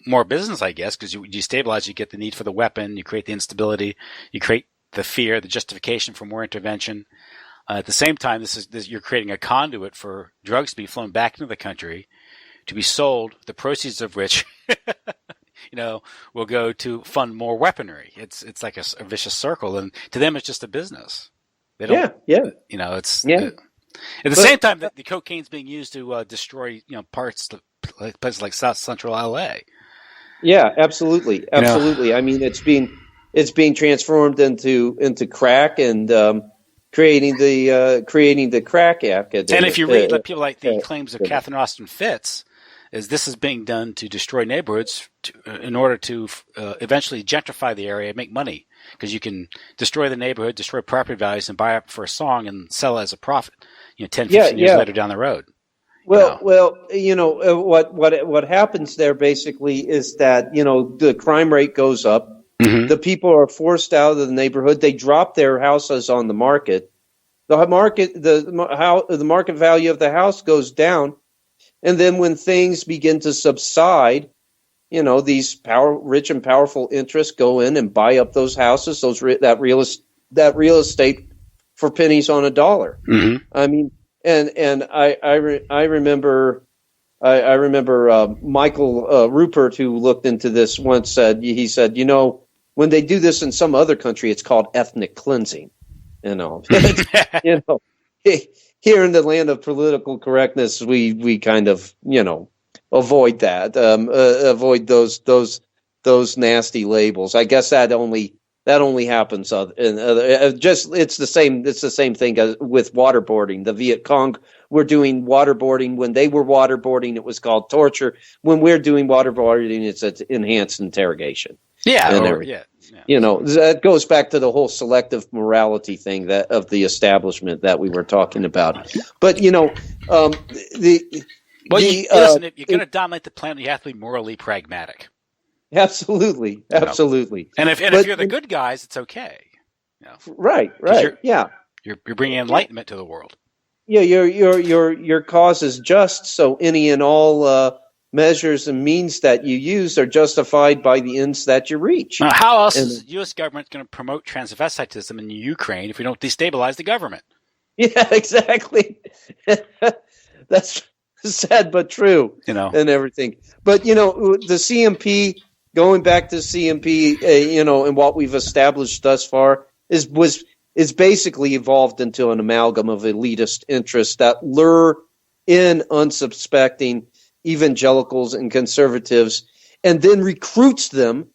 more business, I guess, because you destabilize, you get the need for the weapon, you create the instability, you create the fear, the justification for more intervention. At the same time, you're creating a conduit for drugs to be flown back into the country, to be sold, the proceeds of which, will go to fund more weaponry. It's like a vicious circle, and to them, it's just a business. They don't, at the same time, the cocaine's being used to destroy, parts of places like South Central LA. Yeah, absolutely. I mean, it's being transformed into crack and creating the crack epidemic. And if you read people like the claims of Catherine Austin Fitts, this is being done to destroy neighborhoods in order to eventually gentrify the area and make money, because you can destroy the neighborhood, destroy property values, and buy up for a song and sell it as a profit. 10, 15 years later down the road. Well, what happens there basically is that the crime rate goes up. Mm-hmm. The people are forced out of the neighborhood. They drop their houses on the market. The market value of the house goes down, And then when things begin to subside, these rich and powerful interests go in and buy up those houses, that real estate for pennies on a dollar. Mm-hmm. I mean, and I remember Michael Rupert, who looked into this, once said, when they do this in some other country, it's called ethnic cleansing. Here in the land of political correctness, we kind of avoid that, avoid those nasty labels. I guess that only happens in other. It's the same thing as with waterboarding. The Viet Cong were doing waterboarding. When they were waterboarding, it was called torture. When we're doing waterboarding, it's enhanced interrogation. That goes back to the whole selective morality thing of the establishment that we were talking about. But listen, if you're going to dominate the planet, you have to be morally pragmatic. Absolutely. And if you're the good guys, it's okay. Right. You're bringing enlightenment to the world. Yeah, your cause is just, so any and all measures and means that you use are justified by the ends that you reach. Now, how else is the U.S. government going to promote transvestitism in Ukraine if we don't destabilize the government? Yeah, exactly. That's sad but true, and everything. But, the CMP, going back to CMP, and what we've established thus far, is basically evolved into an amalgam of elitist interests that lure in unsuspecting evangelicals and conservatives, and then recruits them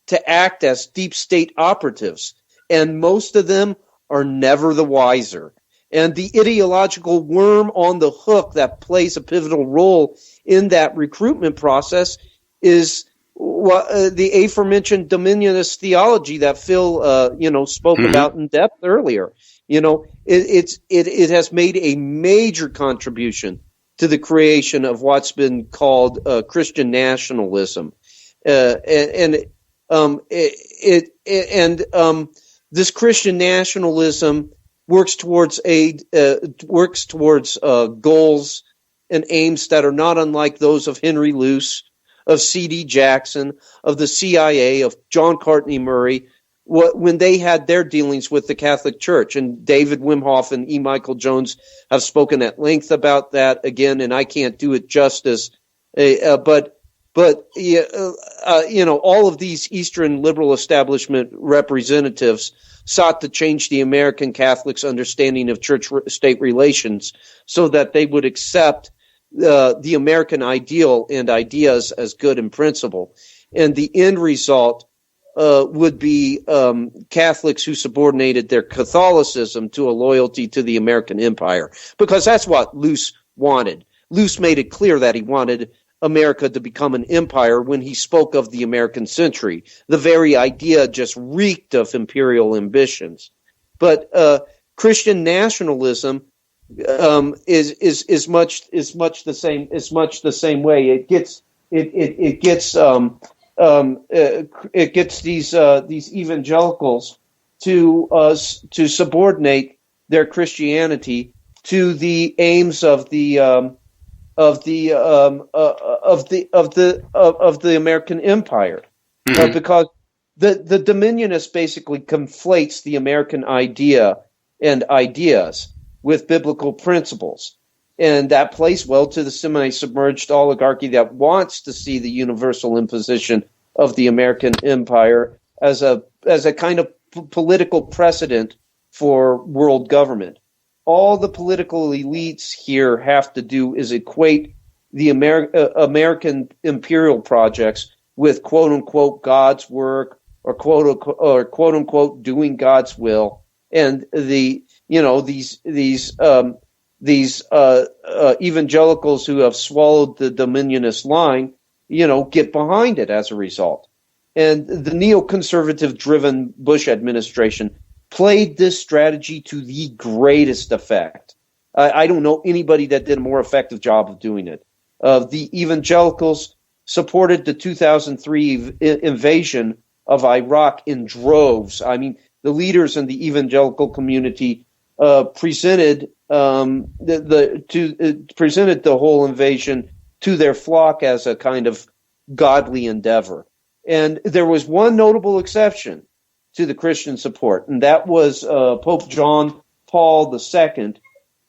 to act as deep state operatives. And most of them are never the wiser. And the ideological worm on the hook that plays a pivotal role in that recruitment process is the aforementioned dominionist theology that Phil, spoke about in depth earlier. It has made a major contribution to the creation of what's been called Christian nationalism, this Christian nationalism works towards goals and aims that are not unlike those of Henry Luce, of C.D. Jackson, of the CIA, of John Courtney Murray, when they had their dealings with the Catholic Church. And David Wimhoff and E. Michael Jones have spoken at length about that again, and I can't do it justice. But all of these Eastern liberal establishment representatives sought to change the American Catholics' understanding of church-state relations so that they would accept the American ideal and ideas as good in principle. And the end result would be Catholics who subordinated their Catholicism to a loyalty to the American empire, because that's what Luce wanted. Luce made it clear that he wanted America to become an empire when he spoke of the American century. The very idea just reeked of imperial ambitions. But Christian nationalism is much the same way. It gets these evangelicals to subordinate their Christianity to the aims of the American empire, because the dominionist basically conflates the American idea and ideas with biblical principles. And that plays well to the semi-submerged oligarchy that wants to see the universal imposition of the American empire as a kind of political precedent for world government. All the political elites here have to do is equate the American imperial projects with "quote unquote" God's work or "quote unquote" doing God's will, and these evangelicals who have swallowed the dominionist line, get behind it as a result. And the neoconservative-driven Bush administration played this strategy to the greatest effect. I don't know anybody that did a more effective job of doing it. The evangelicals supported the 2003 invasion of Iraq in droves. I mean, the leaders in the evangelical community presented the whole invasion to their flock as a kind of godly endeavor. And there was one notable exception to the Christian support, and that was Pope John Paul II,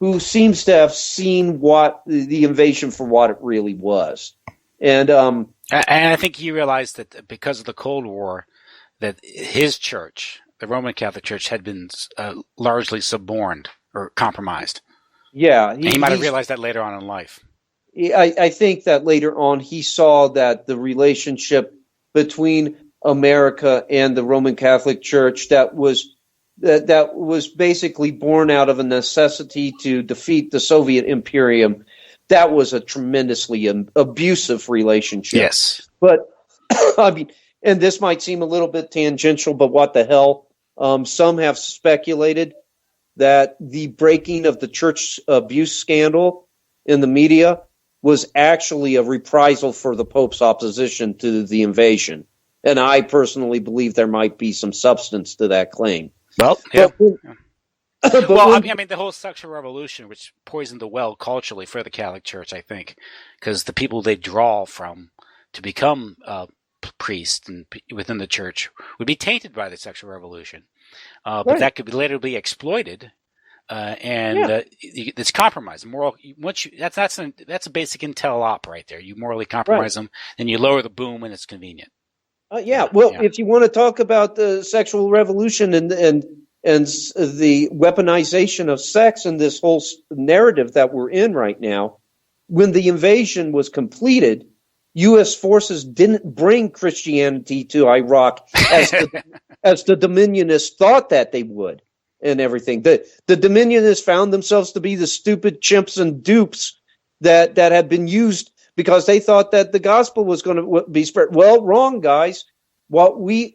who seems to have seen what the invasion for what it really was. And I think he realized that because of the Cold War, that his church, the Roman Catholic Church, had been largely suborned or compromised. Yeah. He might have realized that later on in life. I think that later on he saw that the relationship between America and the Roman Catholic Church that was basically born out of a necessity to defeat the Soviet Imperium, that was a tremendously abusive relationship. Yes. But, I mean, and this might seem a little bit tangential, but what the hell? Some have speculated that the breaking of the church abuse scandal in the media was actually a reprisal for the Pope's opposition to the invasion. And I personally believe there might be some substance to that claim. Well, yeah. Well, I mean, the whole sexual revolution, which poisoned the well culturally for the Catholic Church, I think, because the people they draw from to become priests and within the church would be tainted by the sexual revolution. But that could later be exploited, it's compromise. Moral. That's a basic intel op right there. You morally compromise them, then you lower the boom when it's convenient. If you want to talk about the sexual revolution and the weaponization of sex and this whole narrative that we're in right now, when the invasion was completed, U.S. forces didn't bring Christianity to Iraq as the Dominionists thought that they would, and everything. The Dominionists found themselves to be the stupid chimps and dupes that had been used because they thought that the gospel was going to be spread. Well, wrong, guys. What we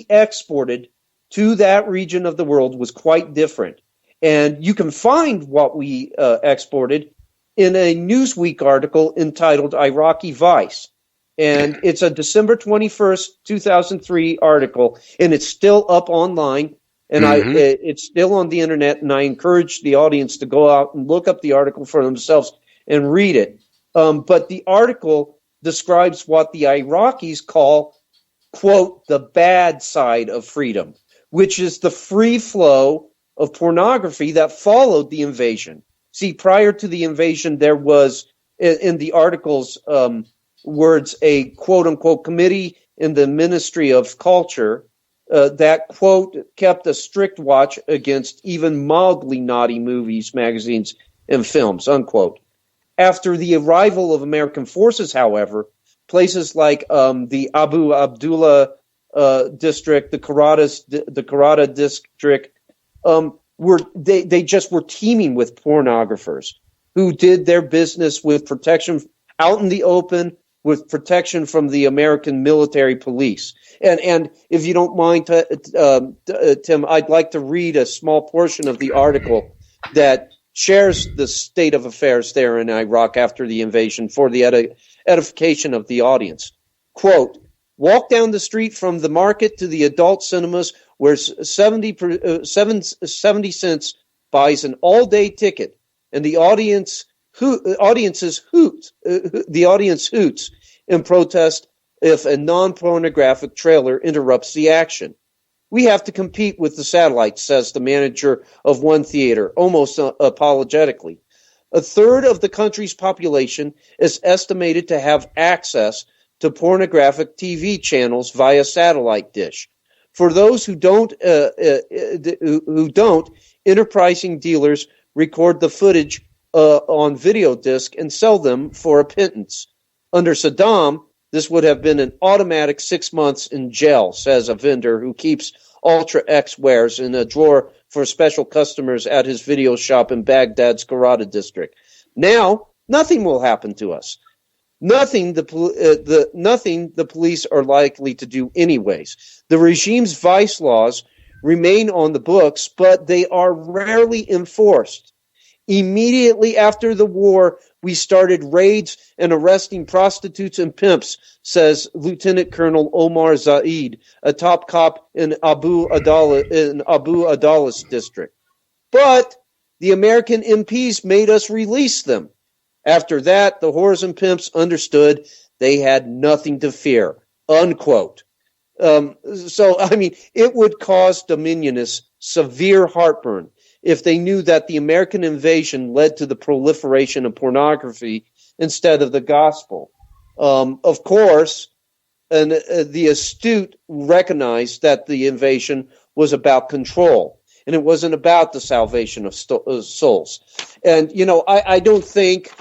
exported to that region of the world was quite different. And you can find what we exported in a Newsweek article entitled Iraqi Vice. And it's a December 21st, 2003 article, and it's still up online. And it's still on the internet, and I encourage the audience to go out and look up the article for themselves and read it. But the article describes what the Iraqis call, quote, the bad side of freedom, which is the free flow of pornography that followed the invasion. See, prior to the invasion, there was, in the article's words, a quote-unquote committee in the Ministry of Culture that, quote, kept a strict watch against even mildly naughty movies, magazines, and films, unquote. After the arrival of American forces, however, places like the Abu Abdullah district, the Karada district, they just were teeming with pornographers who did their business with protection out in the open, with protection from the American military police. And if you don't mind, Tim, I'd like to read a small portion of the article that shares the state of affairs there in Iraq after the invasion for the edification of the audience. Quote, walk down the street from the market to the adult cinemas where 70 cents buys an all-day ticket, and the audience hoots in protest if a non-pornographic trailer interrupts the action. We have to compete with the satellites, says the manager of one theater, almost apologetically. A third of the country's population is estimated to have access to pornographic TV channels via satellite dish. For those who don't, enterprising dealers record the footage on video disc and sell them for a pittance. Under Saddam, this would have been an automatic 6 months in jail, says a vendor who keeps Ultra X wares in a drawer for special customers at his video shop in Baghdad's Karada district. Now, nothing will happen to us. Nothing the police are likely to do anyways. The regime's vice laws remain on the books, but they are rarely enforced. Immediately after the war, we started raids and arresting prostitutes and pimps, says Lieutenant Colonel Omar Zaid, a top cop in Abu Adalis district. But the American MPs made us release them. After that, the whores and pimps understood they had nothing to fear, unquote. So, I mean, it would cause Dominionists severe heartburn if they knew that the American invasion led to the proliferation of pornography instead of the gospel. Of course, and the astute recognized that the invasion was about control, and it wasn't about the salvation of souls. And I don't think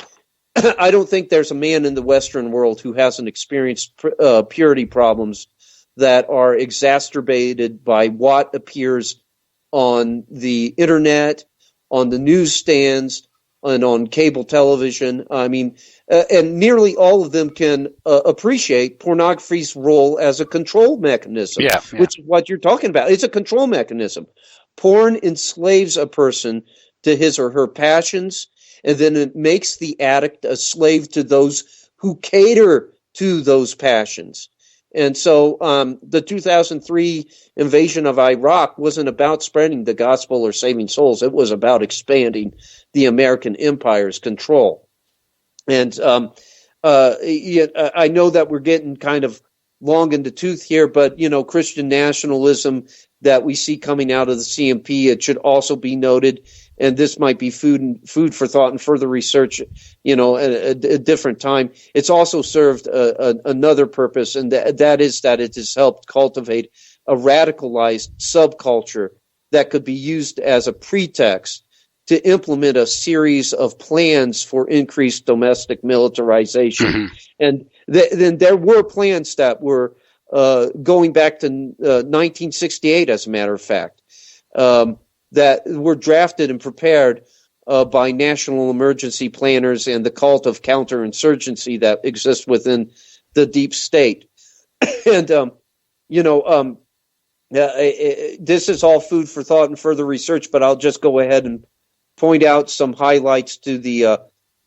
there's a man in the Western world who hasn't experienced purity problems that are exacerbated by what appears on the internet, on the newsstands, and on cable television. I mean, and nearly all of them can appreciate pornography's role as a control mechanism, which is what you're talking about. It's a control mechanism. Porn enslaves a person to his or her passions, and then it makes the addict a slave to those who cater to those passions. And so the 2003 invasion of Iraq wasn't about spreading the gospel or saving souls. It was about expanding the American empire's control. And I know that we're getting kind of long in the tooth here, but, Christian nationalism that we see coming out of the CMP, it should also be noted, and this might be food for thought and further research, at a different time. It's also served another purpose, and that is that it has helped cultivate a radicalized subculture that could be used as a pretext to implement a series of plans for increased domestic militarization. Mm-hmm. And then there were plans that were going back to 1968, as a matter of fact, that were drafted and prepared by national emergency planners and the cult of counterinsurgency that exists within the deep state. And, this is all food for thought and further research, but I'll just go ahead and point out some highlights to the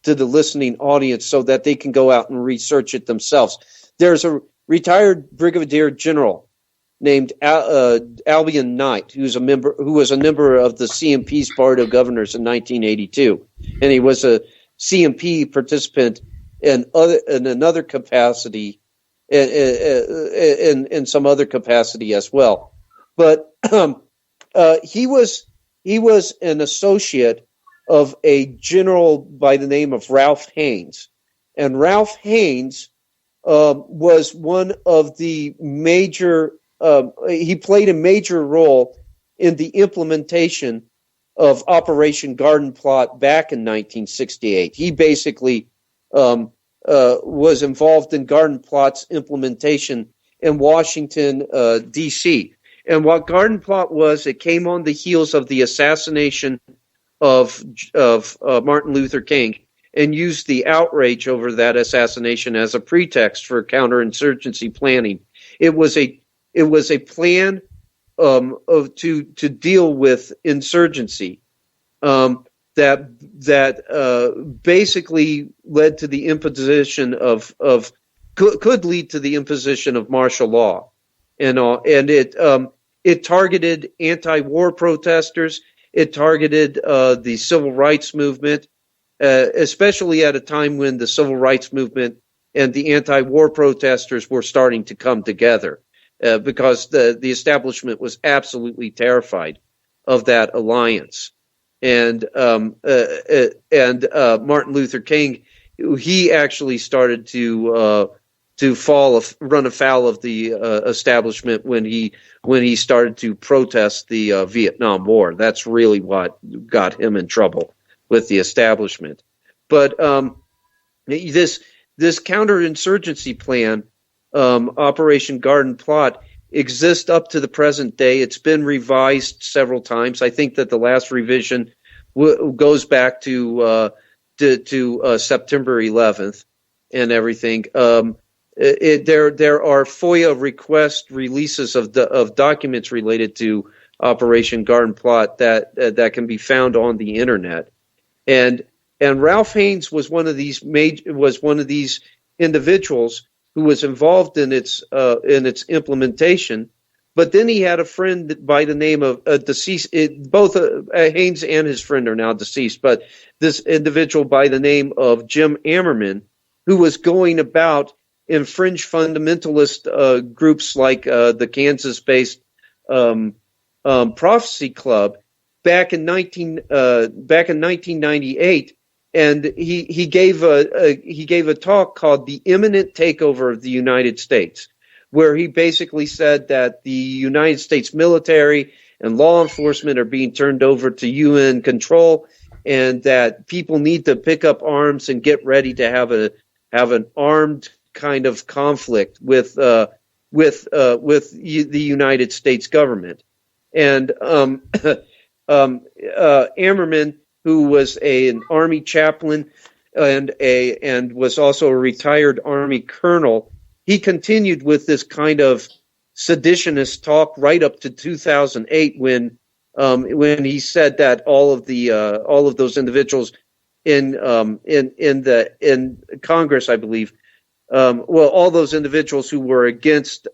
listening audience so that they can go out and research it themselves. There's a retired brigadier general named Albion Knight, who was a member of the CMP's Board of Governors in 1982, and he was a CMP participant in another capacity, in some other capacity as well. But he was an associate of a general by the name of Ralph Haynes, and Ralph Haynes was one of the major. He played a major role in the implementation of Operation Garden Plot back in 1968. He basically was involved in Garden Plot's implementation in Washington, D.C. And what Garden Plot was, it came on the heels of the assassination of Martin Luther King, and used the outrage over that assassination as a pretext for counterinsurgency planning. It was a plan to deal with insurgency that basically led to the imposition could lead to the imposition of martial law, and it targeted anti-war protesters. It targeted the civil rights movement, especially at a time when the civil rights movement and the anti-war protesters were starting to come together, because the establishment was absolutely terrified of that alliance. And Martin Luther King, he actually started to run afoul of the establishment when he started to protest the Vietnam War. That's really what got him in trouble with the establishment. But this counterinsurgency plan, Operation Garden Plot, exists up to the present day. It's been revised several times. I think that the last revision goes back to September 11th and everything. There are FOIA request releases of documents related to Operation Garden Plot that can be found on the internet, and Ralph Haynes was one of these individuals who was involved in its implementation, But then he had a friend by the name of deceased. Both Haynes and his friend are now deceased. But this individual by the name of Jim Ammerman, who was going about in fringe fundamentalist groups like the Kansas-based Prophecy Club back in 1998, and he gave a talk called "The Imminent Takeover of the United States," where he basically said that the United States military and law enforcement are being turned over to UN control, and that people need to pick up arms and get ready to have an armed kind of conflict with the United States government. And Ammerman, who was an Army chaplain and was also a retired Army colonel, he continued with this kind of seditionist talk right up to 2008, when he said that all of those individuals in Congress, I believe, all those individuals who were against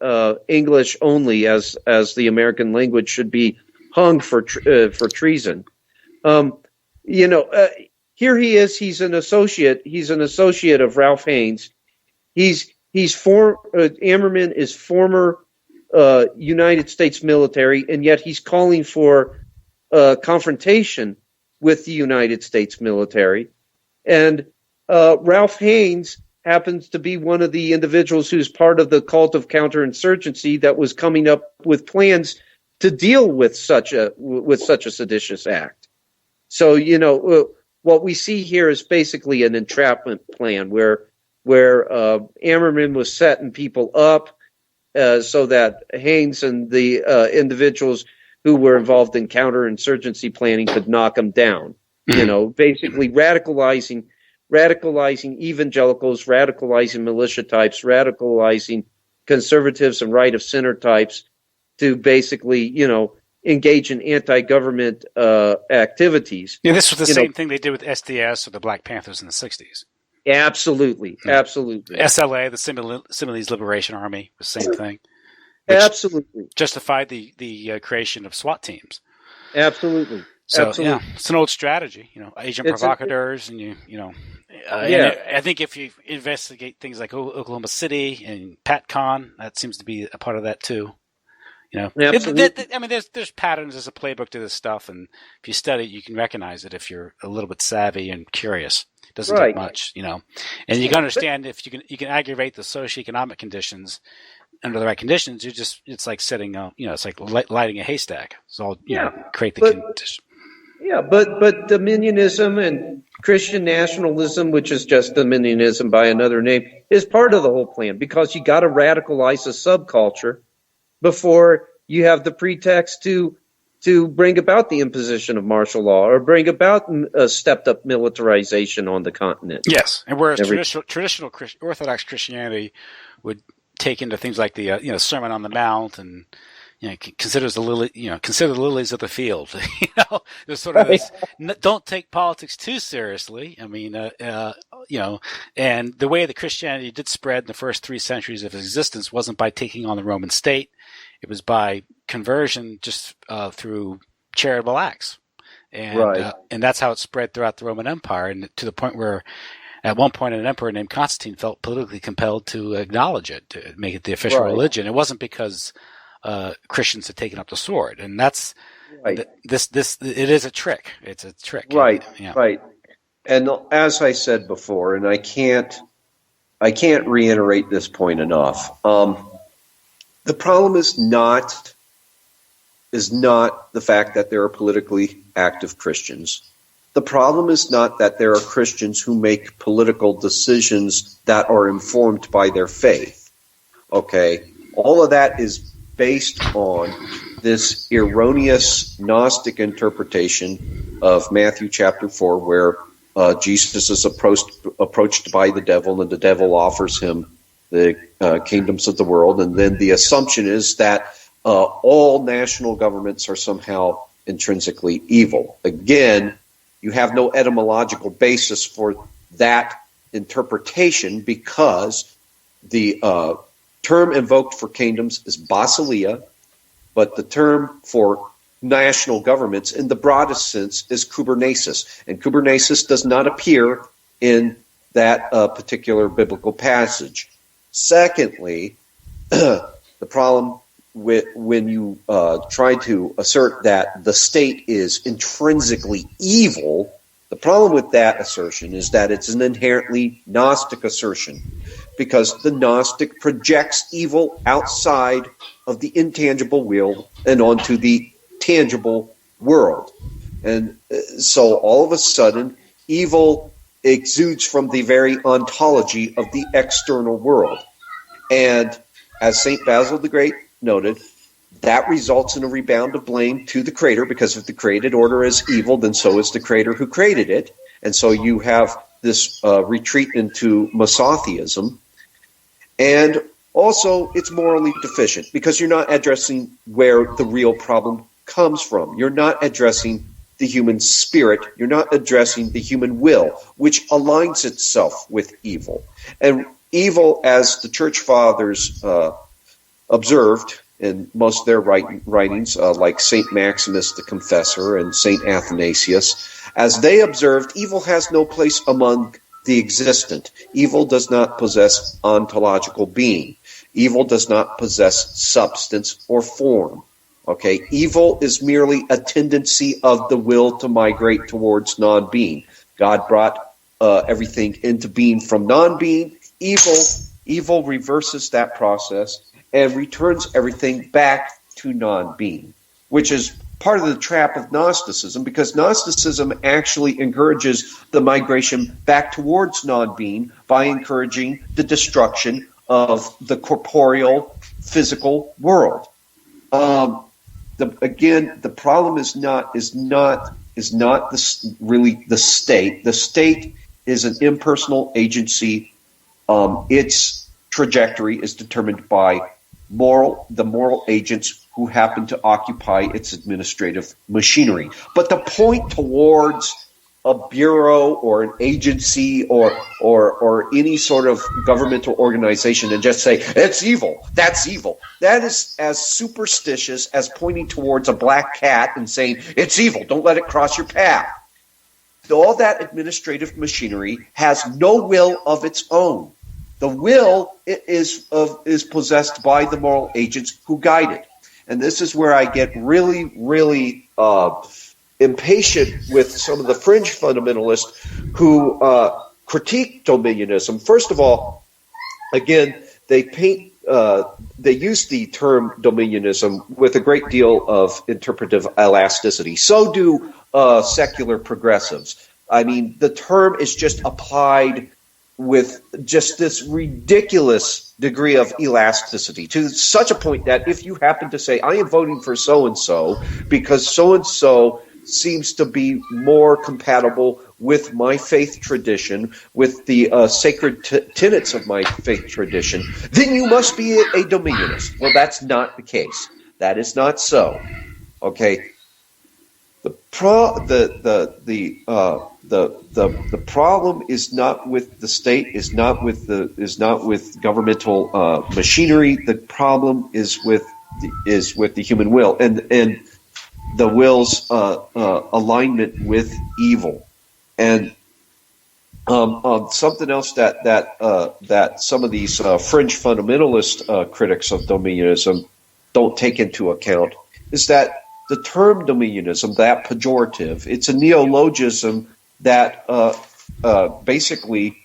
English only as the American language should be hung for treason. Here he is. He's an associate. He's an associate of Ralph Haynes. Ammerman is former United States military, and yet he's calling for confrontation with the United States military. And Ralph Haynes happens to be one of the individuals who's part of the cult of counterinsurgency that was coming up with plans to deal with such a seditious act. So, what we see here is basically an entrapment plan where Ammerman was setting people up so that Haynes and the individuals who were involved in counterinsurgency planning could knock them down. Basically radicalizing evangelicals, radicalizing militia types, radicalizing conservatives and right of center types to basically, engage in anti-government activities. Yeah, this was the same thing they did with SDS or the Black Panthers in the 60s. Absolutely. SLA, the Sinhalese Liberation Army, the same thing. Absolutely. Justified the creation of SWAT teams. Absolutely. So, Absolutely. yeah, it's an old strategy, agent provocateurs, and I think if you investigate things like Oklahoma City and PatCon, that seems to be a part of that too. There's patterns, there's a playbook to this stuff, and if you study it, you can recognize it if you're a little bit savvy and curious. It doesn't take much, and you can understand if you can aggravate the socioeconomic conditions under the right conditions. It's like setting it's like lighting a haystack. It's all create the conditions. Yeah, but Dominionism and Christian nationalism, which is just Dominionism by another name, is part of the whole plan, because you got to radicalize a subculture before you have the pretext to bring about the imposition of martial law or bring about a stepped-up militarization on the continent. Yes, and whereas traditional Orthodox Christianity would take into things like the Sermon on the Mount and consider the lilies of the field. There's sort of this, don't take politics too seriously. I mean, and the way that Christianity did spread in the first 3 centuries of its existence wasn't by taking on the Roman state. It was by conversion just through charitable acts. And that's how it spread throughout the Roman Empire, and to the point where at one point an emperor named Constantine felt politically compelled to acknowledge it, to make it the official religion. It wasn't because Christians had taken up the sword, and that's this. It is a trick. It's a trick, right? And as I said before, and I can't reiterate this point enough. The problem is not the fact that there are politically active Christians. The problem is not that there are Christians who make political decisions that are informed by their faith. Okay, all of that is based on this erroneous Gnostic interpretation of Matthew chapter 4, where Jesus is approached by the devil, and the devil offers him the kingdoms of the world, and then the assumption is that all national governments are somehow intrinsically evil. Again, you have no etymological basis for that interpretation, because the term invoked for kingdoms is basileia, but the term for national governments in the broadest sense is Kubernetes, and Kubernetes does not appear in that particular biblical passage. Secondly, the problem with when you try to assert that the state is intrinsically evil, the problem with that assertion is that it's an inherently Gnostic assertion, because the Gnostic projects evil outside of the intangible will and onto the tangible world. And so all of a sudden, evil exudes from the very ontology of the external world. And as St. Basil the Great noted, that results in a rebound of blame to the creator, because if the created order is evil, then so is the creator who created it. And so you have this retreat into Masotheism. And also, it's morally deficient, because you're not addressing where the real problem comes from. You're not addressing the human spirit. You're not addressing the human will, which aligns itself with evil. And evil, as the Church Fathers observed in most of their writings, like St. Maximus the Confessor and St. Athanasius, as they observed, evil has no place among the existent. Evil does not possess ontological being. Evil does not possess substance or form. Okay, evil is merely a tendency of the will to migrate towards non-being. God brought everything into being from non-being. Evil reverses that process and returns everything back to non-being, which is part of the trap of Gnosticism, because Gnosticism actually encourages the migration back towards non-being by encouraging the destruction of the corporeal, physical world. The problem is not really the state. The state is an impersonal agency. Its trajectory is determined by the moral agents who happen to occupy its administrative machinery. But to point towards a bureau or an agency or any sort of governmental organization and just say, it's evil, that's evil, that is as superstitious as pointing towards a black cat and saying, it's evil, don't let it cross your path. All that administrative machinery has no will of its own. The will is possessed by the moral agents who guide it. And this is where I get really, really impatient with some of the fringe fundamentalists who critique dominionism. First of all, again, they use the term dominionism with a great deal of interpretive elasticity. So do secular progressives. I mean, the term is just applied with just this ridiculous degree of elasticity, to such a point that if you happen to say, I am voting for so-and-so because so-and-so seems to be more compatible with my faith tradition, with the sacred tenets of my faith tradition, then you must be a dominionist. Well, that's not the case. That is not so. Okay. The problem is not with the state, is not with governmental machinery. The problem is with the human will and the will's alignment with evil. And something else that some of these fringe fundamentalist critics of dominionism don't take into account is that the term dominionism, that pejorative, it's a neologism that basically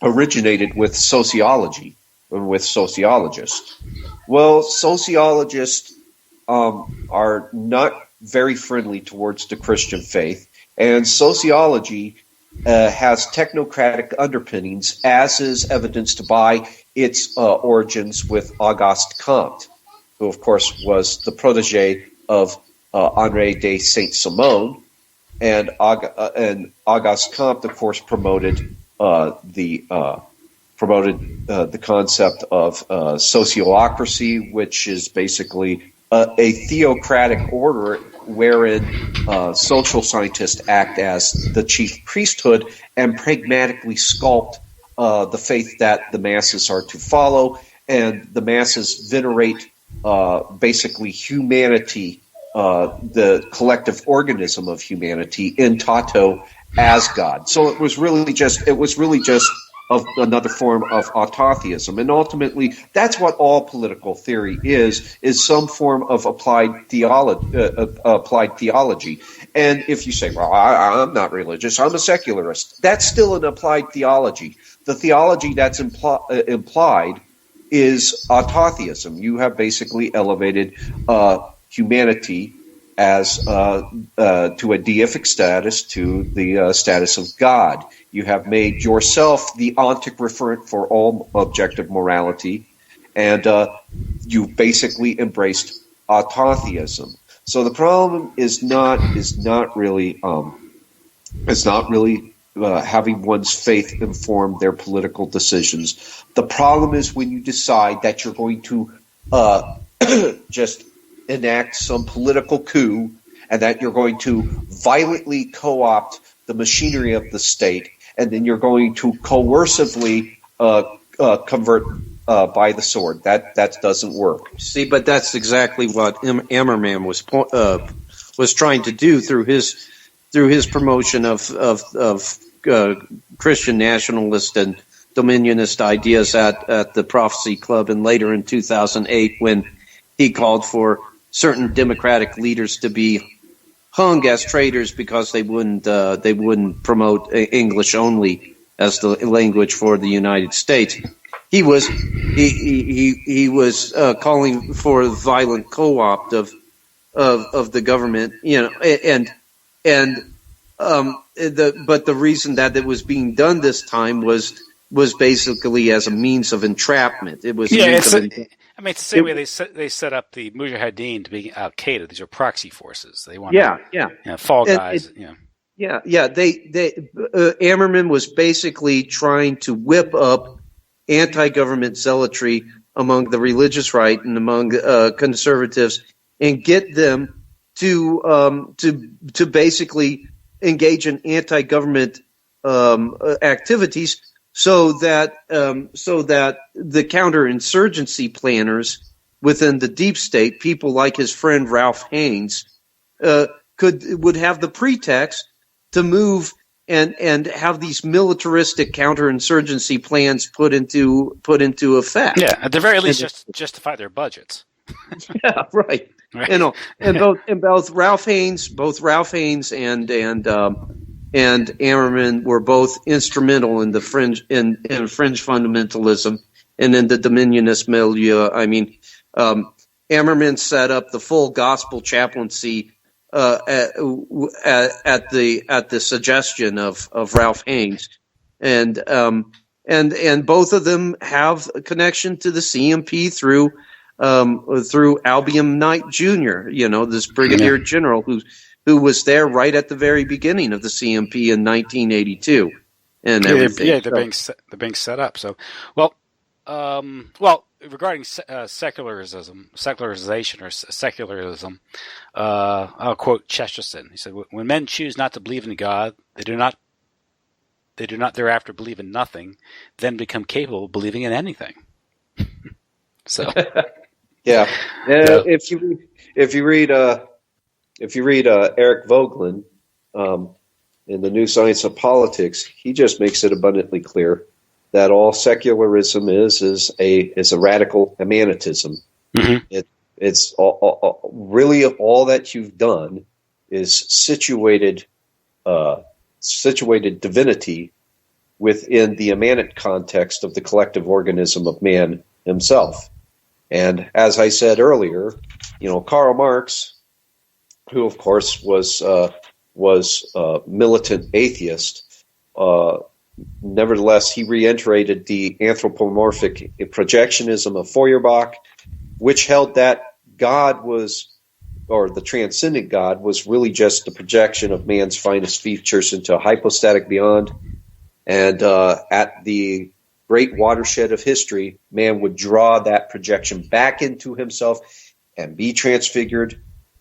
originated with sociology and with sociologists. Well, sociologists are not very friendly towards the Christian faith, and sociology has technocratic underpinnings, as is evidenced by its origins with Auguste Comte, who, of course, was the protege of Henri de Saint-Simon, and Auguste Comte, of course, promoted the concept of sociocracy, which is basically a theocratic order wherein social scientists act as the chief priesthood and pragmatically sculpt the faith that the masses are to follow, and the masses venerate basically humanity, the collective organism of humanity in toto as God. So it was really just another form of autotheism, and ultimately that's what all political theory is some form of applied theology. And if you say, well, I'm not religious, I'm a secularist, that's still an applied theology. The theology that's implied is autotheism. You have basically elevated humanity as to a deific status, to the status of God. You have made yourself the ontic referent for all objective morality, and you've basically embraced autotheism. So the problem is not really having one's faith inform their political decisions. The problem is when you decide that you're going to just enact some political coup, and that you're going to violently co-opt the machinery of the state, and then you're going to coercively convert by the sword. That doesn't work. See, but that's exactly what Emmerman was trying to do through his promotion of Christian nationalist and dominionist ideas at the Prophecy Club, and later in 2008 when he called for certain democratic leaders to be hung as traitors because they wouldn't promote English only as the language for the United States. He was calling for violent co-opt of the government, but the reason that it was being done this time was basically as a means of entrapment. It was it's the same way they set up the Mujahideen to be Al Qaeda. These are proxy forces. They want fall guys. Ammerman was basically trying to whip up anti-government zealotry among the religious right and among conservatives, and get them to basically engage in anti-government activities, so that the counterinsurgency planners within the deep state, people like his friend Ralph Haynes, would have the pretext to move and have these militaristic counterinsurgency plans put into effect. Yeah, at the very least, just justify their budgets. Yeah, right. And both Ralph Haynes and Ammerman were both instrumental in the fringe fundamentalism and in the dominionist milieu. I mean, Ammerman set up the full gospel chaplaincy at the suggestion of Ralph Haynes, and both of them have a connection to the CMP through Albion Knight Jr. This brigadier general who was there right at the very beginning of the CMP in 1982, and everything. They're being set up. So, regarding secularization or secularism, I'll quote Chesterton. He said, "When men choose not to believe in God, they do not thereafter believe in nothing, then become capable of believing in anything." So, yeah. If you read Eric Voegelin in The New Science of Politics, he just makes it abundantly clear that all secularism is a radical emanatism. Mm-hmm. It's really all that you've done is situated divinity within the immanent context of the collective organism of man himself. And as I said earlier, Karl Marx, who of course was a militant atheist, nevertheless, he reiterated the anthropomorphic projectionism of Feuerbach, which held that God or the transcendent God was really just the projection of man's finest features into a hypostatic beyond. And at the great watershed of history, man would draw that projection back into himself and be transfigured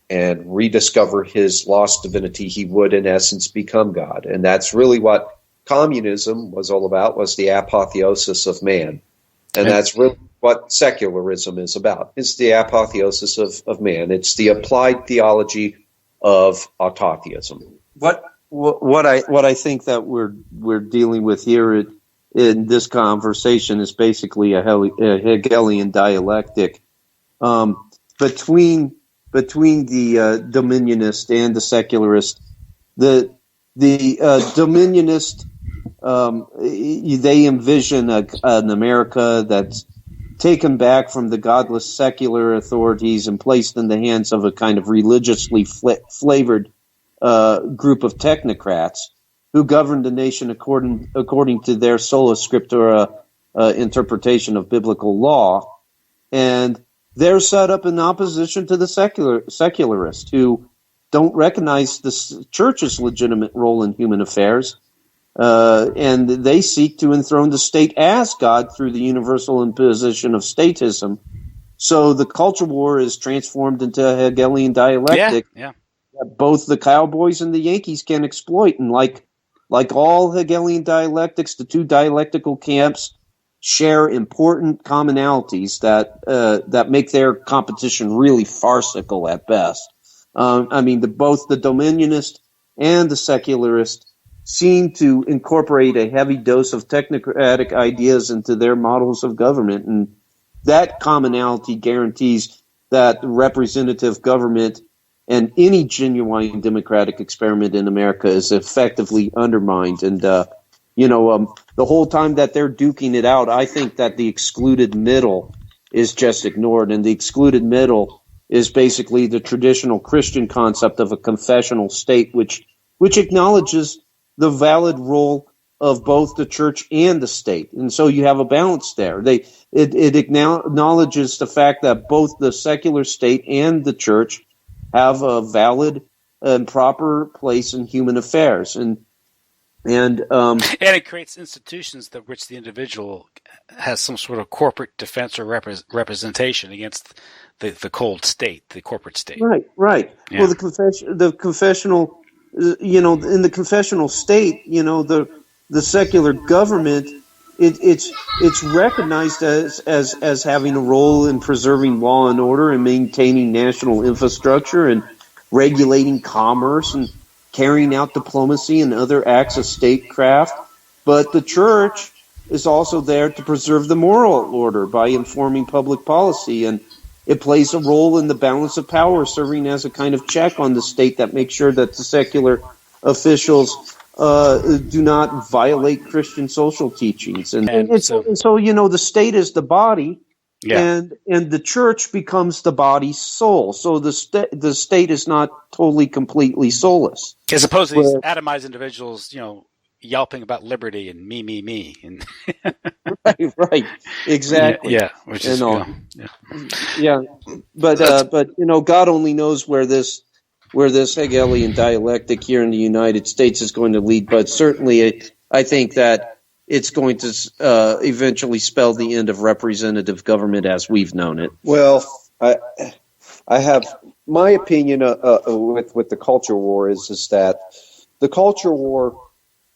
and rediscover his lost divinity. He would, in essence, become God. And that's really what communism was all about, was the apotheosis of man. And what secularism is about. It's the apotheosis of man. It's the applied theology of autotheism. What I think that we're dealing with here in this conversation is basically a Hegelian dialectic between the dominionist and the secularist. The dominionist, they envision an America that's taken back from the godless secular authorities and placed in the hands of a kind of religiously flavored group of technocrats who govern the nation according to their sola scriptura interpretation of biblical law. And they're set up in opposition to the secularists who don't recognize the church's legitimate role in human affairs. And they seek to enthrone the state as God through the universal imposition of statism. So the culture war is transformed into a Hegelian dialectic that both the cowboys and the Yankees can exploit. And like all Hegelian dialectics, the two dialectical camps share important commonalities that make their competition really farcical at best. Both the dominionist and the secularist seem to incorporate a heavy dose of technocratic ideas into their models of government, and that commonality guarantees that representative government and any genuine democratic experiment in America is effectively undermined. And the whole time that they're duking it out, I think that the excluded middle is just ignored, and the excluded middle is basically the traditional Christian concept of a confessional state, which acknowledges the valid role of both the church and the state. And so you have a balance there. It acknowledges the fact that both the secular state and the church have a valid and proper place in human affairs. And it creates institutions that which the individual has some sort of corporate defense or representation against the cold state, the corporate state. Right. Yeah. Well, the confessional, in the confessional state, the secular government, it's recognized as having a role in preserving law and order and maintaining national infrastructure and regulating commerce and carrying out diplomacy and other acts of statecraft. But the church is also there to preserve the moral order by informing public policy, and it plays a role in the balance of power, serving as a kind of check on the state that makes sure that the secular officials do not violate Christian social teachings. And so the state is the body, and the church becomes the body's soul. So the state is not totally, completely soulless. As opposed to these atomized individuals, yelping about liberty and me. And right, exactly. Yeah, which is But God only knows where this Hegelian dialectic here in the United States is going to lead. But certainly, I think that it's going to eventually spell the end of representative government as we've known it. Well, I have my opinion with the culture war is that the culture war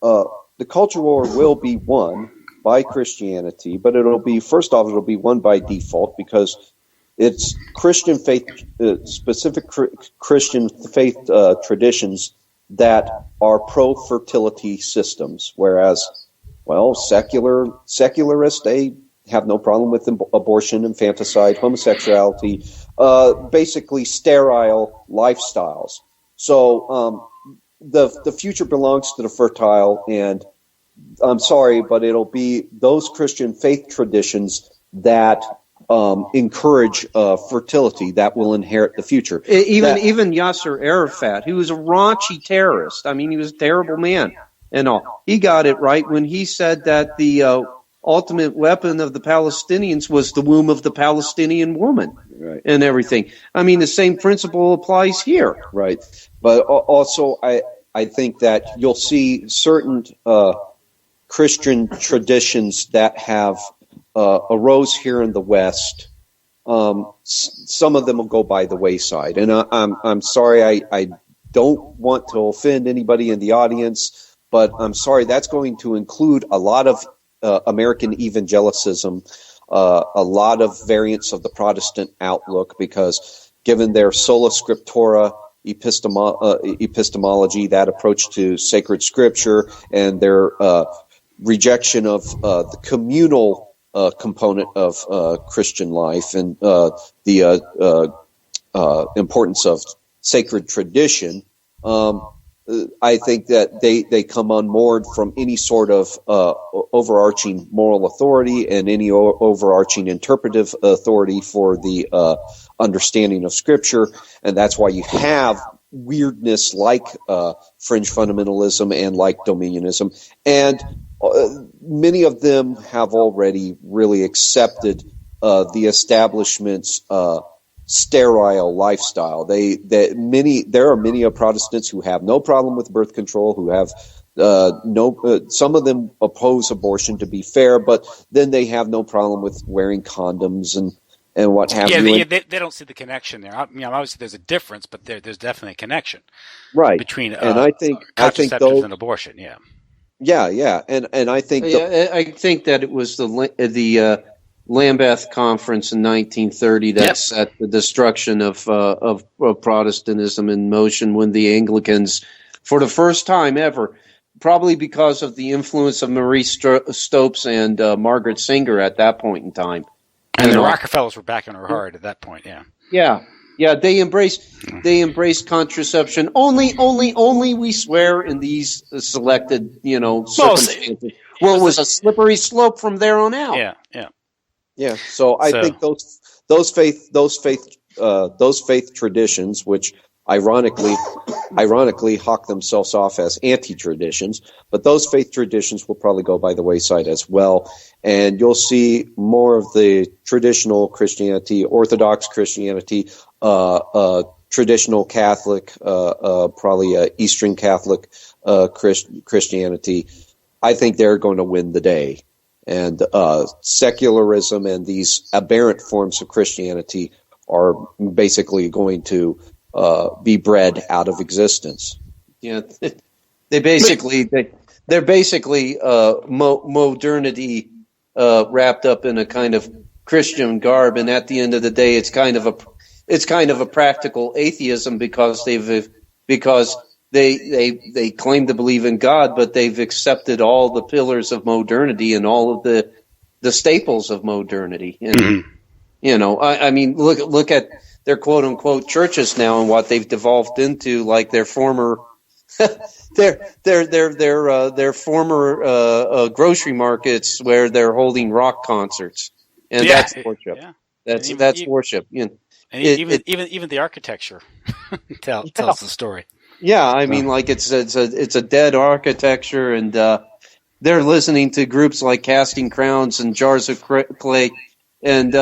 will be won by Christianity, but it'll be won by default because it's Christian faith, specific Christian faith traditions that are pro-fertility systems, whereas, secularists, they have no problem with abortion, infanticide, homosexuality, basically sterile lifestyles. So the future belongs to the fertile, and I'm sorry, but it'll be those Christian faith traditions that encourage fertility that will inherit the future. Even Yasser Arafat, who was a raunchy terrorist, he was a terrible man and all. He got it right when he said that the ultimate weapon of the Palestinians was the womb of the Palestinian woman, right, and everything. The same principle applies here. Right. But also, I think that you'll see certain Christian traditions that have arose here in the West. Some of them will go by the wayside, and I'm sorry, I don't want to offend anybody in the audience, but I'm sorry, that's going to include a lot of American evangelicism, a lot of variants of the Protestant outlook, because given their sola scriptura epistemology, that approach to sacred scripture, and their rejection of the communal component of Christian life, and the importance of sacred tradition, I think that they come unmoored from any sort of overarching moral authority and any overarching interpretive authority for the understanding of Scripture, and that's why you have weirdness like fringe fundamentalism and like Dominionism, and many of them have already really accepted the establishment's sterile lifestyle. There are many Protestants who have no problem with birth control, who have some of them oppose abortion, to be fair, but then they have no problem with wearing condoms and what have you. They don't see the connection there. Obviously there's a difference, but there's definitely a connection, right, between and I think contraceptives and abortion. Yeah, and I think I think that it was the Lambeth Conference in 1930 that set the destruction of Protestantism in motion, when the Anglicans, for the first time ever, probably because of the influence of Marie Stopes and Margaret Singer at that point in time. And the Rockefellers were backing her hard at that point. Yeah. They embraced contraception only. We swear, in these selected circumstances. Well, it was a slippery slope from there on out. Yeah. So I think those faith traditions, which ironically hawk themselves off as anti-traditions, but those faith traditions will probably go by the wayside as well, and you'll see more of the traditional Christianity, Orthodox Christianity, traditional Catholic, probably Eastern Catholic Christianity. I think they're going to win the day. And secularism and these aberrant forms of Christianity are basically going to be bred out of existence. Yeah, they're basically modernity wrapped up in a kind of Christian garb, and at the end of the day, it's kind of a practical atheism, because they claim to believe in God, but they've accepted all the pillars of modernity and all of the staples of modernity. And I mean, look at their quote unquote churches now and what they've devolved into, like their former their former grocery markets where they're holding rock concerts, and that's worship. Yeah. That's worship. And even the architecture tells the story. Yeah, I mean, like it's a dead architecture, and they're listening to groups like Casting Crowns and Jars of Clay, and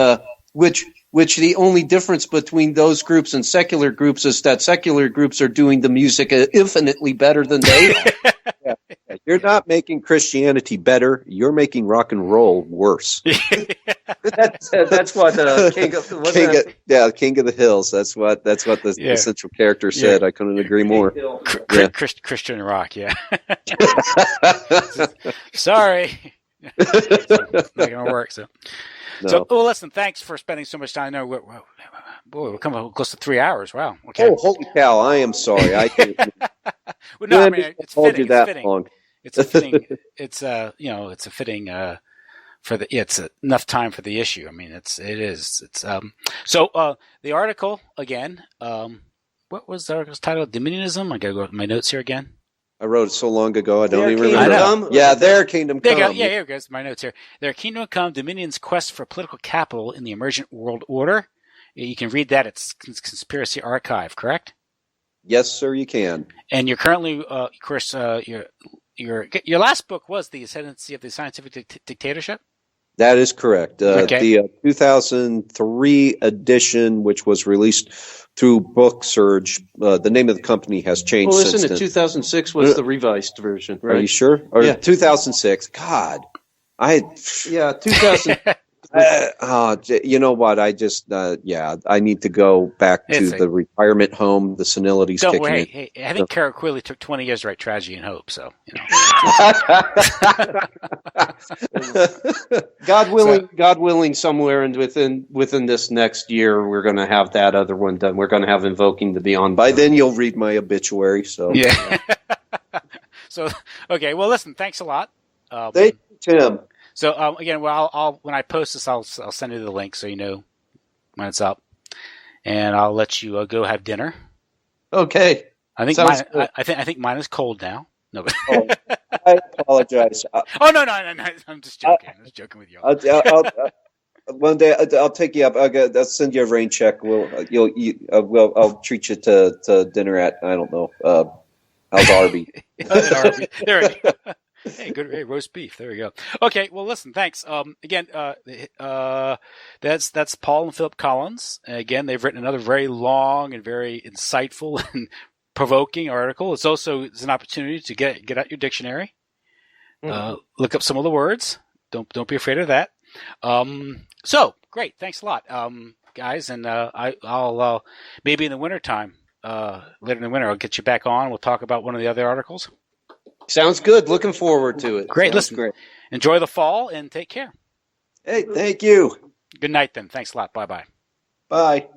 which the only difference between those groups and secular groups is that secular groups are doing the music infinitely better than they are. Yeah. You're not making Christianity better. You're making rock and roll worse. That's what King of the Hills. That's what the central character said. Yeah. I couldn't agree more. Christian rock. Yeah. Sorry, it's not gonna work. So. No. So, listen, thanks for spending so much time. I know, we're coming close to 3 hours. Wow. Okay. Oh, holy cow! I am sorry. Well, no, I mean, it's fitting. Long. It's a fitting. It's it's a fitting for the. It's enough time for the issue. I mean, it is. So the article again. What was the article's title? Dominionism. I gotta go to my notes here again. I wrote it so long ago, I don't even remember. Yeah, their kingdom come. Here it goes. My notes here. Their kingdom come, Dominion's quest for political capital in the Emergent World Order. You can read that. It's Conspiracy Archive, correct? Yes, sir, you can. And you're currently, of course, your last book was The Ascendancy of the Scientific Dictatorship? That is correct. The 2003 edition, which was released through Book Surge, the name of the company has changed since then. Well, isn't it 2006 was the revised version, right? Are you sure? Or 2006. God. 2000. You know what? I just, I need to go back to the retirement home. The senility's Don't kicking worry. in. Hey, I think Kara Quigley took 20 years to write Tragedy and Hope, so, you know. God willing, somewhere within this next year, we're going to have that other one done. We're going to have Invoking the Beyond. By then, you'll read my obituary. So yeah. So, okay. Well, listen. Thanks a lot. Thank you, Tim. So again, I'll when I post this, I'll send you the link so you know when it's up, and I'll let you go have dinner. Okay. I think I think mine is cold now. No, I apologize. Oh no! I'm just joking. I'm just joking with you. One day I'll take you up. I'll send you a rain check. I'll treat you to dinner at, I don't know, how's Arby? Arby. There we go. Hey, good. Hey, roast beef. There we go. Okay. Well, listen. Thanks. Again, that's Paul and Phillip Collins. Again, they've written another very long and very insightful and provoking article. It's an opportunity to get out your dictionary, look up some of the words. Don't be afraid of that. So great. Thanks a lot, guys. And I'll maybe in the wintertime, later in the winter, I'll get you back on. We'll talk about one of the other articles. Sounds good. Looking forward to it. Great. Listen, great. Enjoy the fall and take care. Hey, thank you. Good night then. Thanks a lot. Bye-bye. Bye.